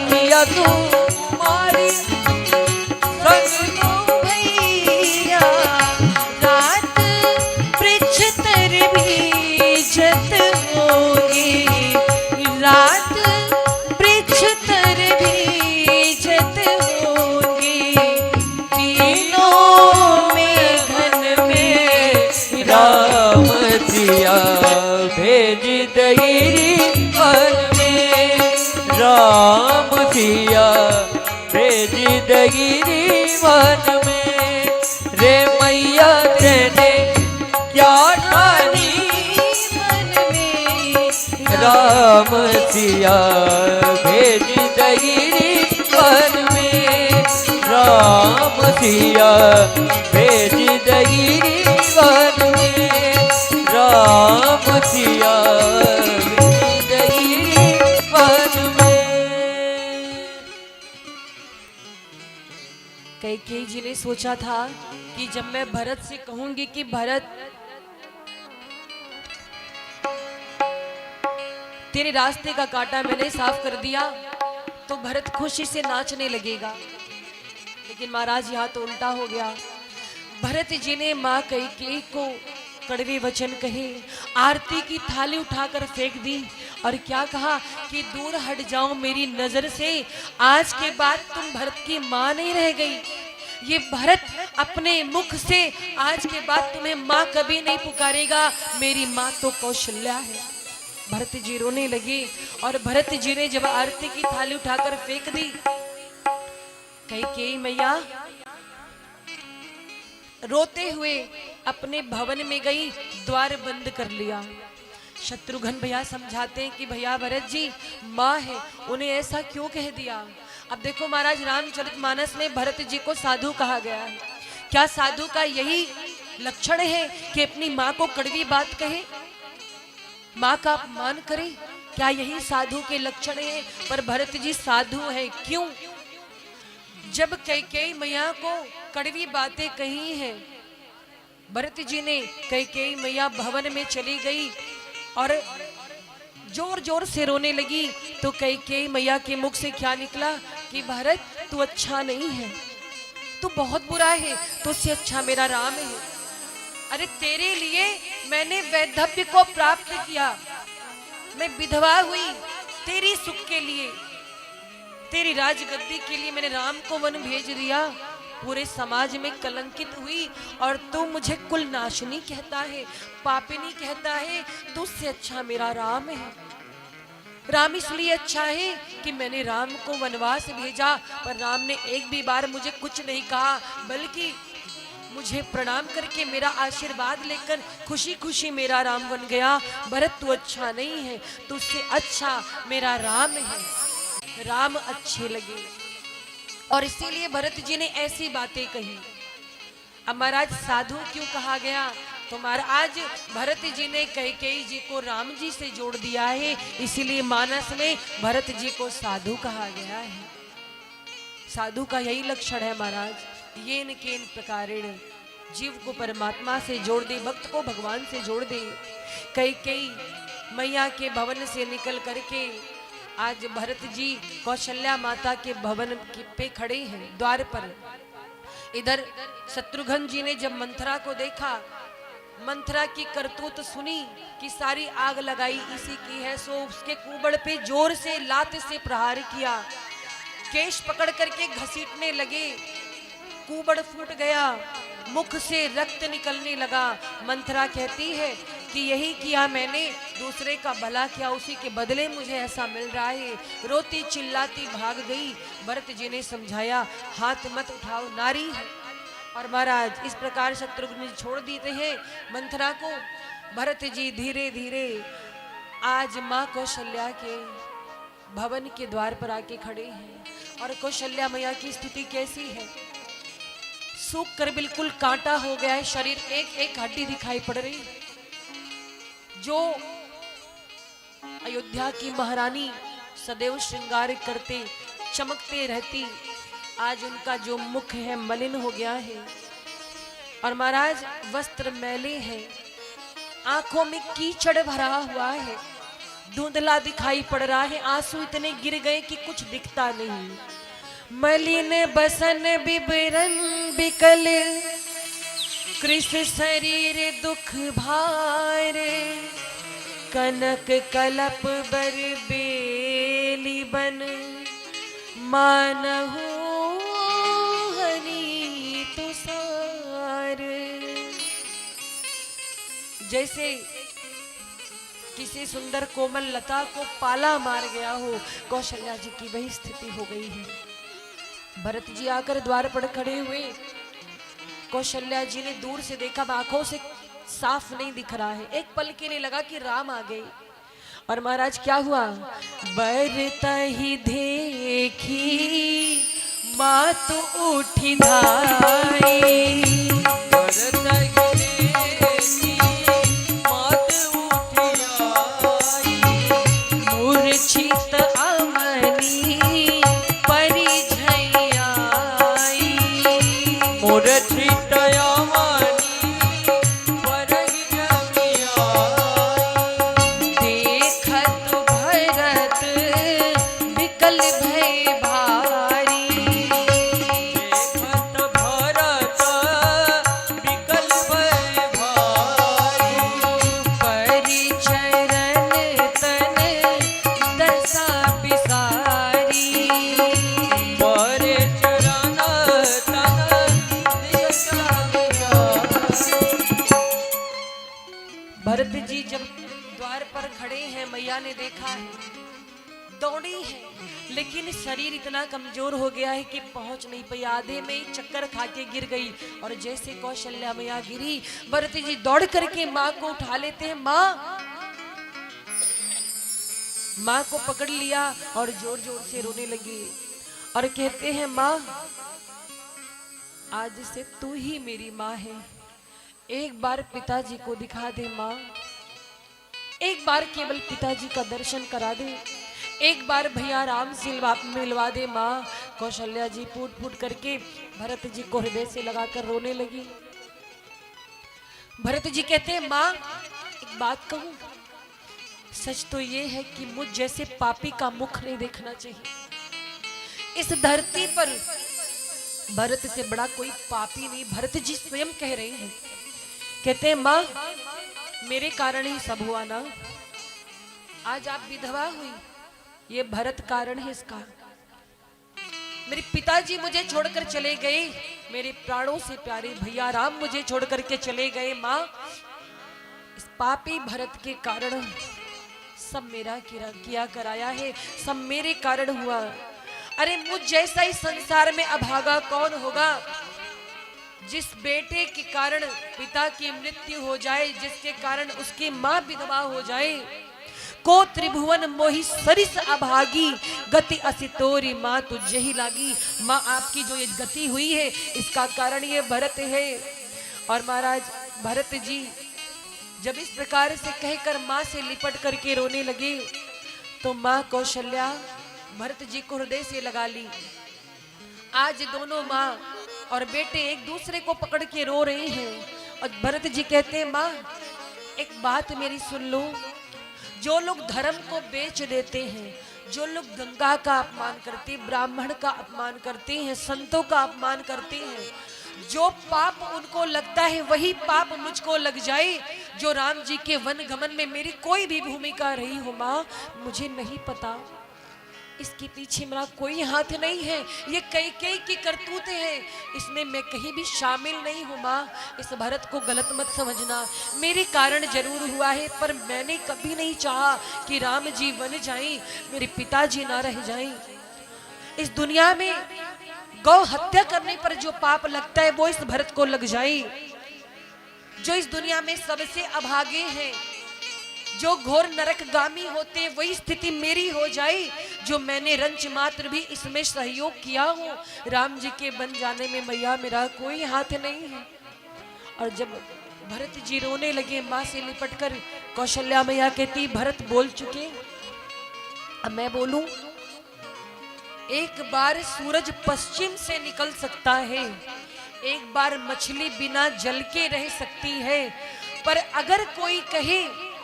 सिया सुकुमारी संग दो भैया, रात पृछतर भीजत होगी, रात पृछतर भीजत होगी, तीनों में घन में, राम सिया भेज दई वन में, राम सिया भेज दई वन में, रे मैया तेने क्या ठानी मन में, राम सिया भेज दई वन में, राम सिया भेज दई वन में, राम सिया भेज दई जी ने सोचा था कि जब मैं भरत से कहूंगी कि भरत तेरे रास्ते का कांटा मैंने साफ कर दिया, तो भरत खुशी से नाचने लगेगा। लेकिन महाराज यहाँ तो उल्टा हो गया। भरत जी ने माँ कैकेयी को कड़वे वचन कहे, आरती की थाली उठाकर फेंक दी और क्या कहा कि दूर हट जाओ मेरी नजर से, आज के बाद तुम भरत की माँ नहीं रह गई। ये भरत अपने मुख से आज के बाद तुम्हें माँ कभी नहीं पुकारेगा, मेरी माँ तो कौशल्या है। भरत जी रोने लगे और भरत जी ने जब आरती की थाली उठाकर फेंक दी, कैकेयी मैया रोते हुए अपने भवन में गई, द्वार बंद कर लिया। शत्रुघ्न भैया समझाते हैं कि भैया भरत जी माँ है, उन्हें ऐसा क्यों कह दिया। अब देखो महाराज रामचरितमानस में भरत जी को साधु कहा गया है। क्या साधु का यही लक्षण है कि अपनी माँ को कड़वी बात कहे, माँ का अपमान करे? क्या यही साधु के लक्षण है? पर भरत जी साधु है क्यों? जब कैकेयी मैया को कड़वी बातें कही हैं, भरत जी ने कैकेयी मैया भवन में चली गई और जोर जोर से रोने लगी, तो कैकेयी मैया के मुख से क्या निकला कि भरत तू अच्छा नहीं है, तू बहुत बुरा है, तुझसे अच्छा मेरा राम है। अरे तेरे लिए मैंने वैधव्य को प्राप्त किया, मैं विधवा हुई तेरी सुख के लिए, तेरी राजगद्दी के लिए मैंने राम को वन भेज दिया, पूरे समाज में कलंकित हुई और तू मुझे कुल नाशनी कहता है, पापिनी कहता है, तुझसे अच्छा मेरा राम है। राम इसलिए अच्छा है कि मैंने राम को वनवास भेजा, पर राम ने एक भी बार मुझे कुछ नहीं कहा, बल्कि मुझे प्रणाम करके मेरा आशीर्वाद लेकर खुशी खुशी मेरा राम बन गया। भरत तू अच्छा नहीं है, तुझसे अच्छा मेरा राम है। राम अच्छे लगे और इसीलिए भरत जी ने ऐसी बातें कही। अब महाराज साधु क्यों कहा गया? तो महाराज भरत जी ने कैकेयी जी को राम जी से जोड़ दिया है, इसीलिए मानस में भरत जी को साधु कहा गया है। साधु का यही लक्षण है महाराज, ये न केन प्रकारेण, जीव को परमात्मा से जोड़ दे, भक्त को भगवान से जोड़ दे। कैकेयी मैया के भवन से निकल करके आज भरत जी कौशल्या माता के भवन पे खड़े हैं द्वार पर। इधर शत्रुघ्न जी ने जब मंथरा को देखा, मंथरा की करतूत सुनी कि सारी आग लगाई इसी की है, सो उसके कुबड़ पे जोर से लात से प्रहार किया, केश पकड़ करके घसीटने लगे, कुबड़ फूट गया, मुख से रक्त निकलने लगा। मंथरा कहती है कि यही किया मैंने, दूसरे का भला किया, उसी के बदले मुझे ऐसा मिल रहा है। रोती चिल्लाती भाग गई। भरत जी ने समझाया हाथ मत उठाओ, नारी है। और महाराज इस प्रकार शत्रुघ्न जी छोड़ देते हैं मंथरा को। भरत जी धीरे धीरे आज माँ कौशल्या के भवन के द्वार पर आके खड़े हैं और कौशल्या मैया की स्थिति कैसी है? सूख कर बिल्कुल कांटा हो गया है शरीर, एक एक हड्डी दिखाई पड़ रही। जो अयोध्या की महारानी सदैव श्रृंगार करते चमकते रहती, आज उनका जो मुख है मलिन हो गया है और महाराज वस्त्र मैले हैं, आंखों में कीचड़ भरा हुआ है, धुंधला दिखाई पड़ रहा है, आंसू इतने गिर गए कि कुछ दिखता नहीं। मलिन बसन बिबरन बिकल, कृष शरीर दुख भार, कनक कलप बर बेली बन, मानहु हरि तुसार। जैसे किसी सुंदर कोमल लता को पाला मार गया हो, कौशल्या जी की वही स्थिति हो गई है। भरत जी आकर द्वार पर खड़े हुए, कौशल्या जी ने दूर से देखा, आंखों से साफ नहीं दिख रहा है, एक पल के लिए लगा कि राम आ गए। और महाराज क्या हुआ? बरता ही देखी मात उठी धाई, बरता ही देखी मात उठी आई, मूर्छित अमनी परिझई आई, मूर्छित अवनी परहि जमिया देखत भरत विकल भय भारी देखत भरत विकल भय भारी परिचरण तन दशा बिसारी परे चरण तन दिशा भरत जी जब द्वार पर खड़े हैं, मैया ने देखा है, दौड़ी है, लेकिन शरीर इतना कमजोर हो गया है कि पहुंच नहीं पाई। आधे में ही चक्कर खा के गिर गई। और जैसे कौशल्या मैया गिरी, भरत जी दौड़ करके माँ को उठा लेते हैं। माँ को पकड़ लिया और जोर जोर से रोने लगी और कहते हैं, माँ आज से तू ही मेरी माँ है। एक बार पिताजी को दिखा दे माँ, एक बार केवल पिताजी का दर्शन करा दे, एक बार भैया राम से मिलवा दे माँ। कौशल्या जी फूट फूट करके भरत जी को हृदय से लगाकर रोने लगी। भरत जी कहते हैं, माँ एक बात कहूं, सच तो ये है कि मुझ जैसे पापी का मुख नहीं देखना चाहिए। इस धरती पर भरत से बड़ा कोई पापी नहीं। भरत जी स्वयं कह रहे हैं, कहते हैं, माँ मेरे कारण ही सब हुआ ना। आज आप विधवा हुई, ये भरत कारण है इसका। मेरे पिताजी मुझे छोड़कर चले गए, मेरे प्राणों से प्यारे भैया राम मुझे छोड़कर के चले गए। माँ इस पापी भरत के कारण सब मेरा किया कराया है, सब मेरे कारण हुआ। अरे मुझ जैसा ही संसार में अभागा कौन होगा? जिस बेटे के कारण पिता की मृत्यु हो जाए, जिसके कारण उसकी माँ विधवा हो जाए। को त्रिभुवन मोहि सरिस अभागी, गति असि तोरी माँ तुझे ही लागी। माँ आपकी जो ये गति हुई है, इसका कारण ये भरत है। और महाराज भरत जी जब इस प्रकार से कहकर माँ से लिपट करके रोने लगे, तो माँ कौशल्या भरत जी को हृदय से लगा ली। आज दोनों माँ और बेटे एक दूसरे को पकड़ के रो रहे हैं। और भरत जी कहते हैं, माँ एक बात मेरी सुन लो। जो लोग धर्म को बेच देते हैं, जो लोग गंगा का अपमान करते, ब्राह्मण का अपमान करते हैं, संतों का अपमान करते हैं, जो पाप उनको लगता है वही पाप मुझको लग जाए। जो राम जी के वन गमन में मेरी कोई भी भूमिका रही हो माँ, मुझे नहीं पता, इसके पीछे मेरा कोई हाथ नहीं है। ये कई की करतूतें हैं, इसमें मैं कहीं भी शामिल नहीं हूँ माँ। इस भरत को गलत मत समझना, मेरे कारण जरूर हुआ है, पर मैंने कभी नहीं चाहा कि राम जी वन जाएं, मेरे पिताजी ना रह जाएं। इस दुनिया में गौ हत्या करने पर जो पाप लगता है वो इस भरत को लग जाए। जो इस दुनिया में सबसे अभागे हैं, जो घोर नरकगामी होते, वही स्थिति मेरी हो जाए। जो मैंने रंच मात्र भी इसमें सहयोग किया हो, राम जी के बन जाने में मैया मेरा कोई हाथ नहीं है। और जब भरत जी रोने लगे माँ से लिपटकर, कौशल्या मैया कहती, भरत बोल चुके, अब मैं बोलूं। एक बार सूरज पश्चिम से निकल सकता है, एक बार मछली बिना जल के रह सकती है, पर अगर कोई कहे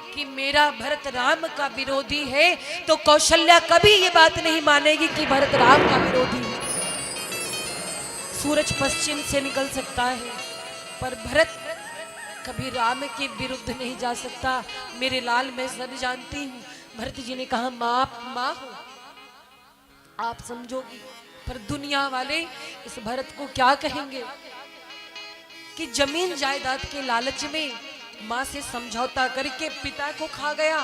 कि मेरा भरत राम का विरोधी है, तो कौशल्या कभी ये बात नहीं मानेगी कि भरत राम का विरोधी है। सूरज पश्चिम से निकल सकता है, पर भरत कभी राम के विरुद्ध नहीं जा सकता। मेरे लाल मैं सब जानती हूँ। भरत जी ने कहा, माँ आप माँ हो, आप समझोगी, पर दुनिया वाले इस भरत को क्या कहेंगे कि जमीन जायदाद के लालच में माँ से समझौता करके पिता को खा गया।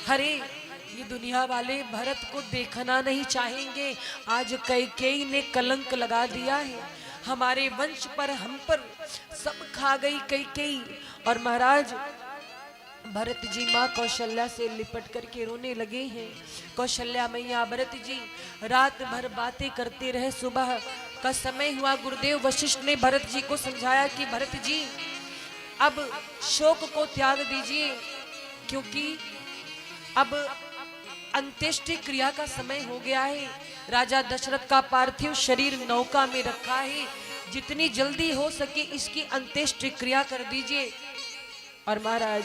अरे ये दुनिया वाले भरत को देखना नहीं चाहेंगे। आज कैकेयी ने कलंक लगा दिया है हमारे वंश पर, हम पर सब खा गई कैकेयी। और महाराज भरत जी माँ कौशल्या से लिपट करके रोने लगे हैं। कौशल्या मैया भरत जी रात भर बातें करते रहे। सुबह का समय हुआ, गुरुदेव वशिष्ठ ने भरत जी को समझाया कि भरत जी अब शोक को त्याग दीजिए, क्योंकि अब अंत्येष्टि क्रिया का समय हो गया है। राजा दशरथ का पार्थिव शरीर नौका में रखा है, जितनी जल्दी हो सके इसकी अंत्येष्टि क्रिया कर दीजिए। और महाराज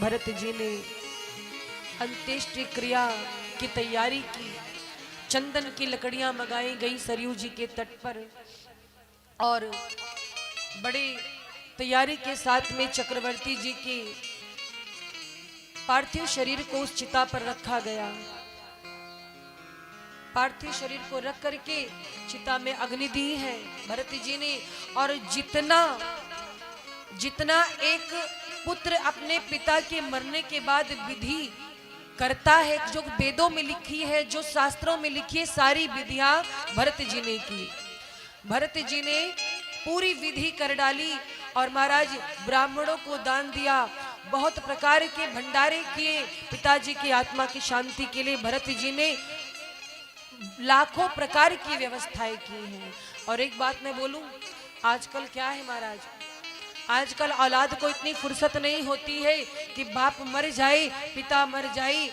भरत जी ने अंत्येष्टि क्रिया की तैयारी की। चंदन की लकड़ियां मंगाई गई सरयू जी के तट पर और बड़े तैयारी के साथ में चक्रवर्ती जी के पार्थिव शरीर को उस चिता पर रखा गया। पार्थिव शरीर को रख करके चिता में अग्नि दी है भरत जी ने। और जितना एक पुत्र अपने पिता के मरने के बाद विधि करता है, जो वेदों में लिखी है, जो शास्त्रों में लिखी है, सारी विधियां भरत जी ने की। भरत जी ने पूरी विधि कर डाली और महाराज ब्राह्मणों को दान दिया। बहुत प्रकार के भंडारे किए पिताजी की आत्मा की शांति के लिए। भरत जी ने लाखों प्रकार की व्यवस्थाएं की हैं। और एक बात मैं बोलूं, आजकल क्या है महाराज, आजकल औलाद को इतनी फुर्सत नहीं होती है कि बाप मर जाए, पिता मर जाए।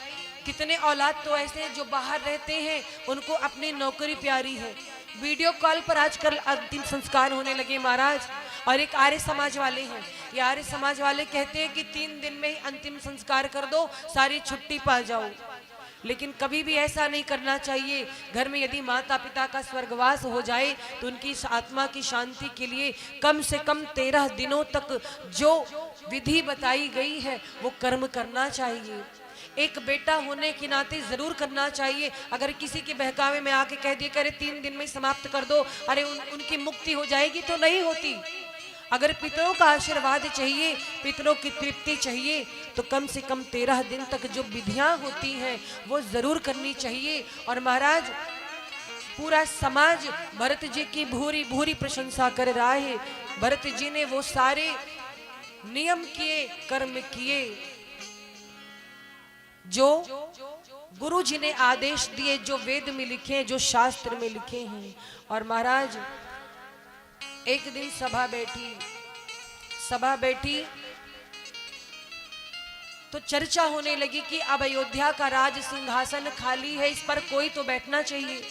कितने औलाद तो ऐसे हैं जो बाहर रहते हैं, उनको अपनी नौकरी प्यारी है। वीडियो कॉल पर आजकल अंतिम संस्कार होने लगे महाराज। और एक आर्य समाज वाले हैं, ये आर्य समाज वाले कहते हैं कि 3 दिन में ही अंतिम संस्कार कर दो, सारी छुट्टी पा जाओ। लेकिन कभी भी ऐसा नहीं करना चाहिए। घर में यदि माता पिता का स्वर्गवास हो जाए तो उनकी आत्मा की शांति के लिए कम से कम 13 दिनों तक जो विधि बताई गई है वो कर्म करना चाहिए। एक बेटा होने के नाते जरूर करना चाहिए। अगर किसी के बहकावे में आके कह दिया करे 3 दिन में समाप्त कर दो, अरे उनकी मुक्ति हो जाएगी, तो नहीं होती। अगर पितरों का आशीर्वाद चाहिए, पितरों की तृप्ति चाहिए, तो कम से कम 13 दिन तक जो विधियां होती हैं वो जरूर करनी चाहिए। और महाराज पूरा समाज भरत जी की भूरी भूरी प्रशंसा कर रहा है। भरत जी ने वो सारे नियम किए, कर्म किए जो गुरु जी ने आदेश दिए, जो वेद में लिखे, जो शास्त्र में लिखे हैं। और महाराज एक दिन सभा बैठी तो चर्चा होने लगी कि अब अयोध्या का राज सिंहासन खाली है, इस पर कोई तो बैठना चाहिए।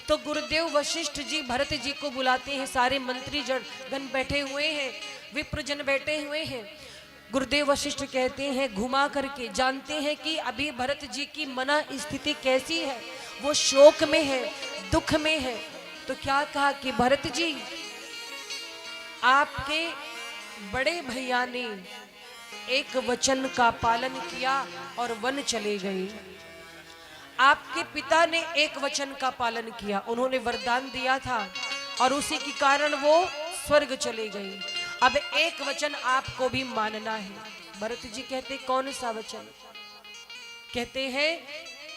तो गुरुदेव वशिष्ठ जी भरत जी को बुलाते हैं। सारे मंत्री गण बैठे हुए हैं, विप्रजन बैठे हुए हैं। गुरुदेव वशिष्ठ कहते हैं घुमा करके, जानते हैं कि अभी भरत जी की मना स्थिति कैसी है, वो शोक में है, दुख में है। तो क्या कहा कि भरत जी, आपके बड़े भैया ने एक वचन का पालन किया और वन चले गए। आपके पिता ने एक वचन का पालन किया, उन्होंने वरदान दिया था और उसी के कारण वो स्वर्ग चले गए। अब एक वचन आपको भी मानना है। भरत जी कहते कौन सा वचन? कहते हैं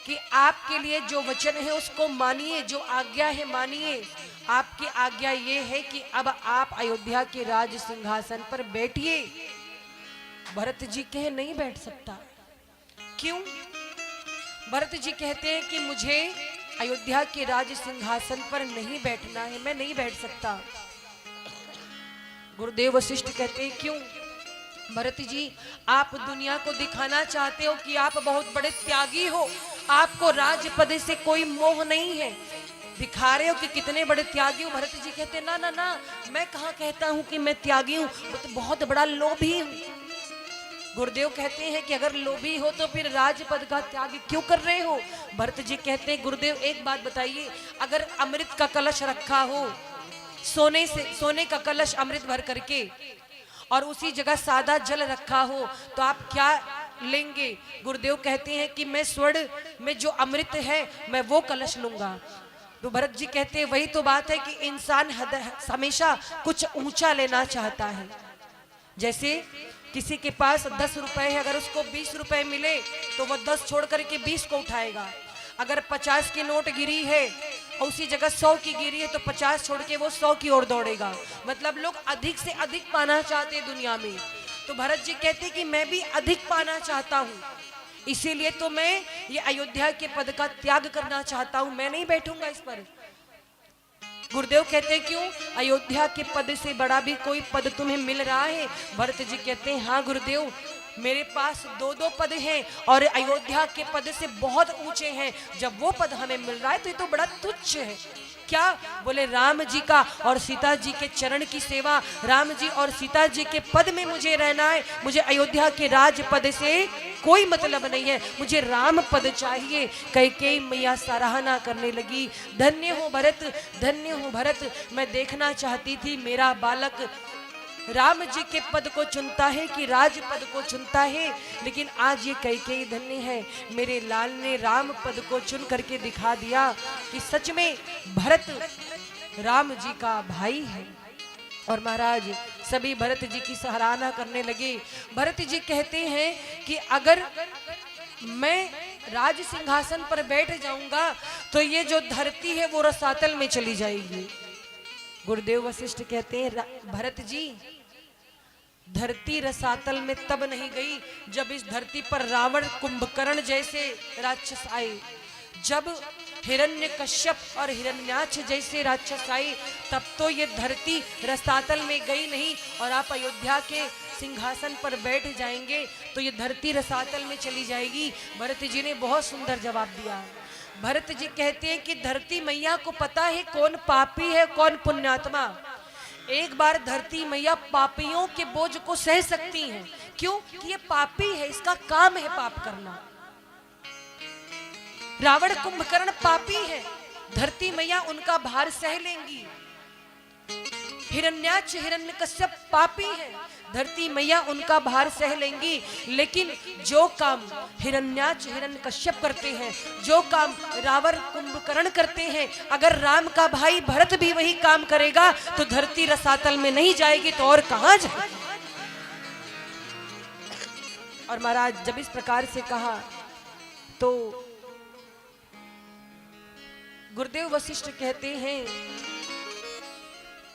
कि आपके लिए जो वचन है उसको मानिए, जो आज्ञा है मानिए। आपकी आज्ञा ये है कि अब आप अयोध्या के राज सिंहासन पर बैठिए। भरत जी कहे नहीं बैठ सकता। क्यों? भरत जी कहते हैं कि मुझे अयोध्या के राज सिंहासन पर नहीं बैठना है, मैं नहीं बैठ सकता। गुरुदेव वशिष्ठ कहते हैं क्यों? भरत जी, आप दुनिया को दिखाना चाहते हो कि आप बहुत बड़े त्यागी हो, आपको राजपद से कोई मोह नहीं है, दिखा रहे हो कि कितने बड़े त्यागी हो। भरत जी कहते ना ना ना, मैं कहाँ कहता हूँ कि मैं त्यागी हूँ, वो तो बहुत बड़ा लोभी हूँ। गुरुदेव कहते हैं कि अगर लोभी हो तो फिर राजपद का त्याग क्यों कर रहे हो? भरत जी कहते हैं गुरुदेव एक बात बताइए, अगर अमृत का कलश रखा हो, सोने का कलश अमृत भर करके, और उसी जगह सादा जल रखा हो, तो आप क्या लेंगे? गुरुदेव कहते हैं कि मैं स्वर्ण में जो अमृत है मैं वो कलश लूंगा। तो भरत जी कहते हैं वही तो बात है कि इंसान हमेशा कुछ ऊंचा लेना चाहता है। जैसे किसी के पास 10 रुपए है, अगर उसको 20 रुपए मिले तो वो 10 छोड़ करके 20 को उठाएगा। अगर 50 की नोट गिरी है और उसी जगह 100 की गिरी है तो 50 छोड़ के वो 100 की ओर दौड़ेगा। मतलब लोग अधिक से अधिक पाना चाहते हैं दुनिया में। तो भरत जी कहते कि मैं भी अधिक पाना चाहता हूँ, इसीलिए तो मैं ये अयोध्या के पद का त्याग करना चाहता हूँ, मैं नहीं बैठूंगा इस पर। गुरुदेव कहते हैं क्यों? अयोध्या के पद से बड़ा भी कोई पद तुम्हें मिल रहा है? भरत जी कहते हैं हाँ गुरुदेव, मेरे पास 2 पद हैं और अयोध्या के पद से बहुत ऊंचे हैं। जब वो पद हमें मिल रहा है तो ये तो बड़ा तुच्छ है। क्या? बोले राम जी का और सीता जी के चरण की सेवा, राम जी और सीता जी के पद में मुझे रहना है, मुझे अयोध्या के राज पद से कोई मतलब नहीं है, मुझे राम पद चाहिए। कैकेयी मैया सराहना करने लगी, धन्य हो भरत, धन्य हो भरत, मैं देखना चाहती थी मेरा बालक राम जी के पद को चुनता है कि राज पद को चुनता है, लेकिन आज ये कैकेयी धन्य है, मेरे लाल ने राम पद को चुन करके दिखा दिया कि सच में भरत राम जी का भाई है। और महाराज सभी भरत जी की सराहना करने लगे। भरत जी कहते हैं कि अगर मैं राज सिंहासन पर बैठ जाऊंगा तो ये जो धरती है वो रसातल में चली जाएगी। गुरुदेव वशिष्ठ कहते हैं भरत जी, धरती रसातल में तब नहीं गई जब इस धरती पर रावण कुंभकर्ण जैसे राक्षस आए, जब हिरण्यकश्यप और हिरण्याक्ष जैसे राक्षस आए, तब तो ये धरती रसातल में गई नहीं, और आप अयोध्या के सिंहासन पर बैठ जाएंगे तो ये धरती रसातल में चली जाएगी। भरत जी ने बहुत सुंदर जवाब दिया। भरत जी कहते हैं कि धरती मैया को पता है कौन पापी है कौन पुण्यात्मा। एक बार धरती मैया पापियों के बोझ को सह सकती हैं, क्यों? कि ये पापी है, इसका काम है पाप करना। रावण कुंभकर्ण पापी है, धरती मैया उनका भार सह लेंगी। हिरण्याक्ष हिरण्यकश्यप पापी है, धरती मैया उनका भार सह लेंगी। लेकिन जो काम हिरण्याक्ष हिरण्यकश्यप करते हैं, जो काम रावण कुंभकर्ण करते हैं, अगर राम का भाई भरत भी वही काम करेगा तो धरती रसातल में नहीं जाएगी तो और कहां जाएगी। और महाराज जब इस प्रकार से कहा तो गुरुदेव वशिष्ठ कहते हैं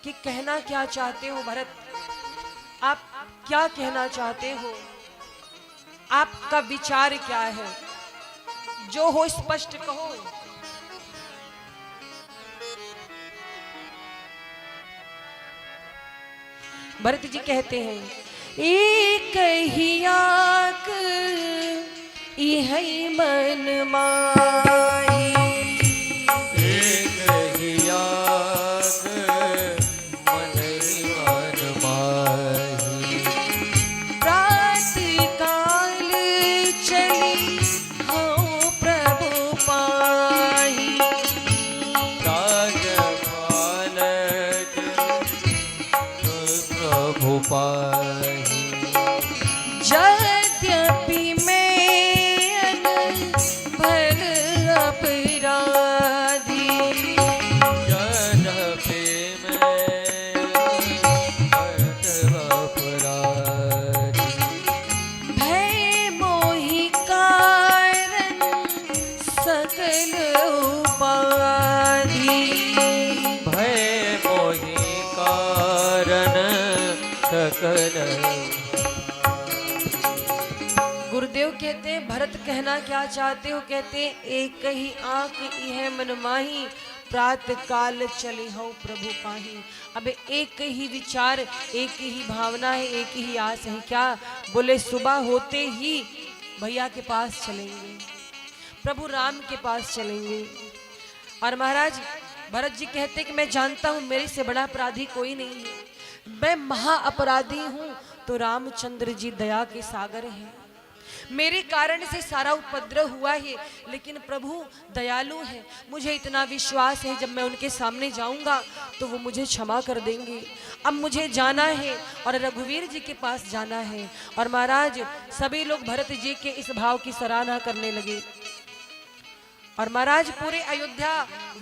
कि कहना क्या चाहते हो भरत, आप क्या कहना चाहते हो, आपका विचार क्या है, जो हो स्पष्ट कहो। भरत जी कहते हैं एक ही आक इहै मन माई, यद्यपि मैं भल अपराधी, यद्यपि मैं अपराधी, भय मोहि कारण सकल उपाधि, भय मोहि कारण सकल। गुरुदेव कहते हैं भरत कहना क्या चाहते हो? कहते हैं एक ही आंख इह मन माही, प्रात काल चले हो प्रभु पाही। अब एक ही विचार, एक ही भावना है, एक ही आस है। क्या? बोले सुबह होते ही भैया के पास चलेंगे, प्रभु राम के पास चलेंगे। और महाराज भरत जी कहते कि मैं जानता हूं मेरे से बड़ा अपराधी कोई नहीं है, मैं महा अपराधी हूं, तो रामचंद्र जी दया के सागर हैं, मेरे कारण से सारा उपद्रव हुआ है, लेकिन प्रभु दयालु है, मुझे इतना विश्वास है जब मैं उनके सामने जाऊंगा तो वो मुझे क्षमा कर देंगे। अब मुझे जाना है और रघुवीर जी के पास जाना है। और महाराज सभी लोग भरत जी के इस भाव की सराहना करने लगे। और महाराज पूरे अयोध्या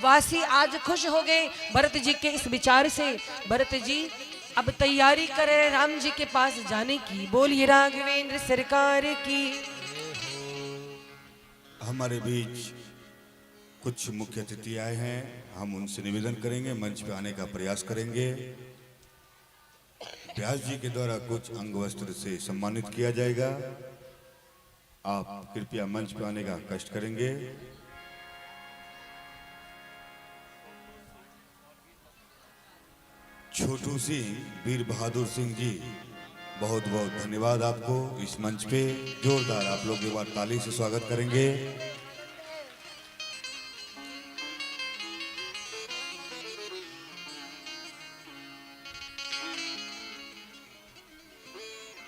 वासी आज खुश हो गए भरत जी के इस विचार से। भरत जी अब तैयारी करें राम जी के पास जाने की। बोलिए राघवेंद्र सरकार की। हमारे बीच कुछ मुख्य अतिथि आए हैं, हम उनसे निवेदन करेंगे, मंच पे आने का प्रयास करेंगे। व्यास जी के द्वारा कुछ अंग वस्त्र से सम्मानित किया जाएगा। आप कृपया मंच पे आने का कष्ट करेंगे। छोटू सिंह, वीर बहादुर सिंह जी, बहुत बहुत धन्यवाद आपको। इस मंच पे जोरदार आप लोग एक बार ताली से स्वागत करेंगे।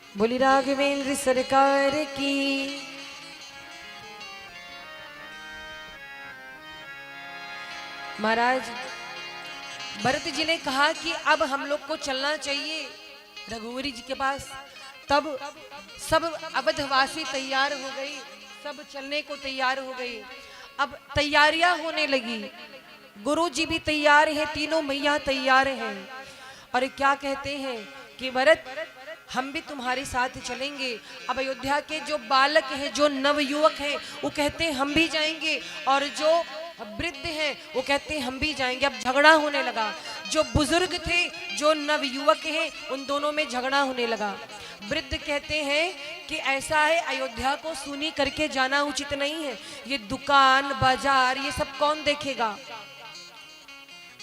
बोली राघवेंद्र सरकार की। महाराज भरत जी ने कहा कि अब हम लोग को चलना चाहिए रघुवीर जी के पास। तब सब अवधवासी तैयार हो गए, सब चलने को तैयार हो गए। अब तैयारियां होने लगी, गुरु जी भी तैयार हैं, तीनों मैया तैयार हैं। और क्या कहते हैं कि भरत हम भी तुम्हारे साथ चलेंगे। अब अयोध्या के जो बालक हैं, जो नवयुवक हैं, वो कहते हैं हम भी जाएंगे, और जो वृद्ध हैं वो कहते हैं हम भी जाएंगे। अब झगड़ा होने लगा। जो बुजुर्ग थे, जो नवयुवक हैं, उन दोनों में झगड़ा होने लगा। वृद्ध कहते हैं कि ऐसा है, अयोध्या को सुनी करके जाना उचित नहीं है, ये दुकान बाजार ये सब कौन देखेगा।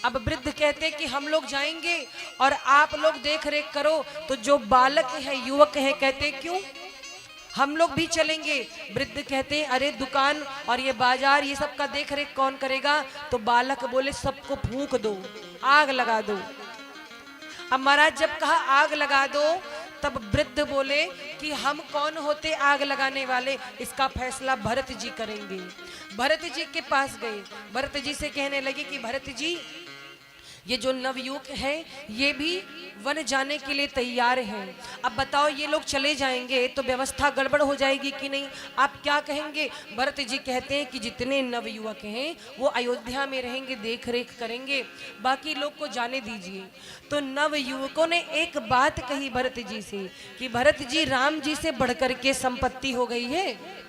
अब वृद्ध कहते कि हम लोग जाएंगे और आप लोग देख रेख करो। तो जो बालक है, युवक है, कहते क्यों, हम लोग भी चलेंगे। वृद्ध कहते हैं अरे दुकान और ये बाजार ये सब का देख रेख कौन करेगा। तो बालक बोले सबको फूंक दो, आग लगा दो। अब महाराज जब कहा आग लगा दो, तब वृद्ध बोले कि हम कौन होते आग लगाने वाले, इसका फैसला भरत जी करेंगे। भरत जी के पास गए, भरत जी से कहने लगे कि भरत जी ये जो नवयुवक है ये भी वन जाने के लिए तैयार हैं। अब बताओ ये लोग चले जाएंगे तो व्यवस्था गड़बड़ हो जाएगी कि नहीं, आप क्या कहेंगे। भरत जी कहते हैं कि जितने नवयुवक हैं वो अयोध्या में रहेंगे, देख रेख करेंगे, बाकी लोग को जाने दीजिए। तो नवयुवकों ने एक बात कही भरत जी से कि भरत जी राम जी से बढ़कर के संपत्ति हो गई है,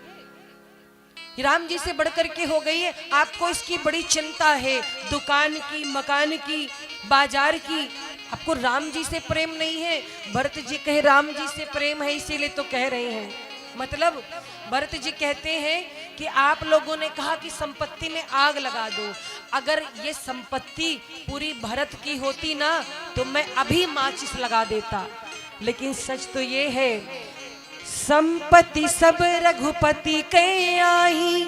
राम जी से बढ़कर के हो गई है, आपको इसकी बड़ी चिंता है, दुकान की, मकान की, बाजार की, आपको राम जी से प्रेम नहीं है। भरत जी कहे राम जी से प्रेम है इसीलिए तो कह रहे हैं। मतलब भरत जी कहते हैं कि आप लोगों ने कहा कि संपत्ति में आग लगा दो, अगर ये संपत्ति पूरी भरत की होती ना तो मैं अभी माचिस लगा देता। लेकिन सच तो ये है संपत्ति सब रघुपति के आई,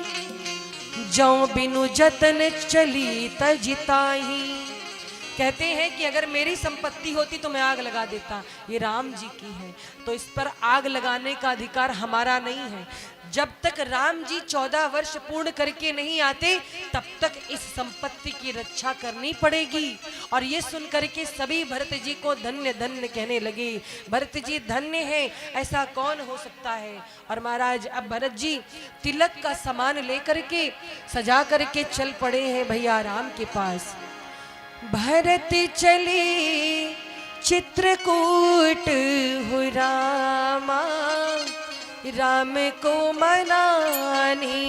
जौ बिनु जतन चली तजिताही। कहते हैं कि अगर मेरी संपत्ति होती तो मैं आग लगा देता, ये राम जी की है तो इस पर आग लगाने का अधिकार हमारा नहीं है। जब तक राम जी 14 वर्ष पूर्ण करके नहीं आते तब तक इस संपत्ति की रक्षा करनी पड़ेगी। और ये सुन करके सभी भरत जी को धन्य धन्य कहने लगे। भरत जी धन्य है, ऐसा कौन हो सकता है। और महाराज अब भरत जी तिलक का सामान लेकर के सजा करके चल पड़े हैं भैया राम के पास। भरत चले चित्रकूट हो रामा, राम को मनाने।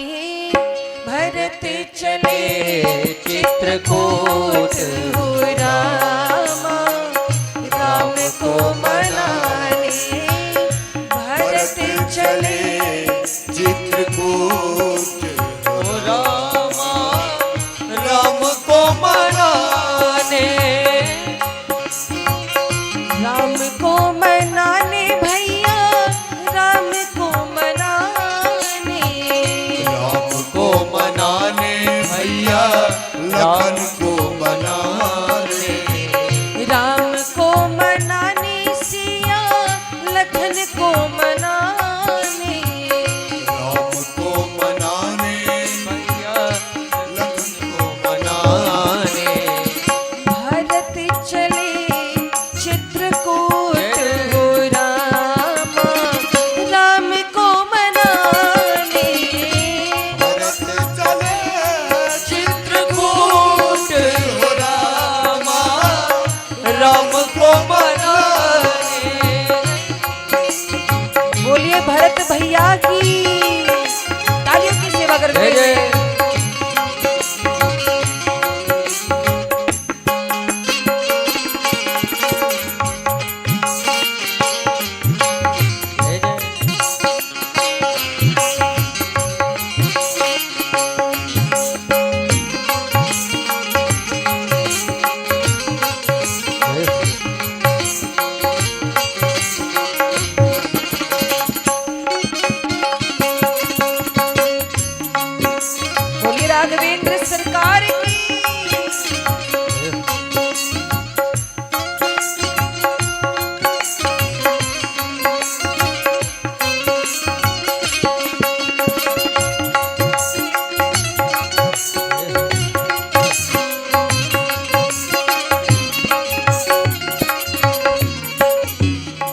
भरत चले चित्रकूट हो रामा, राम को मनाने। भरत चले चित्रकूट हो रामा, राम को मनाने। राम को मनाने भैया, राम को मनाने। राम को मनाने भैया, लखन को मनाने। राम को मनाने सिया, लखन को मनाने। राम को मनाने भैया लखन को मनाने। भरत चले चित्रकूट हो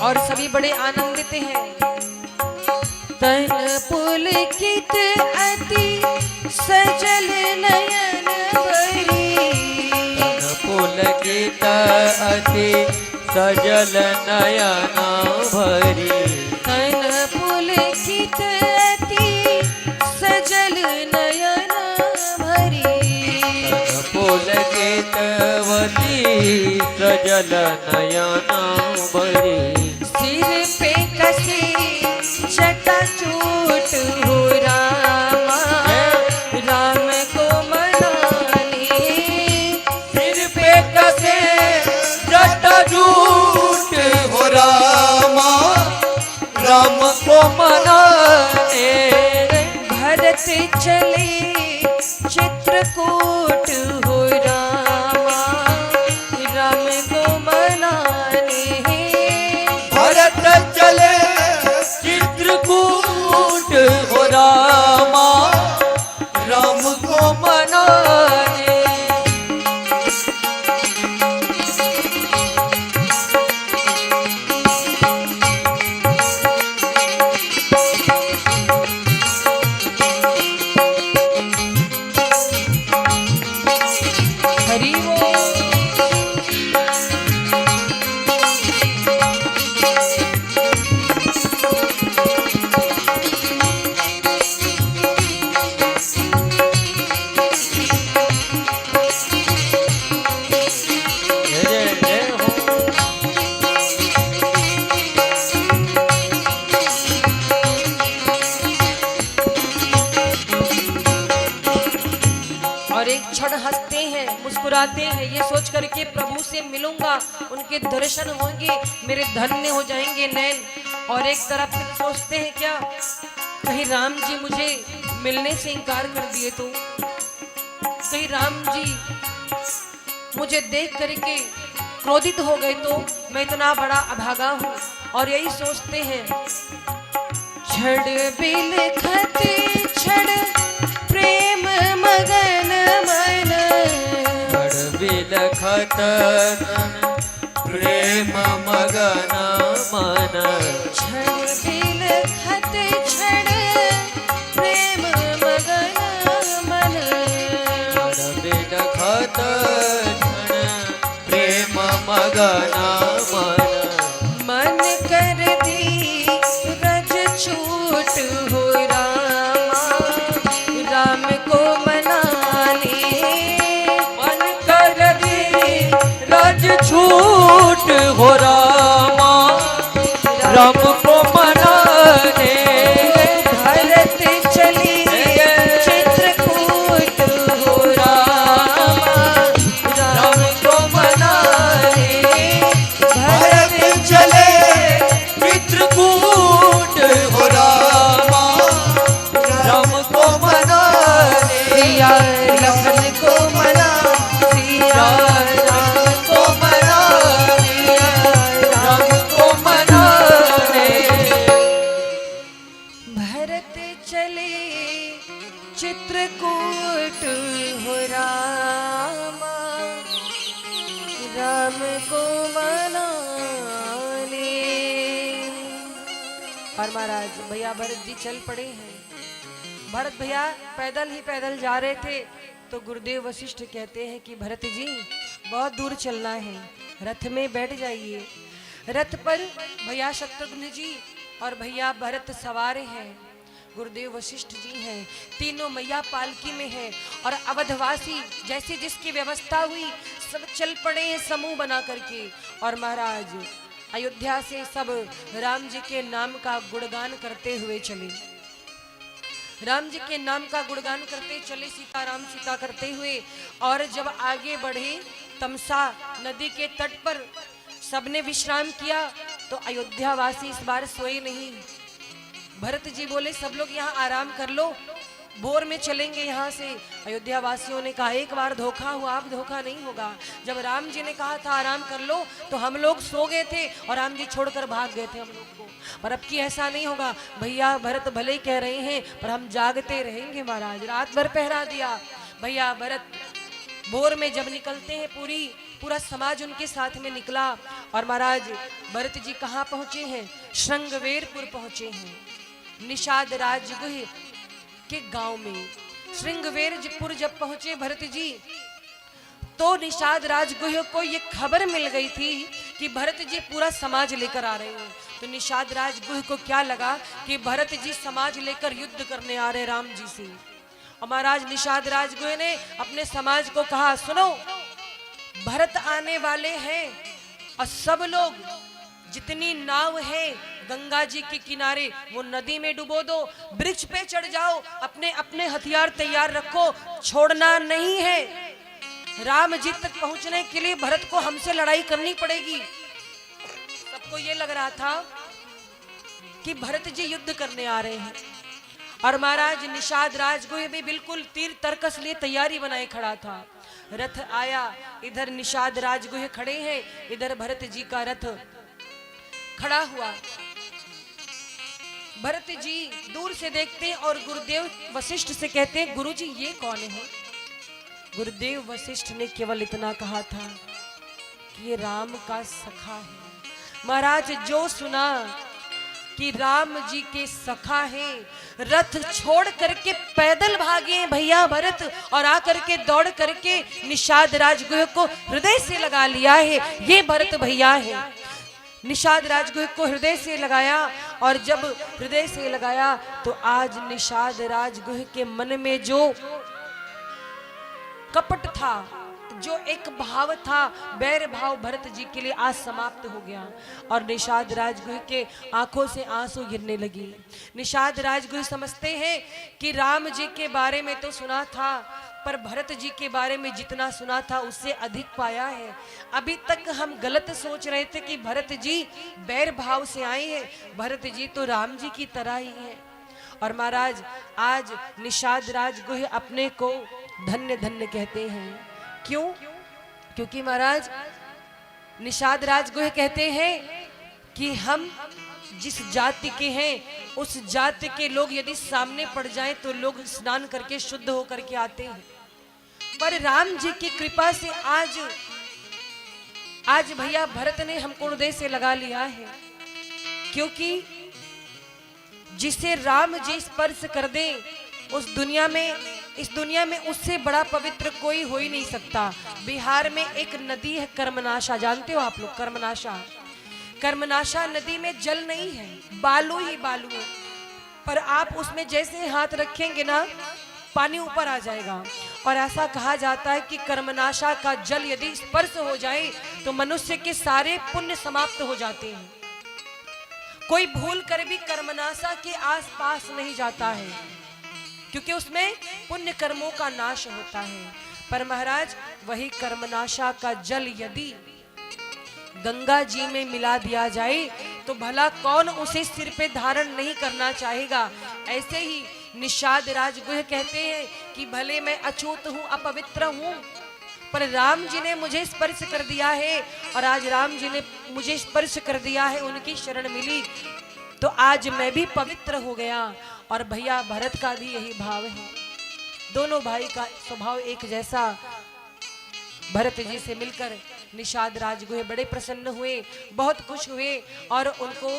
और सभी बड़े आनंदित हैं। तन पुलकित अति सजल नयन भरी, तन पुलकित अति सजल नयन भरी, तन पुलकित अति सजल नयन भरी, तन पुलकित वती सजल नयन भरी, सिर पे कसी जटाजूट हो रामा, राम को मनाने, सिर पे कसे जटाजूट हो रामा, राम को मनाने, भरत चले चित्रकूट हो रामा, राम को मनाने, भरत चले चित्रकूट हो रामा, राम को मनाने। हरि बोल। जय जय जय हो। और एक क्षण हंसते हैं, मुस्कुराते हैं, ये सोच करके प्रभु से मिलूंगा, उनके दर्शन होंगे, मेरे धन्य हो जाएंगे नैन। और एक तरफ फिर सोचते हैं क्या कहीं राम जी मुझे मिलने से इनकार कर दिए तो, कहीं राम जी मुझे देख करके क्रोधित हो गए तो, मैं इतना बड़ा अभागा हूँ। और यही सोचते हैं। छड़ बिलखत छड़ प्रेम मगन मन, छड़ बिलखत प्रेम मगन मन, छड़ बिलखत छड़ प्रेम मगन मन, छड़ बिलखत प्रेम मगन मन, मन कर दी रज छूट हो रामा, राम को मनाने, मन कर दी रज छूट हो रामा, राम को मनाने, भरत चली चित्रकूट हो रामा, राम को मनाने, भरत चले चित्रकूट हो रामा, राम को मनाने, सिया लखन को मना, सिया राम को मनाने, राम को मनाने, भरत चले चित्रकूट हो रामा, राम को मनाने। और महाराज भैया भरत जी चल पड़े हैं। भरत भैया पैदल ही पैदल जा रहे थे तो गुरुदेव वशिष्ठ कहते हैं कि भरत जी बहुत दूर चलना है, रथ में बैठ जाइए। रथ पर भैया शत्रुघ्न जी और भैया भरत सवार हैं, गुरुदेव वशिष्ठ जी हैं, तीनों मैया पालकी में हैं और अवधवासी जैसे जिसकी व्यवस्था हुई सब चल पड़े हैं समूह बना करके। और महाराज अयोध्या से सब राम जी के नाम का गुणगान करते हुए चले, राम जी के नाम का गुणगान करते चले, सीताराम सीता करते हुए। और जब आगे बढ़े तमसा नदी के तट पर सबने विश्राम किया तो अयोध्या वासी इस बार सोए नहीं। भरत जी बोले सब लोग यहाँ आराम कर लो, भोर में चलेंगे यहाँ से। अयोध्या वासियों ने कहा एक बार धोखा हुआ, अब धोखा नहीं होगा। जब राम जी ने कहा था आराम कर लो तो हम लोग सो गए थे और राम जी छोड़कर भाग गए थे हम लोग को, पर अब की ऐसा नहीं होगा। भैया भरत भले ही कह रहे हैं पर हम जागते रहेंगे महाराज। रात भर पहरा दिया। भैया भरत भोर में जब निकलते हैं पूरी पूरा समाज उनके साथ में निकला। और महाराज भरत जी कहाँ पहुंचे हैं? श्रृंगवेरपुर पहुंचे हैं, निषाद राजगुह के गांव में। श्रृंगवेरपुर जब पहुंचे भरत जी, तो निषाद राजगुह को ये खबर मिल गई थी कि भरत जी पूरा समाज लेकर आ रहे हैं। तो निषाद राजगुह को क्या लगा कि भरत जी समाज लेकर युद्ध करने आ रहे राम जी से। और महाराज निषाद राजगुह ने अपने समाज को कहा, सुनो, भरत आने वाले हैं और सब लोग जितनी नाव है गंगा जी के किनारे वो नदी में डुबो दो, वृक्ष पे चढ़ जाओ, अपने अपने हथियार तैयार रखो, छोड़ना नहीं है। राम जी तक पहुंचने के लिए भरत को हमसे लड़ाई करनी पड़ेगी। सबको ये लग रहा था कि भरत जी युद्ध करने आ रहे हैं। और महाराज निषाद राजगुह भी बिल्कुल तीर तर्कस लिए तैयारी बनाए खड़ा था। रथ आया, इधर निषाद राजगुह खड़े हैं, इधर भरत जी का रथ खड़ा हुआ। भरत जी दूर से देखते और गुरुदेव वशिष्ठ से कहते, गुरुजी ये कौन है? गुरुदेव वशिष्ठ ने केवल इतना कहा था कि ये राम का सखा है। महाराज जो सुना कि राम जी के सखा है, रथ छोड़ करके पैदल भागे भैया भरत, और आकर के दौड़ करके निषाद राजगुह को हृदय से लगा लिया है। ये भरत भैया है। निषाद राजगुह को हृदय से लगाया, और जब हृदय से लगाया तो आज निषाद राजगुह के मन में जो कपट था, जो एक भाव था, बैर भाव भरत जी के लिए आज समाप्त हो गया। और निषाद राजगुह के आंखों से आंसू गिरने लगी। निषाद राजगुह समझते हैं कि राम जी के बारे में तो सुना था, पर भरत जी के बारे में जितना सुना था उससे अधिक पाया है। अभी तक हम गलत सोच रहे थे कि भरत जी बैर भाव से आए हैं, भरत जी तो राम जी की तरह ही हैं। और महाराज आज निषाद राजगुह अपने को धन्य धन्य कहते हैं। क्यों? क्योंकि महाराज निषाद राजगुह कहते हैं कि हम जिस जाति के हैं उस जाति के लोग यदि सामने पड़ जाएं तो लोग स्नान करके शुद्ध होकर के आते हैं। पर राम जी की कृपा से आज भैया भरत ने हमको हृदय से लगा लिया है। क्योंकि जिसे राम जी स्पर्श कर दे इस दुनिया में उससे बड़ा पवित्र कोई हो ही नहीं सकता। बिहार में एक नदी है कर्मनाशा, जानते हो आप लोग? कर्मनाशा नदी में जल नहीं है, बालू ही बालू है, पर आप उसमें जैसे हाथ रखेंगे ना पानी ऊपर आ जाएगा। और ऐसा कहा जाता है कि कर्मनाशा का जल यदि स्पर्श हो जाए तो मनुष्य के सारे पुण्य समाप्त हो जाते हैं। कोई भूल कर भी कर्मनाशा के आसपास नहीं जाता है, क्योंकि उसमें पुण्य कर्मों का नाश होता है। पर महाराज वही कर्मनाशा का जल यदि गंगा जी में मिला दिया जाए तो भला कौन उसे सिर पे धारण नहीं करना चाहेगा। ऐसे ही निषाद राजगुह कहते हैं कि भले मैं अछूत हूँ, अपवित्र हूँ, पर राम जी ने मुझे स्पर्श कर दिया है, और आज राम जी ने मुझे स्पर्श कर दिया है, उनकी शरण मिली तो आज मैं भी पवित्र हो गया। और भैया भरत का भी यही भाव है। दोनों भाई का स्वभाव एक जैसा। भरत जी से मिलकर निषाद राजगुह बड़े प्रसन्न हुए, बहुत खुश हुए, और उनको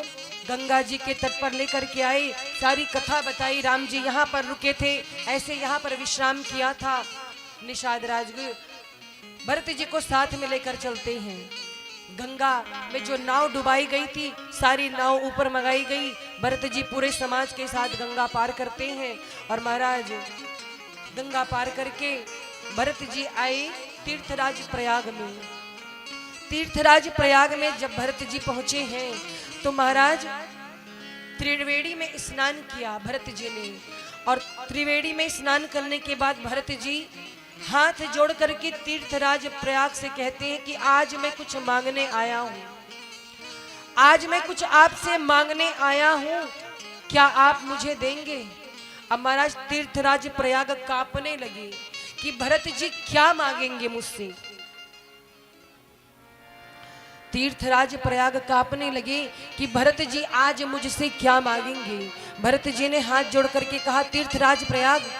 गंगा जी के तट पर लेकर के आए। सारी कथा बताई, राम जी यहाँ पर रुके थे, ऐसे यहाँ पर विश्राम किया था। निषाद राजगुह भरत जी को साथ में लेकर चलते हैं। गंगा में जो नाव डुबाई गई थी सारी नाव ऊपर मंगाई गई। भरत जी पूरे समाज के साथ गंगा पार करते हैं। और महाराज गंगा पार करके भरत जी आए तीर्थराज प्रयाग में। तीर्थराज प्रयाग में जब भरत जी पहुंचे हैं तो महाराज त्रिवेणी में स्नान किया भरत जी ने। और त्रिवेणी में स्नान करने के बाद भरत जी हाथ जोड़ करके तीर्थराज प्रयाग से कहते हैं कि आज मैं कुछ मांगने आया हूं, आज मैं कुछ आपसे मांगने आया हूं, क्या आप मुझे देंगे? अब महाराज तीर्थराज प्रयाग कांपने लगे कि भरत जी क्या मांगेंगे मुझसे। तीर्थराज प्रयाग कांपने लगे कि भरत जी आज मुझसे क्या मांगेंगे। भरत जी ने हाथ जोड़ करके कहा, तीर्थराज प्रयाग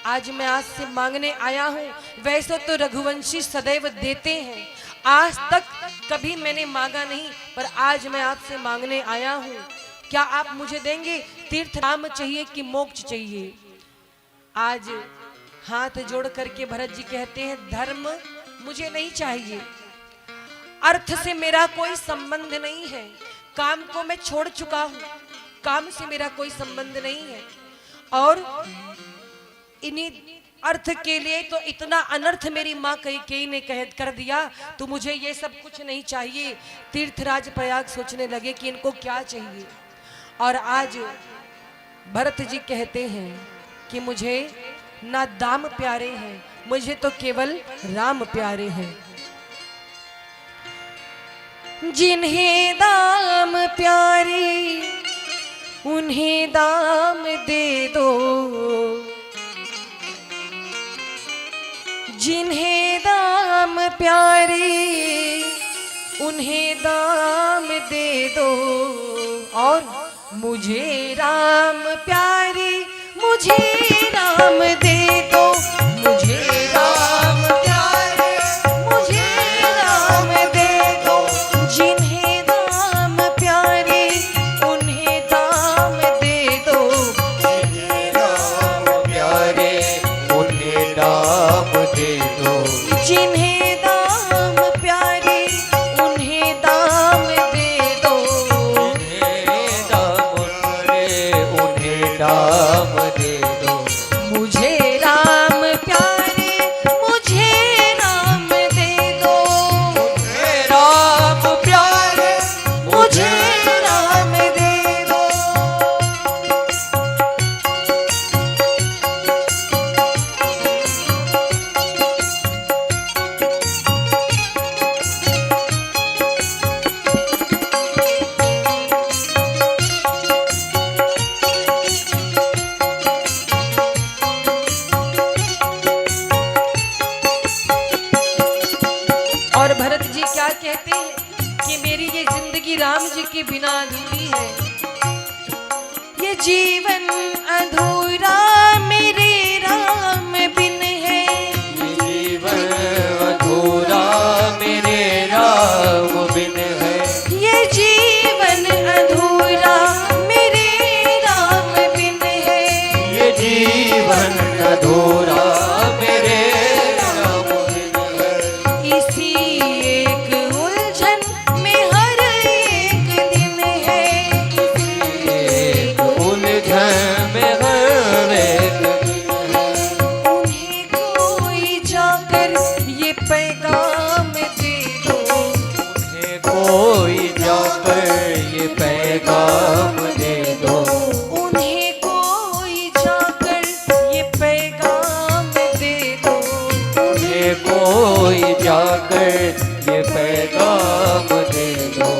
आज मैं आज से मांगने आया हूँ। वैसे तो रघुवंशी सदैव देते हैं, आज तक कभी मैंने मांगा नहीं, पर आज मैं आपसे मांगने आया हूँ। क्या आप मुझे देंगे? तीर्थ राम चाहिए कि मोक्ष चाहिए? आज हाथ जोड़ करके भरत जी कहते हैं, धर्म मुझे नहीं चाहिए, अर्थ से मेरा कोई संबंध नहीं है, काम को मैं छोड़ चुका हूं, काम से मेरा कोई संबंध नहीं है, और इन्हीं अर्थ के लिए तो इतना अनर्थ मेरी माँ कैकेयी ने कर दिया, तो मुझे ये सब कुछ नहीं चाहिए। तीर्थराज प्रयाग सोचने लगे कि इनको क्या चाहिए, और आज भरत जी कहते हैं कि मुझे ना दाम प्यारे हैं, मुझे तो केवल राम प्यारे हैं। जिन्हें दाम प्यारे उन्हें दाम दे दो, जिन्हें दाम प्यारे उन्हें दाम दे दो, और मुझे राम प्यारे मुझे राम दे दो, मुझे राम प्यारे मुझे राम दे दो, जिन्हें दाम प्यारे उन्हें दाम दे दो, जिन्हें राम प्यारे उन्हें दाम दे दो, जिन्हें दाम प्यारे उन्हें दाम दे दो, जिन्हें दाम प्यारे उन्हें दाम दे दो, मुझे राम प्यारे मुझे राम दे दो, मुझे राम प्यारे मुझे राम दे दो। और भरत जी क्या कहते हैं कि मेरी ये जिंदगी राम जी के बिना अधूरी है, ये जीवन अधूरा मेरे राम बिन है, जीवन अधूरा मेरे राम बिन है, ये जीवन अधूरा मेरे राम बिन है, ये जीवन अधूरा मेरे राम बिन है, इसी एक उलझन में हर एक दिन है, एक उलझन में हर एक दिन है, उन्हें कोई जाकर ये पैगाम दे दो, उन्हें कोई जाकर ये पैगाम दे दो, उन्हें कोई जाकर ये पैगाम दे दो, उन्हें कोई जाकर ये पैगाम दे दो,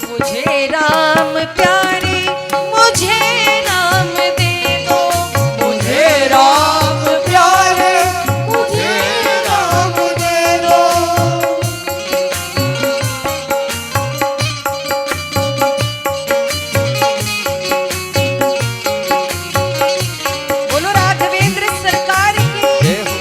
मुझे राम प्यारे मुझे राम दे दो, मुझे राम प्यारे मुझे राम दे दो, बोलो राघवेंद्र सरकार की। जय हो।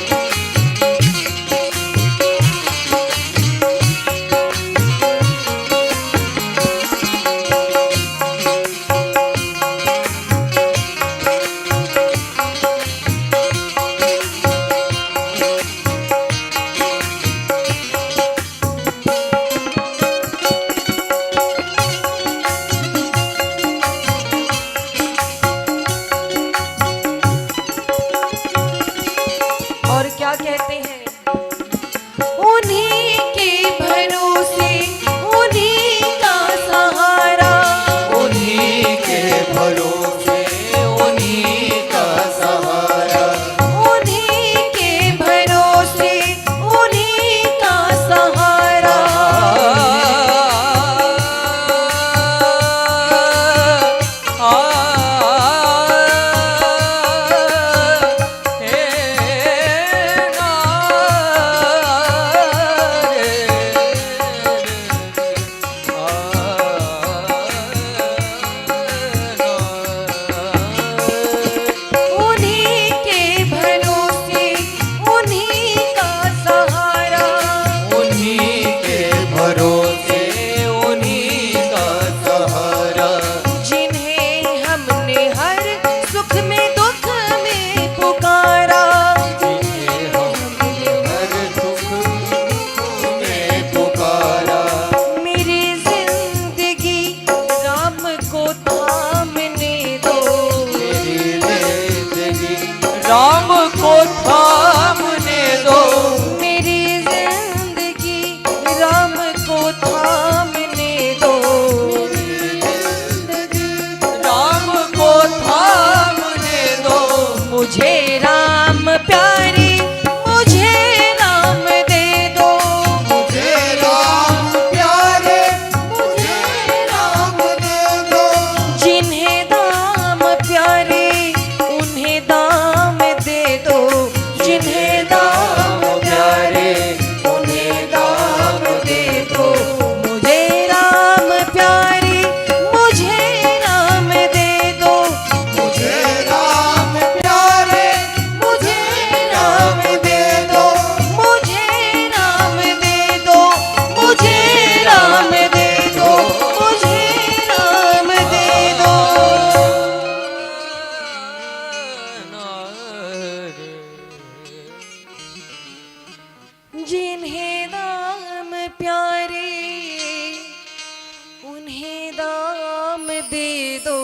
उन्हें दाम दे दो,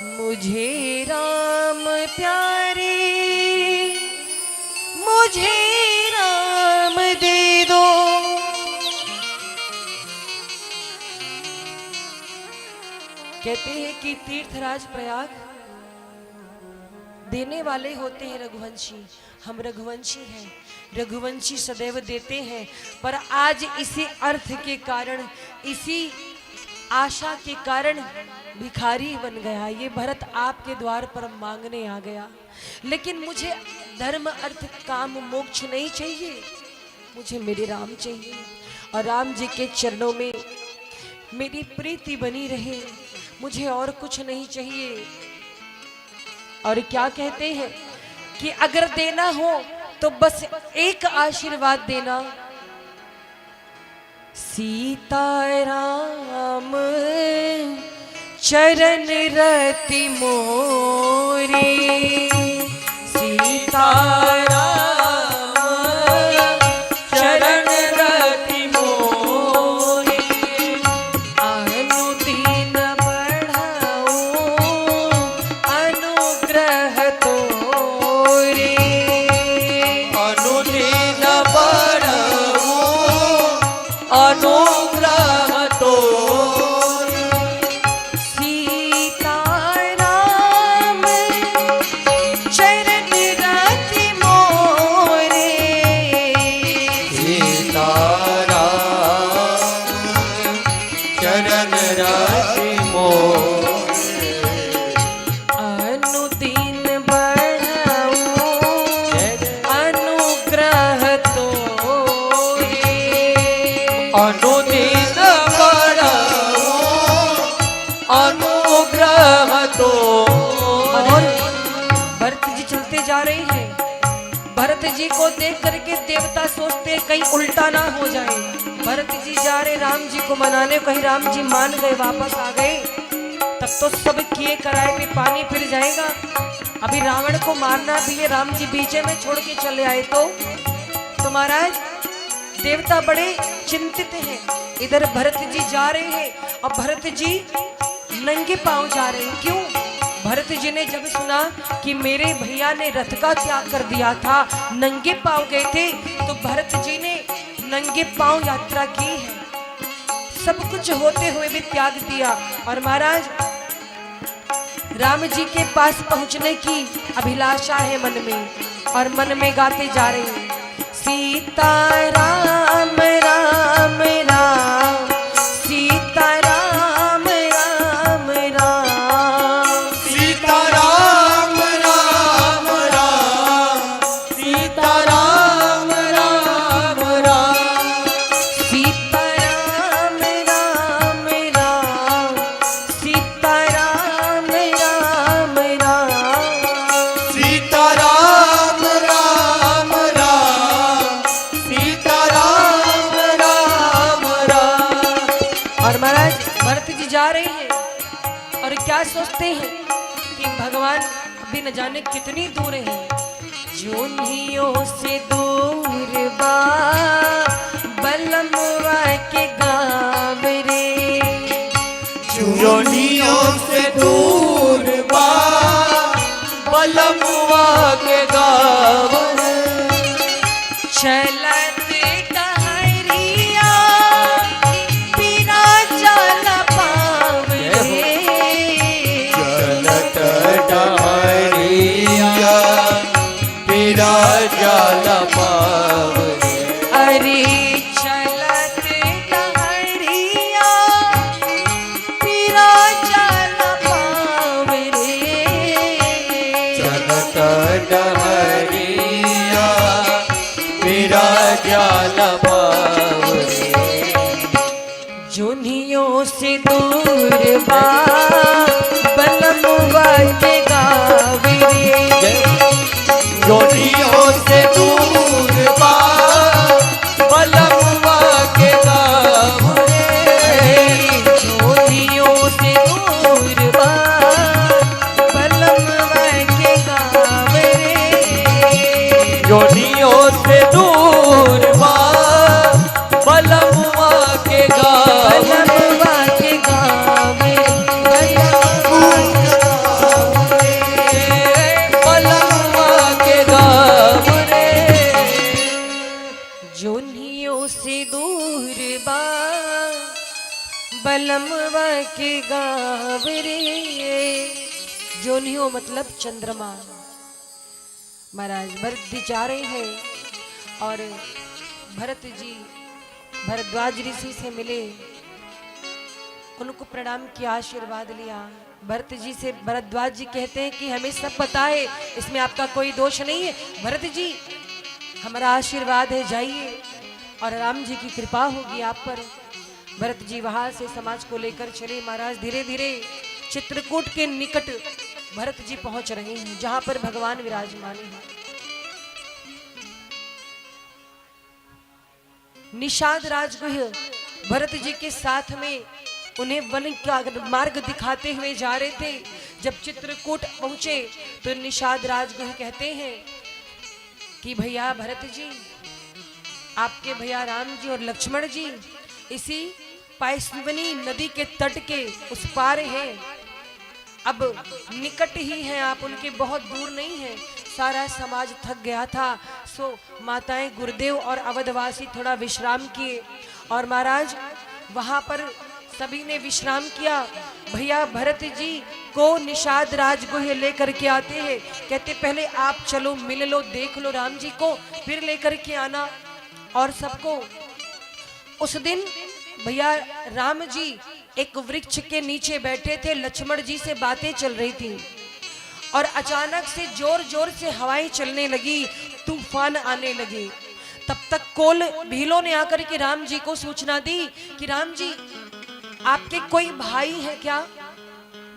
मुझे राम प्यारे, मुझे राम दे दो। कहते हैं कि तीर्थराज प्रयाग देने वाले होते हैं रघुवंशी। हम रघुवंशी हैं, रघुवंशी सदैव देते हैं। पर आज इसी अर्थ के कारण, इसी आशा के कारण भिखारी बन गया। ये भरत आपके द्वार पर मांगने आ गया, लेकिन मुझे धर्म अर्थ काम मोक्ष नहीं चाहिए, मुझे मेरे राम चाहिए। और राम जी के चरणों में मेरी प्रीति बनी रहे, मुझे और कुछ नहीं चाहिए। और क्या कहते हैं कि अगर देना हो तो बस एक आशीर्वाद देना, सीताराम चरण रति मोरी, सीताराम चरण रति मोरी, अनुदिन बढ़ाओ अनुग्रह तोरे, अनुदिन बढ़ाओ अनुग्रह तोरे, सीताराम चरण रति मोरे, सीताराम चरण रति मोरे, अनुदिन बढ़ाओ अनुग्रह तोरे, अनुदिन बढ़ाओ अनुग्रह तोरे। और भरत जी चलते जा रहे हैं। भरत जी को देख करके देवता सोचते कहीं उल्टा ना हो जाए। भरत जी जा रहे राम जी को मनाने, कहीं राम जी मान गए, वापस आ गए, तब तो सब किए कराए पे पानी फिर जाएगा। अभी रावण को मारना भी है, राम जी बीचे में छोड़ के चले आए तो महाराज देवता बड़े चिंतित हैं। इधर भरत जी जा रहे हैं और भरत जी नंगे पांव जा रहे हैं। क्यों? भरत जी ने जब सुना कि मेरे भैया ने रथ का त्याग कर दिया था, नंगे पांव गए थे, तो भरत जी ने नंगे पांव यात्रा की है। सब कुछ होते हुए भी त्याग दिया। और महाराज राम जी के पास पहुंचने की अभिलाषा है मन में, और मन में गाते जा रहे हैं, सीता राम राम राम, सीता राम राम राम, सीता राम राम राम, सीता राम राम राम, सीता राम राम राम, सीता राम राम राम, सीता राम राम राम, सीता राम राम राम। और महाराज भरत जी जा रहे हैं और क्या सोचते हैं कि भगवान अभी न जाने कितनी दूर है। जोनियों से दूर बा बलमवा के गाँव रे, जोनियों से दूर बा बलमुआ के गाँव रे, चलत डहरिया बिना चल पावे, चलत डहरिया बिना चल पावे, अरे चलत डहरिया बिना चल पावे रे, चलत डहरिया बिना चल पावे, जोनियों से दूर बा बलमुआ के गाँव रे, जोनियों से दूर बा बलमुआ के गाँव रे, जोनियों से दूर बा बलमुआ के गाँव रे, जोनियों से दूर बा बलमुआ के गाँव बलमवा के गावरे जोनियो मतलब चंद्रमा। महाराज भरत जी जा रहे हैं और भरत जी भरद्वाज ऋषि से मिले, उनको प्रणाम किया, आशीर्वाद लिया। भरत जी से भरद्वाज जी कहते हैं कि हमें सब पता है, इसमें आपका कोई दोष नहीं है। भरत जी हमारा आशीर्वाद है, जाइए और राम जी की कृपा होगी आप पर। भरत जी वहां से समाज को लेकर चले। महाराज धीरे धीरे चित्रकूट के निकट भरत जी पहुंच रहे हैं, जहां पर भगवान विराजमान हैं। निषाद राजगुह भरत जी के साथ में उन्हें वन का मार्ग दिखाते हुए जा रहे थे। जब चित्रकूट पहुंचे तो निषाद राजगुह कहते हैं कि भैया भरत जी, आपके भैया राम जी और लक्ष्मण जी इसी पायस्विनी नदी के तट के उस पार हैं, अब निकट ही हैं आप, उनके बहुत दूर नहीं है। सारा समाज थक गया था, सो माताएं गुरुदेव और अवधवासी थोड़ा विश्राम किए और महाराज वहां पर सभी ने विश्राम किया। भैया भरत जी को निषाद राजगुह लेकर के आते हैं, कहते पहले आप चलो, मिल लो, देख लो राम जी को, फिर लेकर के आना। और सबको उस दिन भैया राम जी एक वृक्ष के नीचे बैठे थे, लक्ष्मण जी से बातें चल रही थी और अचानक से जोर जोर से हवाएं चलने लगी, तूफान आने लगे। तब तक कोल भीलों ने आकर के राम जी को सूचना दी कि राम जी आपके कोई भाई है क्या?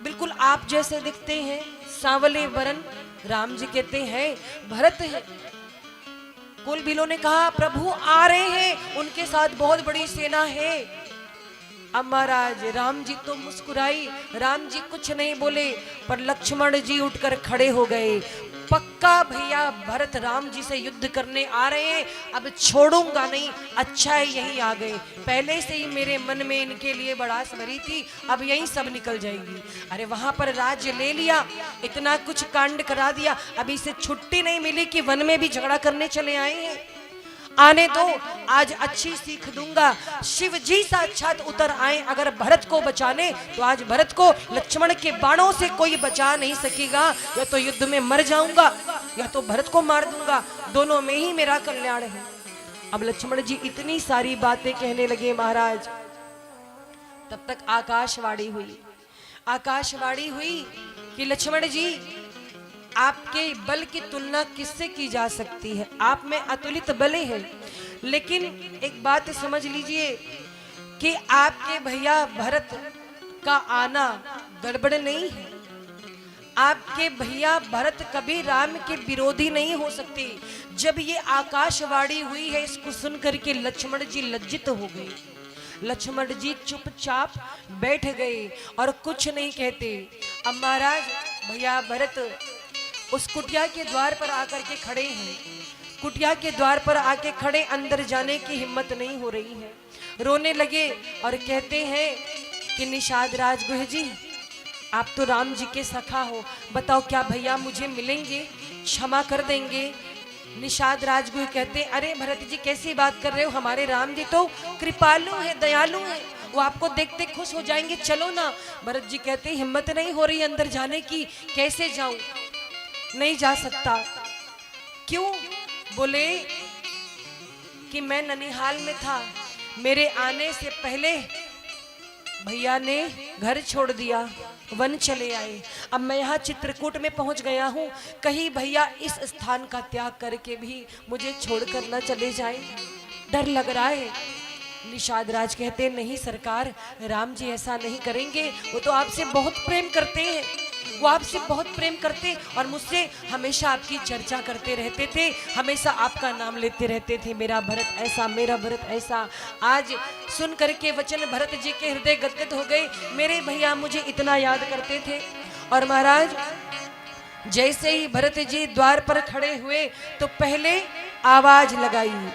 बिल्कुल आप जैसे दिखते हैं, सांवले वरण। राम जी कहते हैं भरत है। कुल भीलों ने कहा प्रभु आ रहे हैं, उनके साथ बहुत बड़ी सेना है। अब महाराज राम जी तो मुस्कुराई, राम जी कुछ नहीं बोले, पर लक्ष्मण जी उठकर खड़े हो गए। पक्का भैया भरत राम जी से युद्ध करने आ रहे हैं, अब छोड़ूंगा नहीं, अच्छा है यहीं आ गए। पहले से ही मेरे मन में इनके लिए बड़ा स्मृति थी, अब यहीं सब निकल जाएगी। अरे वहां पर राज्य ले लिया, इतना कुछ कांड करा दिया, अभी से छुट्टी नहीं मिली कि वन में भी झगड़ा करने चले आए हैं। आने दो, आज अच्छी सीख दूंगा। शिव जी साक्षात उतर आए अगर भरत को बचाने, तो आज भरत को लक्ष्मण के बाणों से कोई बचा नहीं सकेगा। या तो युद्ध में मर जाऊंगा या तो भरत को मार दूंगा, दोनों में ही मेरा कल्याण है। अब लक्ष्मण जी इतनी सारी बातें कहने लगे महाराज। तब तक आकाशवाणी हुई कि लक्ष्मण जी आपके बल की तुलना किससे की जा सकती है, आप में अतुलित बल है। लेकिन एक बात समझ लीजिए कि आपके भैया भरत का आना गड़बड़ नहीं है। आपके भैया भरत कभी राम के विरोधी नहीं हो सकते। जब ये आकाशवाणी हुई है, इसको सुनकर के लक्ष्मण जी लज्जित हो गए। लक्ष्मण जी चुपचाप बैठ गए और कुछ नहीं कहते। अब महाराज भैया भरत उस कुटिया के द्वार पर आकर के खड़े हैं। कुटिया के द्वार पर आके खड़े, अंदर जाने की हिम्मत नहीं हो रही है। रोने लगे और कहते हैं कि निषाद राजगुह जी, आप तो राम जी के सखा हो, बताओ क्या भैया मुझे मिलेंगे, क्षमा कर देंगे? निषाद राजगुह कहते अरे भरत जी कैसी बात कर रहे हो, हमारे राम जी तो कृपालु है, दयालु है, वो आपको देखते खुश हो जाएंगे, चलो ना। भरत जी कहते हिम्मत नहीं हो रही अंदर जाने की, कैसे जाऊं, नहीं जा सकता। क्यों? बोले कि मैं ननिहाल में था, मेरे आने से पहले भैया ने घर छोड़ दिया, वन चले आए। अब मैं यहाँ चित्रकूट में पहुंच गया हूँ, कहीं भैया इस स्थान का त्याग करके भी मुझे छोड़कर न चले जाए, डर लग रहा है। निषाद राज कहते नहीं सरकार, राम जी ऐसा नहीं करेंगे, वो तो आपसे बहुत प्रेम करते हैं, वो आपसे बहुत प्रेम करते और मुझसे हमेशा आपकी चर्चा करते रहते थे, हमेशा आपका नाम लेते रहते थे, मेरा भरत ऐसा, मेरा भरत ऐसा। आज सुन करके वचन भरत जी के हृदय गदगद हो गए, मेरे भैया मुझे इतना याद करते थे। और महाराज जैसे ही भरत जी द्वार पर खड़े हुए तो पहले आवाज लगाई,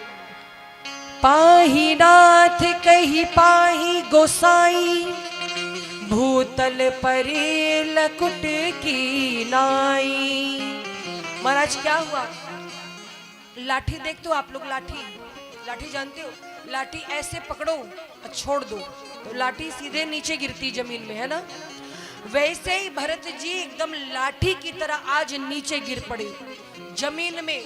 पाही नाथ कही पाही गोसाई, भूतल परे लकुट की नाई। महाराज क्या हुआ? लाठी देख तो आप लोग, लाठी जानते हो, लाठी ऐसे पकड़ो और छोड़ दो, तो लाठी सीधे नीचे गिरती जमीन में, है ना। वैसे ही भरत जी एकदम लाठी की तरह आज नीचे गिर पड़े जमीन में,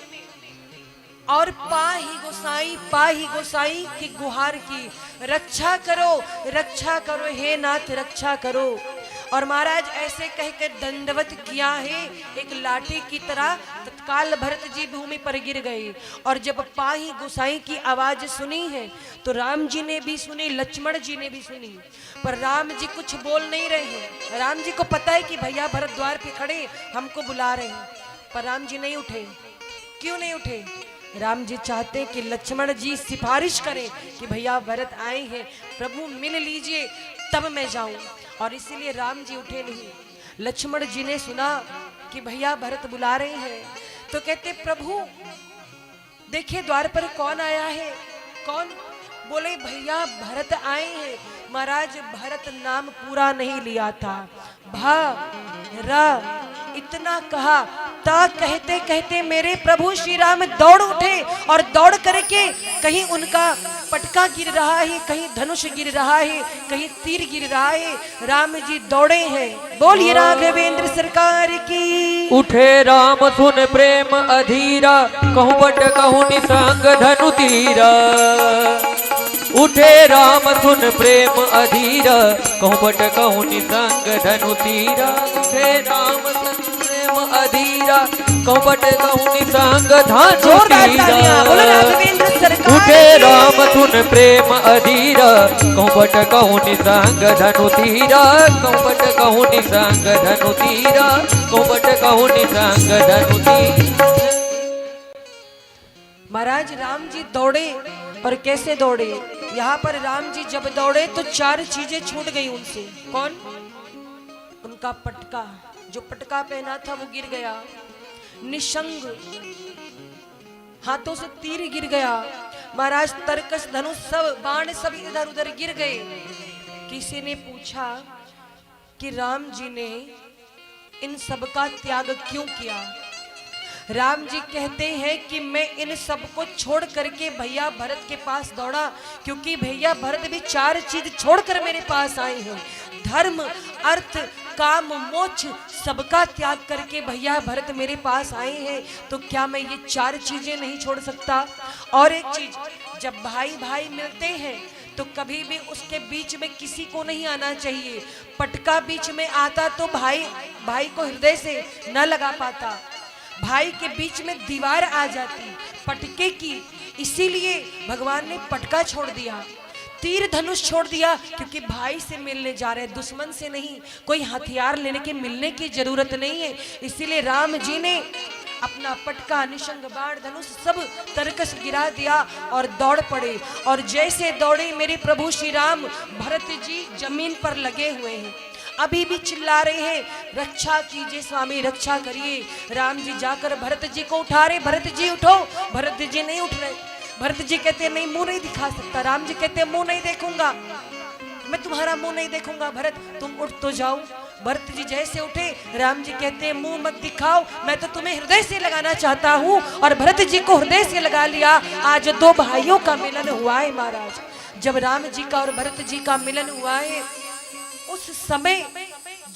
और पा ही गोसाई की गुहार की, रक्षा करो हे नाथ रक्षा करो। और महाराज ऐसे कहकर दंडवत किया है एक लाठी की तरह, तत्काल भरत जी भूमि पर गिर गए। और जब पाही गोसाई की आवाज सुनी है तो राम जी ने भी सुनी, लक्ष्मण जी ने भी सुनी, पर राम जी कुछ बोल नहीं रहे हैं। राम जी को पता है कि भैया भरत द्वार पे खड़े हमको बुला रहे हैं, पर राम जी नहीं उठे। क्यों नहीं उठे? राम जी चाहते कि लक्ष्मण जी सिफारिश करें कि भैया भरत आए हैं, प्रभु मिल लीजिए तब मैं जाऊं, और इसीलिए राम जी उठे नहीं। लक्ष्मण जी ने सुना कि भैया भरत बुला रहे हैं, तो कहते प्रभु देखिए द्वार पर कौन आया है। कौन? बोले भैया भरत आए हैं। महाराज भरत नाम पूरा नहीं लिया था, इतना कहा, ता कहते कहते मेरे प्रभु श्री राम दौड़ उठे, और दौड़ करके कहीं उनका पटका गिर रहा है, कहीं धनुष गिर रहा है, कहीं तीर गिर रहा है। राम जी दौड़े हैं। बोलिए राघवेंद्र सरकार की। उठे राम सुन प्रेम अधीरा, कहूँ बट कहूँ निसंग धनु तीरा। उठे राम सुन प्रेम अधीरा, कहूँ बट कहूँ निसंग धनु तीरा। उठे राम सुन प्रेम अधीरा, कहूँ बट कहूँ निसंग धनु तीरा। उठे राम सुन प्रेम अधीरा, कहूँ बट कहूँ निसंग धनु तीरा। कहूँ बट कहूँ निसंग धनु तीरा, कहूँ बट कहूँ निसंग धनु तीरा। महाराज राम जी दौड़े, और कैसे दौड़े? यहाँ पर राम जी जब दौड़े तो चार चीजें छूट गई उनसे। कौन? उनका पटका, जो पटका पहना था वो गिर गया, निशंग हाथों से तीर गिर गया, महाराज तरकस धनुष सब बाण सब इधर उधर गिर गए। किसी ने पूछा कि राम जी ने इन सब का त्याग क्यों किया? राम जी कहते हैं कि मैं इन सब को छोड़ करके भैया भरत के पास दौड़ा, क्योंकि भैया भरत भी चार चीज छोड़कर मेरे पास आए हैं। धर्म, अर्थ, काम, मोक्ष सबका त्याग करके भैया भरत मेरे पास आए हैं, तो क्या मैं ये चार चीजें नहीं छोड़ सकता? और एक चीज, जब भाई भाई मिलते हैं तो कभी भी उसके बीच में किसी को नहीं आना चाहिए। पटका बीच में आता तो भाई भाई को हृदय से न लगा पाता, भाई के बीच में दीवार आ जाती पटके की। इसीलिए भगवान ने पटका छोड़ दिया, तीर धनुष छोड़ दिया, क्योंकि भाई से मिलने जा रहे हैं, दुश्मन से नहीं। कोई हथियार लेने के मिलने की जरूरत नहीं है। इसीलिए राम जी ने अपना पटका, निशंग, बाण, धनुष सब तरकस गिरा दिया और दौड़ पड़े। और जैसे दौड़े मेरे प्रभु श्री राम, भरत जी जमीन पर लगे हुए हैं, अभी भी चिल्ला रहे हैं, रक्षा कीजिए स्वामी, रक्षा करिए। राम जी जाकर भरत जी को उठा रहे, भरत जी उठो। भरत जी नहीं उठ रहे। भरत जी कहते हैं नहीं, मुंह नहीं दिखा सकता। राम जी कहते हैं मुंह नहीं देखूंगा, मैं तुम्हारा मुंह नहीं देखूंगा। भरत तुम उठ तो जाओ। भरत जी जैसे उठे, राम जी कहते हैं मुंह मत दिखाओ, मैं तो तुम्हें हृदय से लगाना चाहता हूँ। और भरत जी को हृदय से लगा लिया। आज दो भाइयों का मिलन हुआ है महाराज। जब राम जी का और भरत जी का मिलन हुआ है, उस समय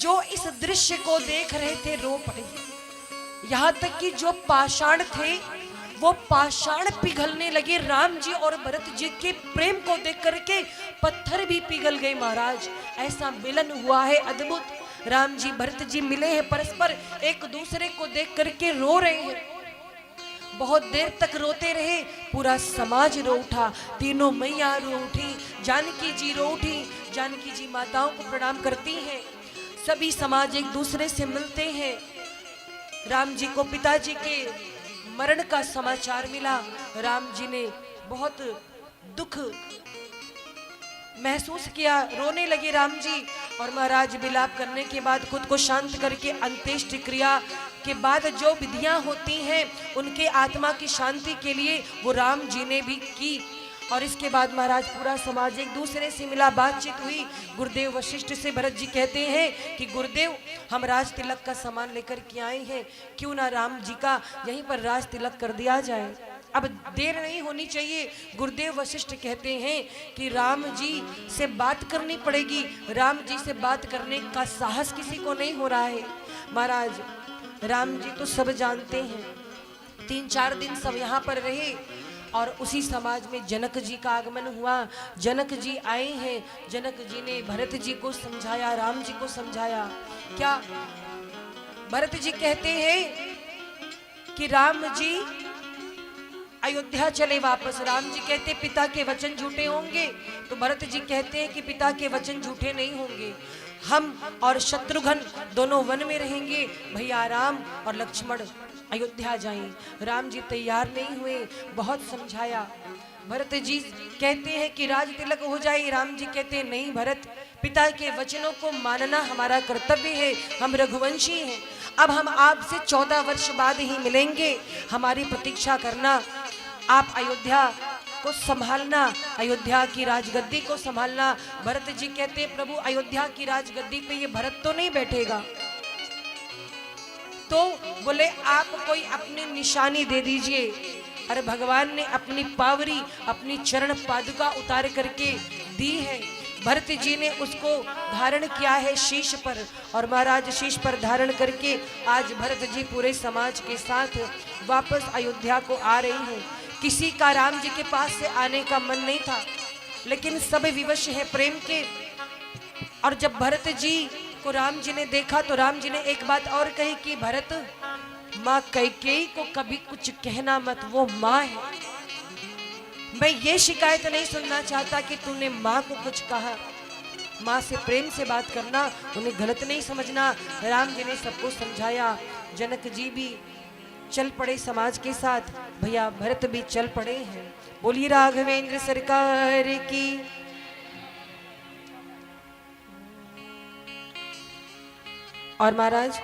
जो इस दृश्य को देख रहे थे रो पड़े। यहाँ तक कि जो पाषाण थे वो पाषाण पिघलने लगे। राम जी और भरत जी के प्रेम को देख करके पत्थर भी पिघल गए महाराज। ऐसा मिलन हुआ है अद्भुत। राम जी भरत जी मिले हैं, परस्पर एक दूसरे को देख करके रो रहे हैं। बहुत देर तक रोते रहे, पूरा समाज रो उठा, तीनों मैया रो उठी, जानकी जी रो उठी। जानकी जी माताओं को प्रणाम करती हैं। सभी समाज एक दूसरे से मिलते हैं। राम जी को पिताजी के मरण का समाचार मिला। राम जी ने बहुत दुख महसूस किया, रोने लगे राम जी। और महाराज विलाप करने के बाद खुद को शांत करके अंत्येष्टि क्रिया के बाद जो विधियां होती हैं उनके आत्मा की शांति के लिए वो राम जी ने भी की। और इसके बाद महाराज पूरा समाज एक दूसरे से मिला, बातचीत हुई। गुरुदेव वशिष्ठ से भरत जी कहते हैं कि गुरुदेव हम राज तिलक का सामान लेकर के आए हैं, क्यों ना राम जी का यहीं पर राज तिलक कर दिया जाए। अब देर नहीं होनी चाहिए। गुरुदेव वशिष्ठ कहते हैं कि राम जी से बात करनी पड़ेगी। राम जी से बात करने का साहस किसी को नहीं हो रहा है। महाराज राम जी तो सब जानते हैं, 3-4 दिन सब यहाँ पर रहे और उसी समाज में जनक जी का आगमन हुआ। जनक जी आए हैं, जनक जी ने भरत जी को समझाया, राम जी को समझाया। क्या भरत जी कहते हैं कि राम जी अयोध्या चले वापस। राम जी कहते पिता के वचन झूठे होंगे, तो भरत जी कहते हैं कि पिता के वचन झूठे नहीं होंगे, हम और शत्रुघ्न दोनों वन में रहेंगे, भैया राम और लक्ष्मण अयोध्या जाएं। राम जी तैयार नहीं हुए, बहुत समझाया। भरत जी कहते हैं कि राज तिलक हो जाए। राम जी कहते हैं नहीं भरत, पिता के वचनों को मानना हमारा कर्तव्य है, हम रघुवंशी हैं। अब हम आपसे 14 वर्ष बाद ही मिलेंगे, हमारी प्रतीक्षा करना। आप अयोध्या को संभालना, अयोध्या की राजगद्दी को संभालना। भरत जी कहते हैं प्रभु अयोध्या की राजगद्दी पे ये भरत तो नहीं बैठेगा। तो बोले आप कोई अपनी निशानी दे दीजिए। अरे भगवान ने अपनी पावरी, अपनी चरण पादुका उतार करके दी है। भरत जी ने उसको धारण किया है शीश पर, और महाराज शीश पर धारण करके आज भरत जी पूरे समाज के साथ वापस अयोध्या को आ रही हैं। किसी का राम जी के पास से आने का मन नहीं था, लेकिन सब विवश है प्रेम के। और जब भरत जी को राम जी ने देखा तो राम जी ने एक बात और कही कि भरत, माँ कैकेयी को कभी कुछ कहना मत, वो माँ है। मैं ये शिकायत नहीं सुनना चाहता कि तूने माँ को कुछ कहा। माँ से प्रेम से बात करना, उन्हें गलत नहीं समझना। राम जी ने सबको समझाया। जनक जी भी चल पड़े समाज के साथ, भैया भरत भी चल पड़े हैं। बोलिए राघवेंद्र सरकार की। और महाराज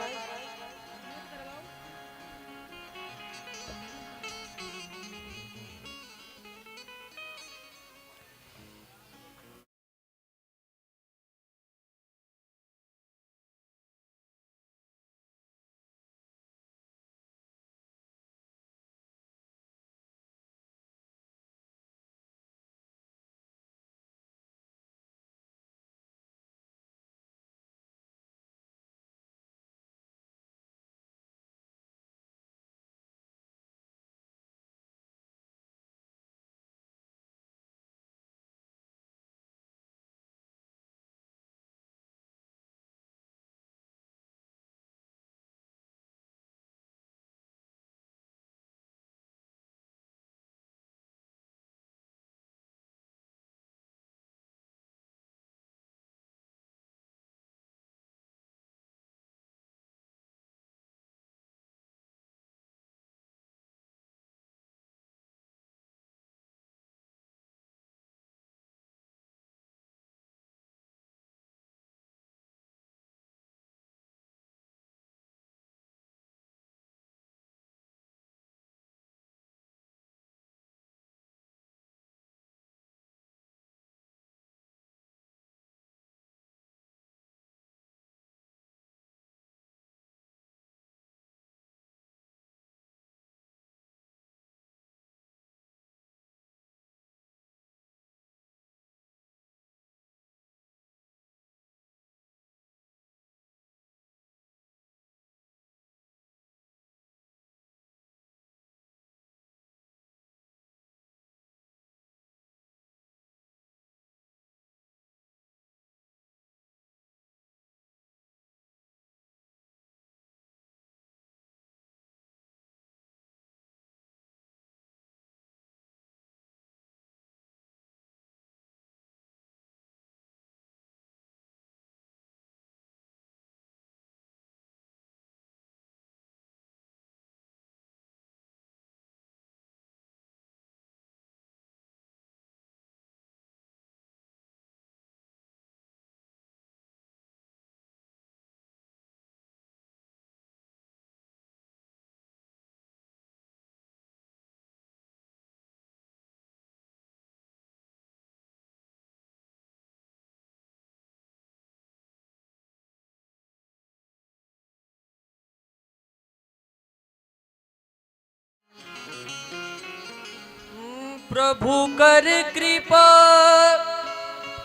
प्रभु कर कृपा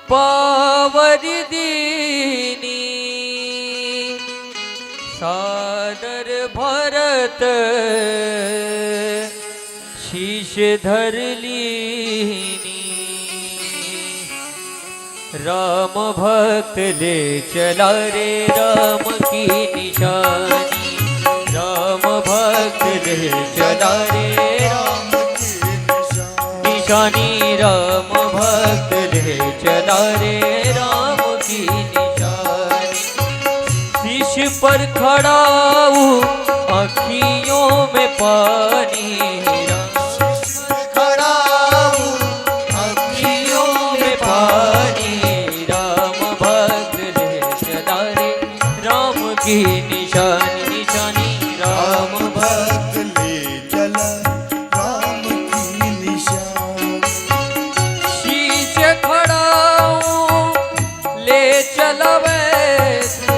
पावर दीनी सादर भरत शीश धर लीनी राम भक्त ले चला रे राम की निशानी राम भक्त ले चला रे राम निशानी राम भक्त ले चला रे राम की निशानी शीश पर खड़ा हूँ आँखियों में पानी खड़ा हूँ आँखियों में पानी राम भक्त ले चला रे राम की निशानी निशानी राम भक्त ले चला राम की निशान शीश खड़ा हूँ ले चला वैसे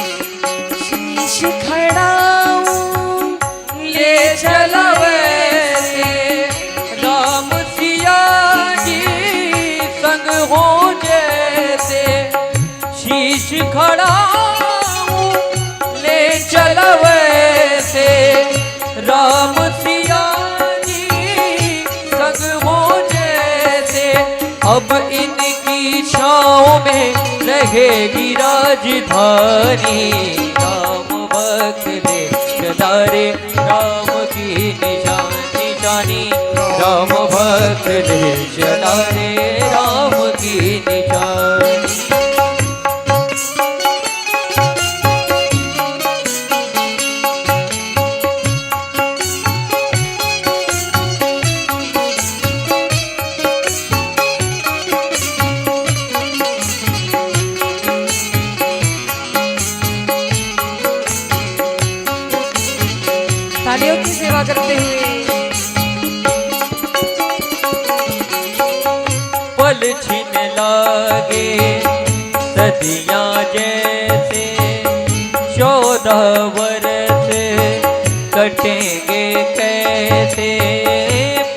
शीश खड़ा हूँ ले चला वैसे राम सिया जी संग हो जैसे शीश खड़ा हूँ ले चला वैसे राम सिया जी संग हो जैसे अब इनकी छाँव में रहेगी राजधानी राम भक्त ले चला रे राम की निशानी राम भक्त ले चला रे राम की निशानी तालियों की सेवा करते हुए पल छिन लागे सदियां जैसे 14 वर्ष कटेंगे कैसे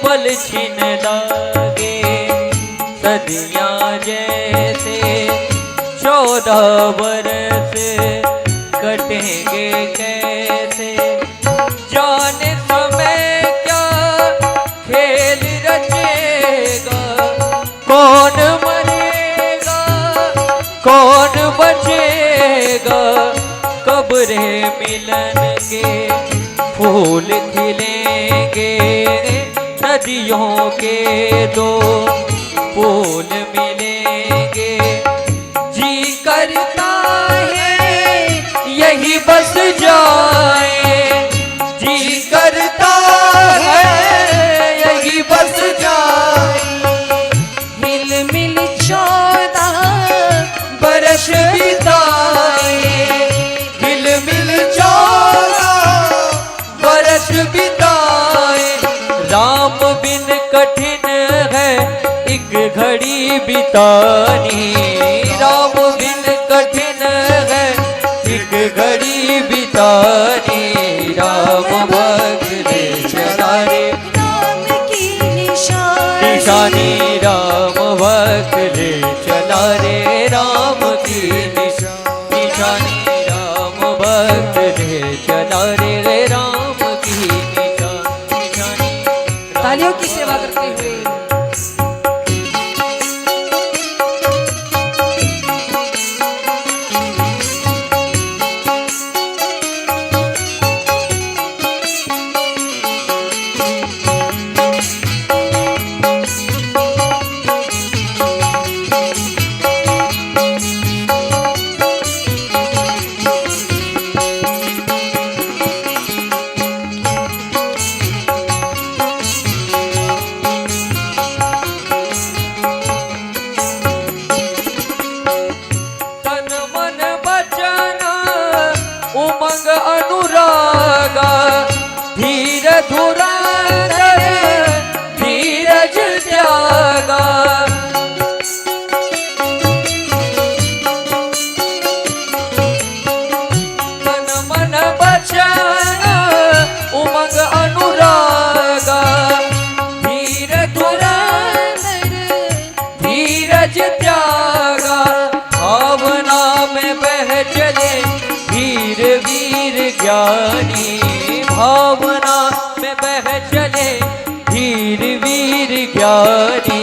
पल छिन लागे सदियां जैसे 14 वर्ष कटेंगे कैसे जाने समय क्या खेल रचेगा कौन मरेगा कौन बचेगा कब्र मिलन के फूल खिलेंगे नदियों के दो फूल मिलेंगे जी करता है यही बस जाए जी करता है यही बस जाए मिल मिल 14 बरस बिताए हिल मिल 14 बरस बिताए राम बिन कठिन है एक घड़ी बितानी राम बिन कठिन है एक घड़ी बितानी राम भक्त ले चला रे राम की निशानी राम भक्त ले चला रे राम की निशानी राम भक्त ले चला रे राम की निशानी तालियों की सेवा करते हुए धुरंधर धीरज त्यागा ज्ञानी भावना में बह चले धीर वीर ज्ञानी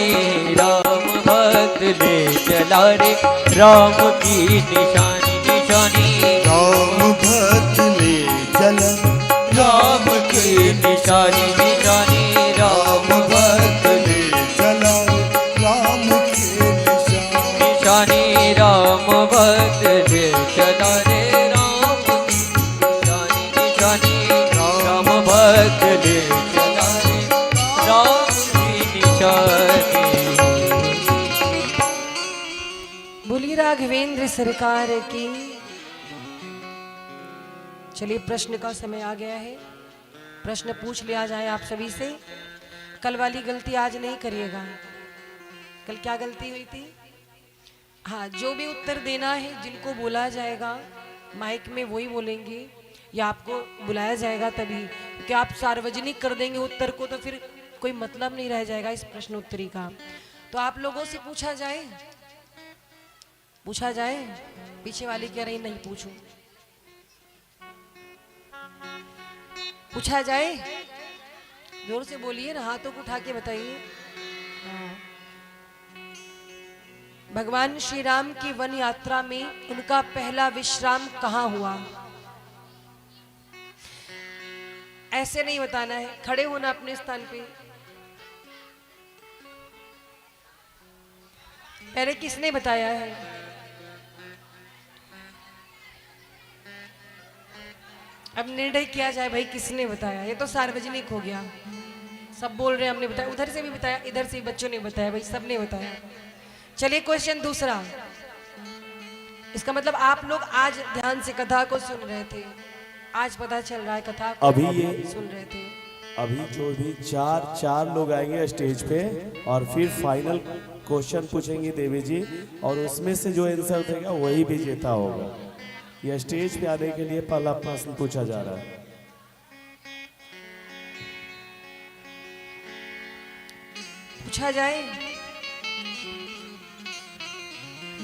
राम भक्त ले चला रे राम की निशानी निशानी राम भक्त ले चला राम की निशानी निशानी राम भक्त ले चला राम के निशानी राम भक्त ले चला रे राम की निशानी निशानी राम भक्त ले चला रे राम की निशानी। बोलिए राघवेंद्र सरकार की। चलिए प्रश्न का समय आ गया है, प्रश्न पूछ लिया जाए आप सभी से। कल वाली गलती आज नहीं करिएगा। कल क्या गलती हुई थी? हाँ, जो भी उत्तर देना है जिनको बोला जाएगा माइक में वही बोलेंगे, या आपको बुलाया जाएगा तभी, क्योंकि आप सार्वजनिक कर देंगे उत्तर को तो फिर कोई मतलब नहीं रह जाएगा इस प्रश्न उत्तरी का। तो आप लोगों से पूछा जाए, पूछा जाए। पीछे वाली कह रही नहीं पूछो, पूछा जाए। जोर से बोलिए ना, हाथों को उठा के बताइए। हाँ। भगवान श्री राम की वन यात्रा में उनका पहला विश्राम कहाँ हुआ? ऐसे नहीं बताना है, खड़े होना अपने स्थान पे। पहले किसने बताया है? अब निर्णय किया जाए भाई किसने बताया। ये तो सार्वजनिक हो गया, सब बोल रहे हैं हमने बताया, उधर से भी बताया, इधर से भी बच्चों ने बताया, भाई सबने बताया। चलिए क्वेश्चन दूसरा। इसका मतलब आप लोग आज ध्यान से कथा को सुन रहे थे, आज पता चल रहा है कथा को अभी ये सुन रहे थे। अभी जो भी चार लोग आएंगे स्टेज पे और फिर फाइनल क्वेश्चन पूछेंगे देवी जी, और उसमें से जो आंसर देगा वही विजेता होगा। यह स्टेज पे आने के लिए पहला प्रश्न पूछा जा रहा है। पूछा जाए,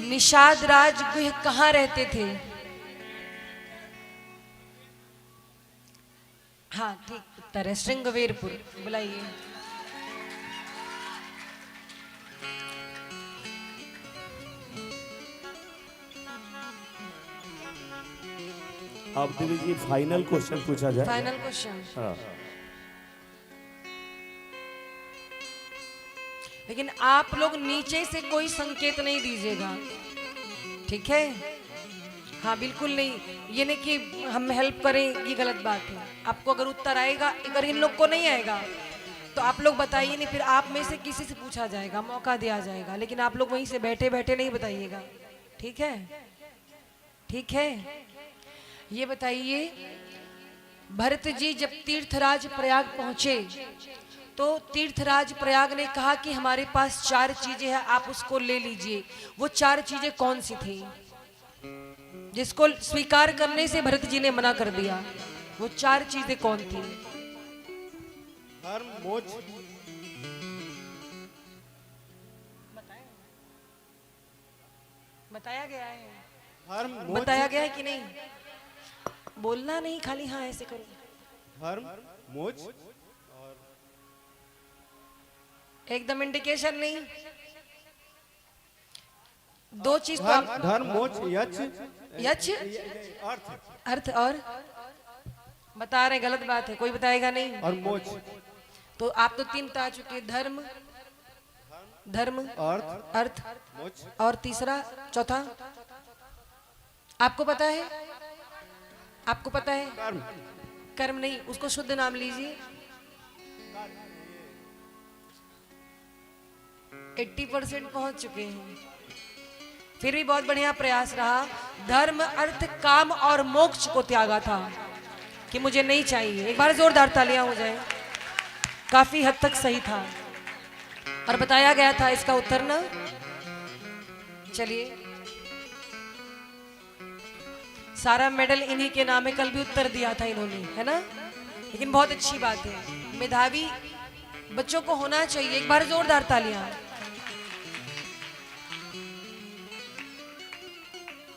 निषाद राज गुह कहाँ रहते थे? हाँ ठीक उत्तर है, श्रृंगवेरपुर। बुलाइए। अब देवी जी फाइनल क्वेश्चन पूछा जाए। Final question. हाँ। लेकिन आप लोग नीचे से कोई संकेत नहीं दीजिएगा, ठीक है? हाँ बिल्कुल नहीं, ये नहीं कि हम हेल्प करें, ये गलत बात है। आपको अगर उत्तर आएगा, अगर इन लोग को नहीं आएगा तो आप लोग बताइए, नहीं फिर आप में से किसी से पूछा जाएगा, मौका दिया जाएगा। लेकिन आप लोग वहीं से बैठे बैठे नहीं बताइएगा, ठीक है? ठीक है। ये बताइए, भरत जी जब तीर्थराज प्रयाग पहुंचे तो तीर्थराज प्रयाग ने कहा कि हमारे पास 4 चीजें हैं, आप उसको ले लीजिए। वो 4 चीजें कौन सी थी जिसको स्वीकार करने से भरत जी ने मना कर दिया? वो 4 चीजें कौन थी? धर्म, मोक्ष, बताया गया है? धर्म, बताया गया है कि नहीं? बोलना नहीं, खाली हाँ ऐसे करो। धर्म, मोक्ष, एकदम इंडिकेशन नहीं। 2 चीज तो आप, धर्म, मोक्ष, यक्ष, यक्ष, अर्थ और बता रहे, गलत बात है, कोई बताएगा नहीं। और मोक्ष। तो आप तो 3 बता चुके, धर्म, धर्म, अर्थ मोक्ष और तीसरा, चौथा आपको पता है? आपको पता है? कर्म। कर्म नहीं, उसको शुद्ध नाम लीजिए। 80% पहुंच चुके हैं, फिर भी बहुत बढ़िया प्रयास रहा। धर्म, अर्थ, काम और मोक्ष को त्यागा था कि मुझे नहीं चाहिए। एक बार जोरदार तालियां हो जाए। काफी हद तक सही था और बताया गया था इसका उत्तर ना। चलिए, सारा मेडल इन्हीं के नाम है, कल भी उत्तर दिया था इन्होंने, है ना? लेकिन बहुत अच्छी बात है, मेधावी बच्चों को होना चाहिए। एक बार जोरदार तालियां।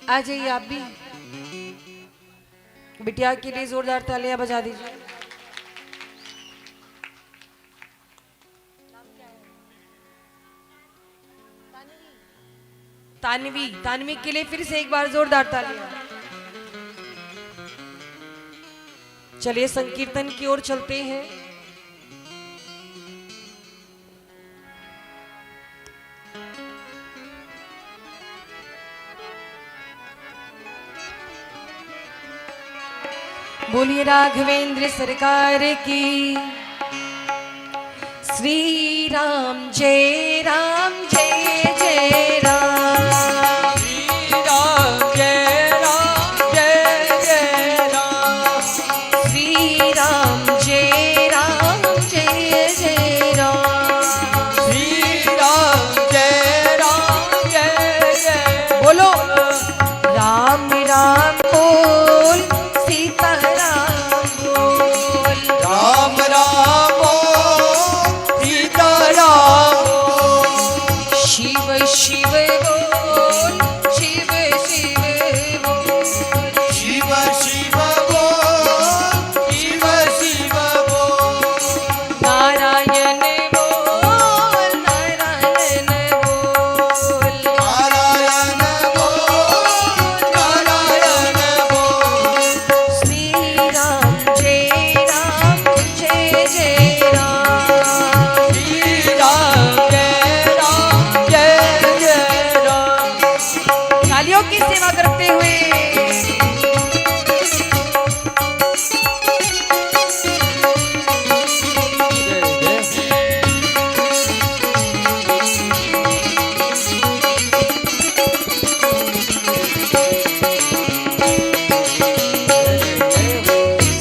आ जाइए आप भी। बिटिया के लिए जोरदार तालियां बजा दीजिए। तानवी, तानवी के लिए फिर से एक बार जोरदार तालियां। चलिए संकीर्तन की ओर चलते हैं। बोलिए राघवेंद्र सरकार की। श्री राम जय जय राम। श्री राम जय जय राम। श्री राम जय जय राम। श्री राम जय जय। बोलो राम राम बोल, सीता राम बोल। राम राम बोल, सीता राम बोल। शिव शिव बोल, शिव शिव बोल। शिव शिव बोल, शिव शिव बोल। नारायण बोल, नारायण बोल। नारायण बोल, नारायण बोल। श्री राम जय जय राम। श्री राम जय जय राम। तालियों की सेवा करते हुए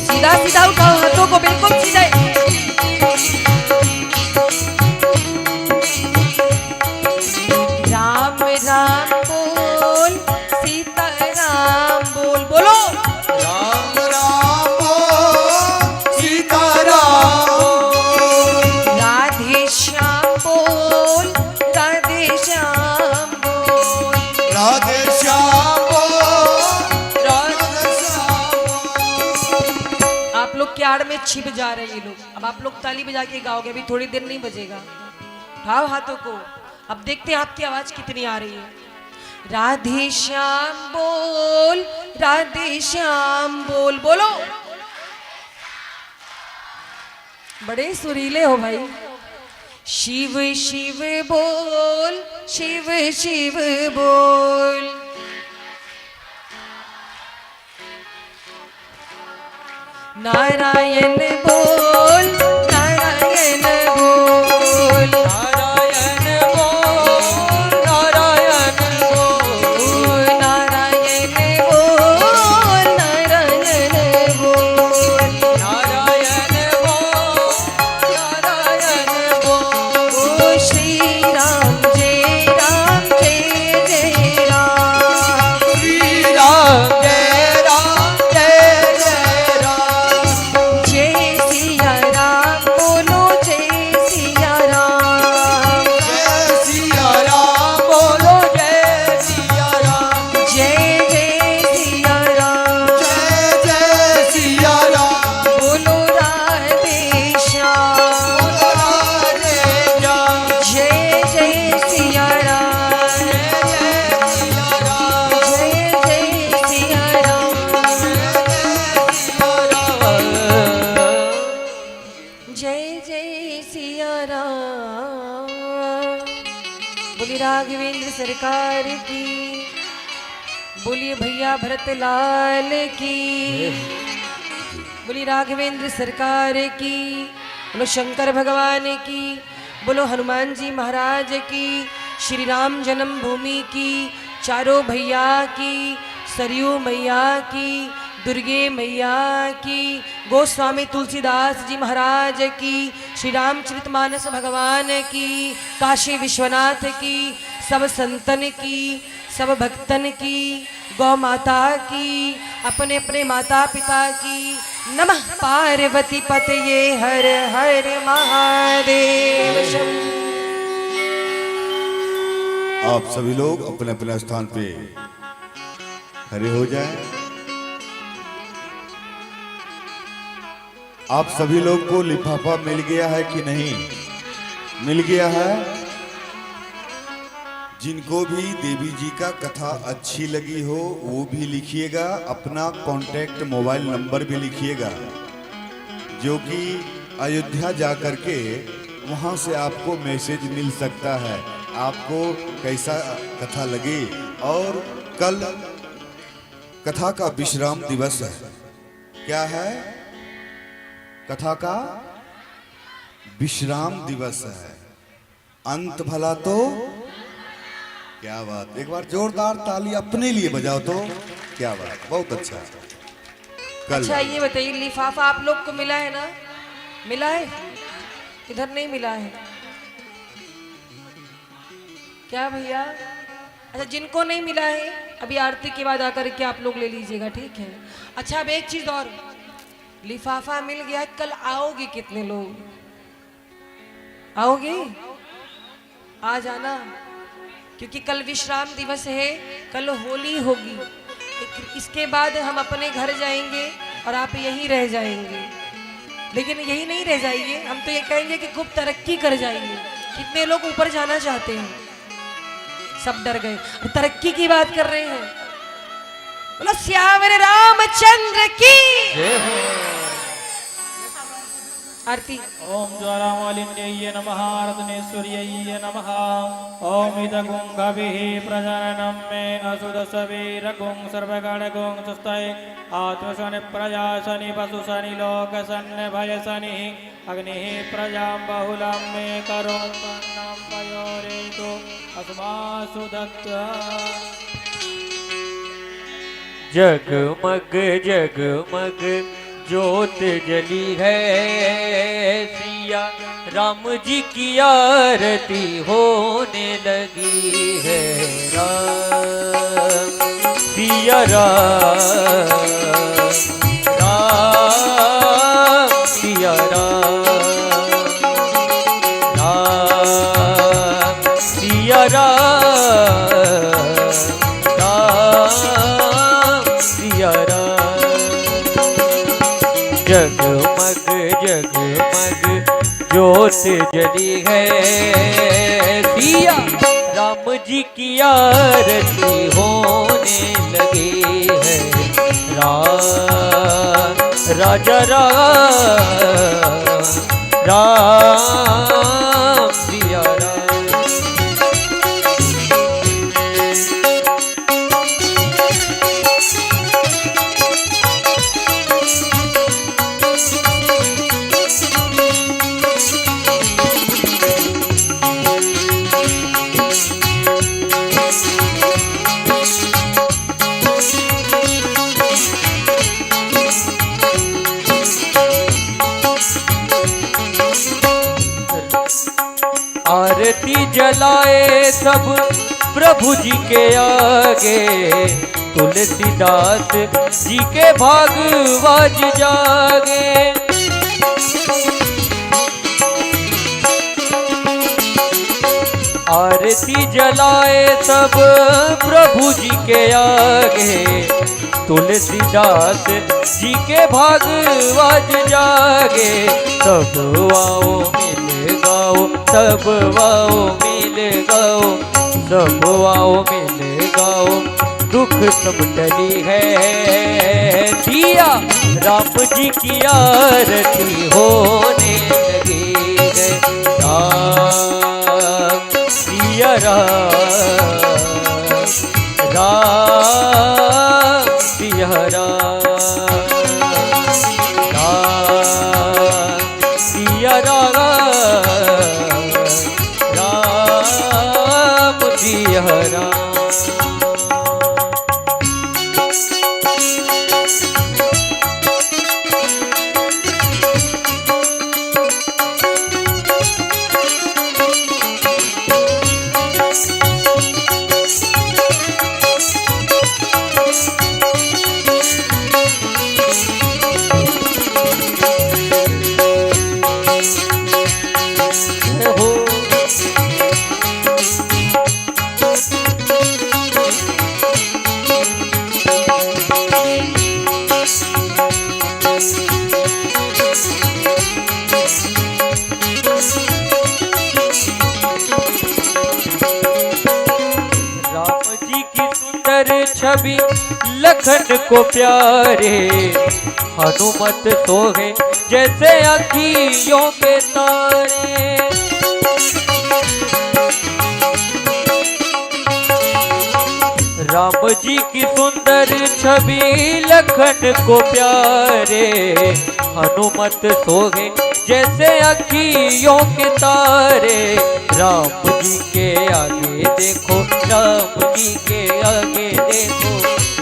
सीधा सीधा उठाओ हाथों को, बिल्कुल सीधा। राम राम बोल, सीता राम बोल। बोलो राम राम बोल, सीता राम बोल। राधे श्याम बोल, राधे श्याम बोल। राधे श्याम बोल, राधे श्याम बोल। आप लोग के आड़ में छिप जा रहे हैं ये लोग। अब आप लोग ताली बजा के गाओगे, अभी थोड़ी देर नहीं बजेगा। उठाओ हाथों को। अब देखते हैं आपकी आवाज कितनी आ रही है। राधे श्याम बोल, राधे श्याम बोल। बोलो बड़े सुरीले हो भाई। शिव शिव बोल, शिव शिव बोल। नारायण बोल, नारायण बोल। नारायण बोल, नारायण बोल। नारायण बोल, नारायण बोल। नारायण बोल, नारायण बोल। ओ श्री राम जय जय राम। श्री राम जय जय राम। जय सिया राम बोलो, जय सिया राम। जय सिया राम बोलो, जय सिया राम। जय जय सिया राम। जय जय सिया राम। बोलो राधे श्याम। राधे श्याम। जय जय सिया राम। जय सिया राम। जय जय सिया राम। जय जय सिया राम। बोलिए राघवेंद्र सरकार की। बोलिए भैया भरत लाल की। बोलिए राघवेंद्र सरकार की। बोलो शंकर भगवान की। बोलो हनुमान जी महाराज की। श्री राम जन्मभूमि की। चारों भैया की। सरयू मैया की। दुर्गे मैया की। गोस्वामी तुलसीदास जी महाराज की। श्री रामचरितमानस भगवान की। काशी विश्वनाथ की। सब संतन की, सब भक्तन की, गौ माता की, अपने अपने माता पिता की। नमः पार्वती पतये हर हर महादेव शंभो। आप सभी लोग अपने अपने स्थान पे खड़े हो जाएं। आप सभी लोग को लिफाफा मिल गया है कि नहीं? मिल गया है। जिनको भी देवी जी का कथा अच्छी लगी हो वो भी लिखिएगा, अपना कांटेक्ट मोबाइल नंबर भी लिखिएगा, जो कि अयोध्या जा कर के वहाँ से आपको मैसेज मिल सकता है आपको कैसा कथा लगी। और कल कथा का विश्राम दिवस है। क्या है? कथा का विश्राम दिवस है। अंत भला तो क्या बात, एक बार जोरदार ताली अपने लिए बजाओ तो क्या बात, बहुत अच्छा। कल अच्छा ये बताइए, लिफाफा आप लोग को मिला है ना? मिला है? इधर नहीं मिला है क्या भैया? अच्छा जिनको नहीं मिला है अभी आरती के बाद आकर के आप लोग ले लीजिएगा, ठीक है? अच्छा अब एक चीज और, लिफाफा मिल गया, कल आओगे कितने लोग? आओगे? आ जाना, क्योंकि कल विश्राम दिवस है, कल होली होगी। इसके बाद हम अपने घर जाएंगे और आप यहीं रह जाएंगे। लेकिन यही नहीं रह जाइए, हम तो ये कहेंगे कि खूब तरक्की कर जाइए। कितने लोग ऊपर जाना चाहते हैं? सब डर गए। तरक्की की बात कर रहे हैं। बोलो श्याम मेरे रामचंद्र की आरती। ओम ज्वालामालिन्यै नमः रत्नेश्वर्यै नमः। ओम इदगुंगभिः प्रजननं मे असुदसवीरगुं सर्वगणगुं सुस्थये आत्मशनि प्रजाशनि पशुशनि लोकशनि भयशनि अग्निः प्रजां बहुलं मे करोत्पन्नं पयोरेतु अस्मासु दत्त्वा। जगमग जगमग ज्योत जली है, सिया राम जी की आरती होने लगी है। राम सिया राम, राम सिया राम, राम सिया राम, राम सिया राम। जगमग जगमग ज्योत जली है, सिया राम जी की आरती होने लगी है। राम राजा राम, राम सिया राम। आरती जलाए सब प्रभु जी के आगे, तुलसीदास जी के भागवत जागे। आरती जलाए सब प्रभु जी के आगे, तुलसीदास जी के भागवत जागे। सब आओ मिल गाओ, सब आओ मिल गाओ, सब आओ मिल गाओ, दुख सब टली है। सिया राम जी की आरती होने लगी है। राम सिया राम, राम सिया राम, राम सिया राम, राम सिया राम। लखन को प्यारे हनुमत सोहे जैसे अखियों के तारे। राम जी की सुंदर छवि लखन को प्यारे हनुमत सोहे जैसे अखियों के तारे। राम जी के आगे देखो, राम जी के आगे देखो,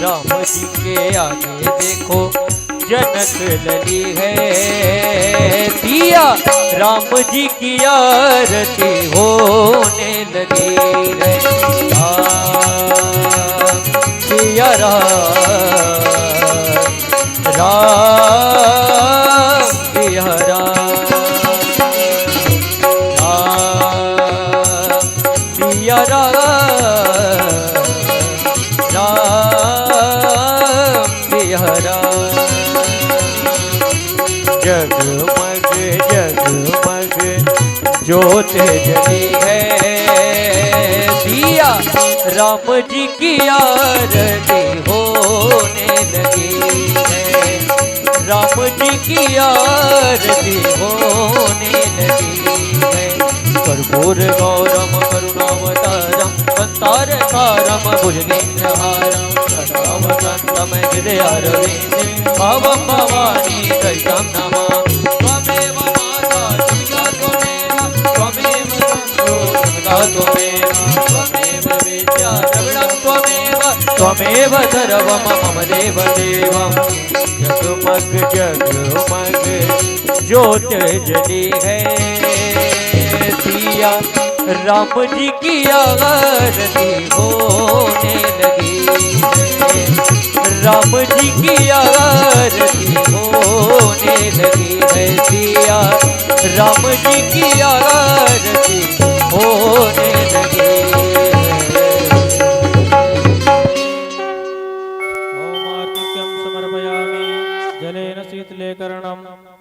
राम जी के आगे देखो, जनक लली है दिया राम जी की आरती होने लगी है। सिया राम राम सिया राम राम सिया राम राम सिया राम। जगमग जगमग ज्योत जली है दिया राम जी की आरती होने लगी है। राम जी की आरती होने लगी है। कर्पूर गौरम करुणावतारम संसार सारम भुजगेन्द्रहारम सदा वसंतम हृदयारविन्दे भवं भवानी दयितं नमः। त्वमेव माता पिता त्वमेव, त्वमेव बन्धुः सखा त्वमेव, त्वमेव विद्या द्रविणं त्वमेव, त्वमेव सर्वं मम देव देवम्। जगमग जगमग ज्योत जली है दिया राम जी की आरती होने लगी है। राम जी की आरती होने लगी है दिया राम जी की आरती होने लगी है। ओम आर्तिक्यं समर्पयामि जलेन शीतलीकरणम्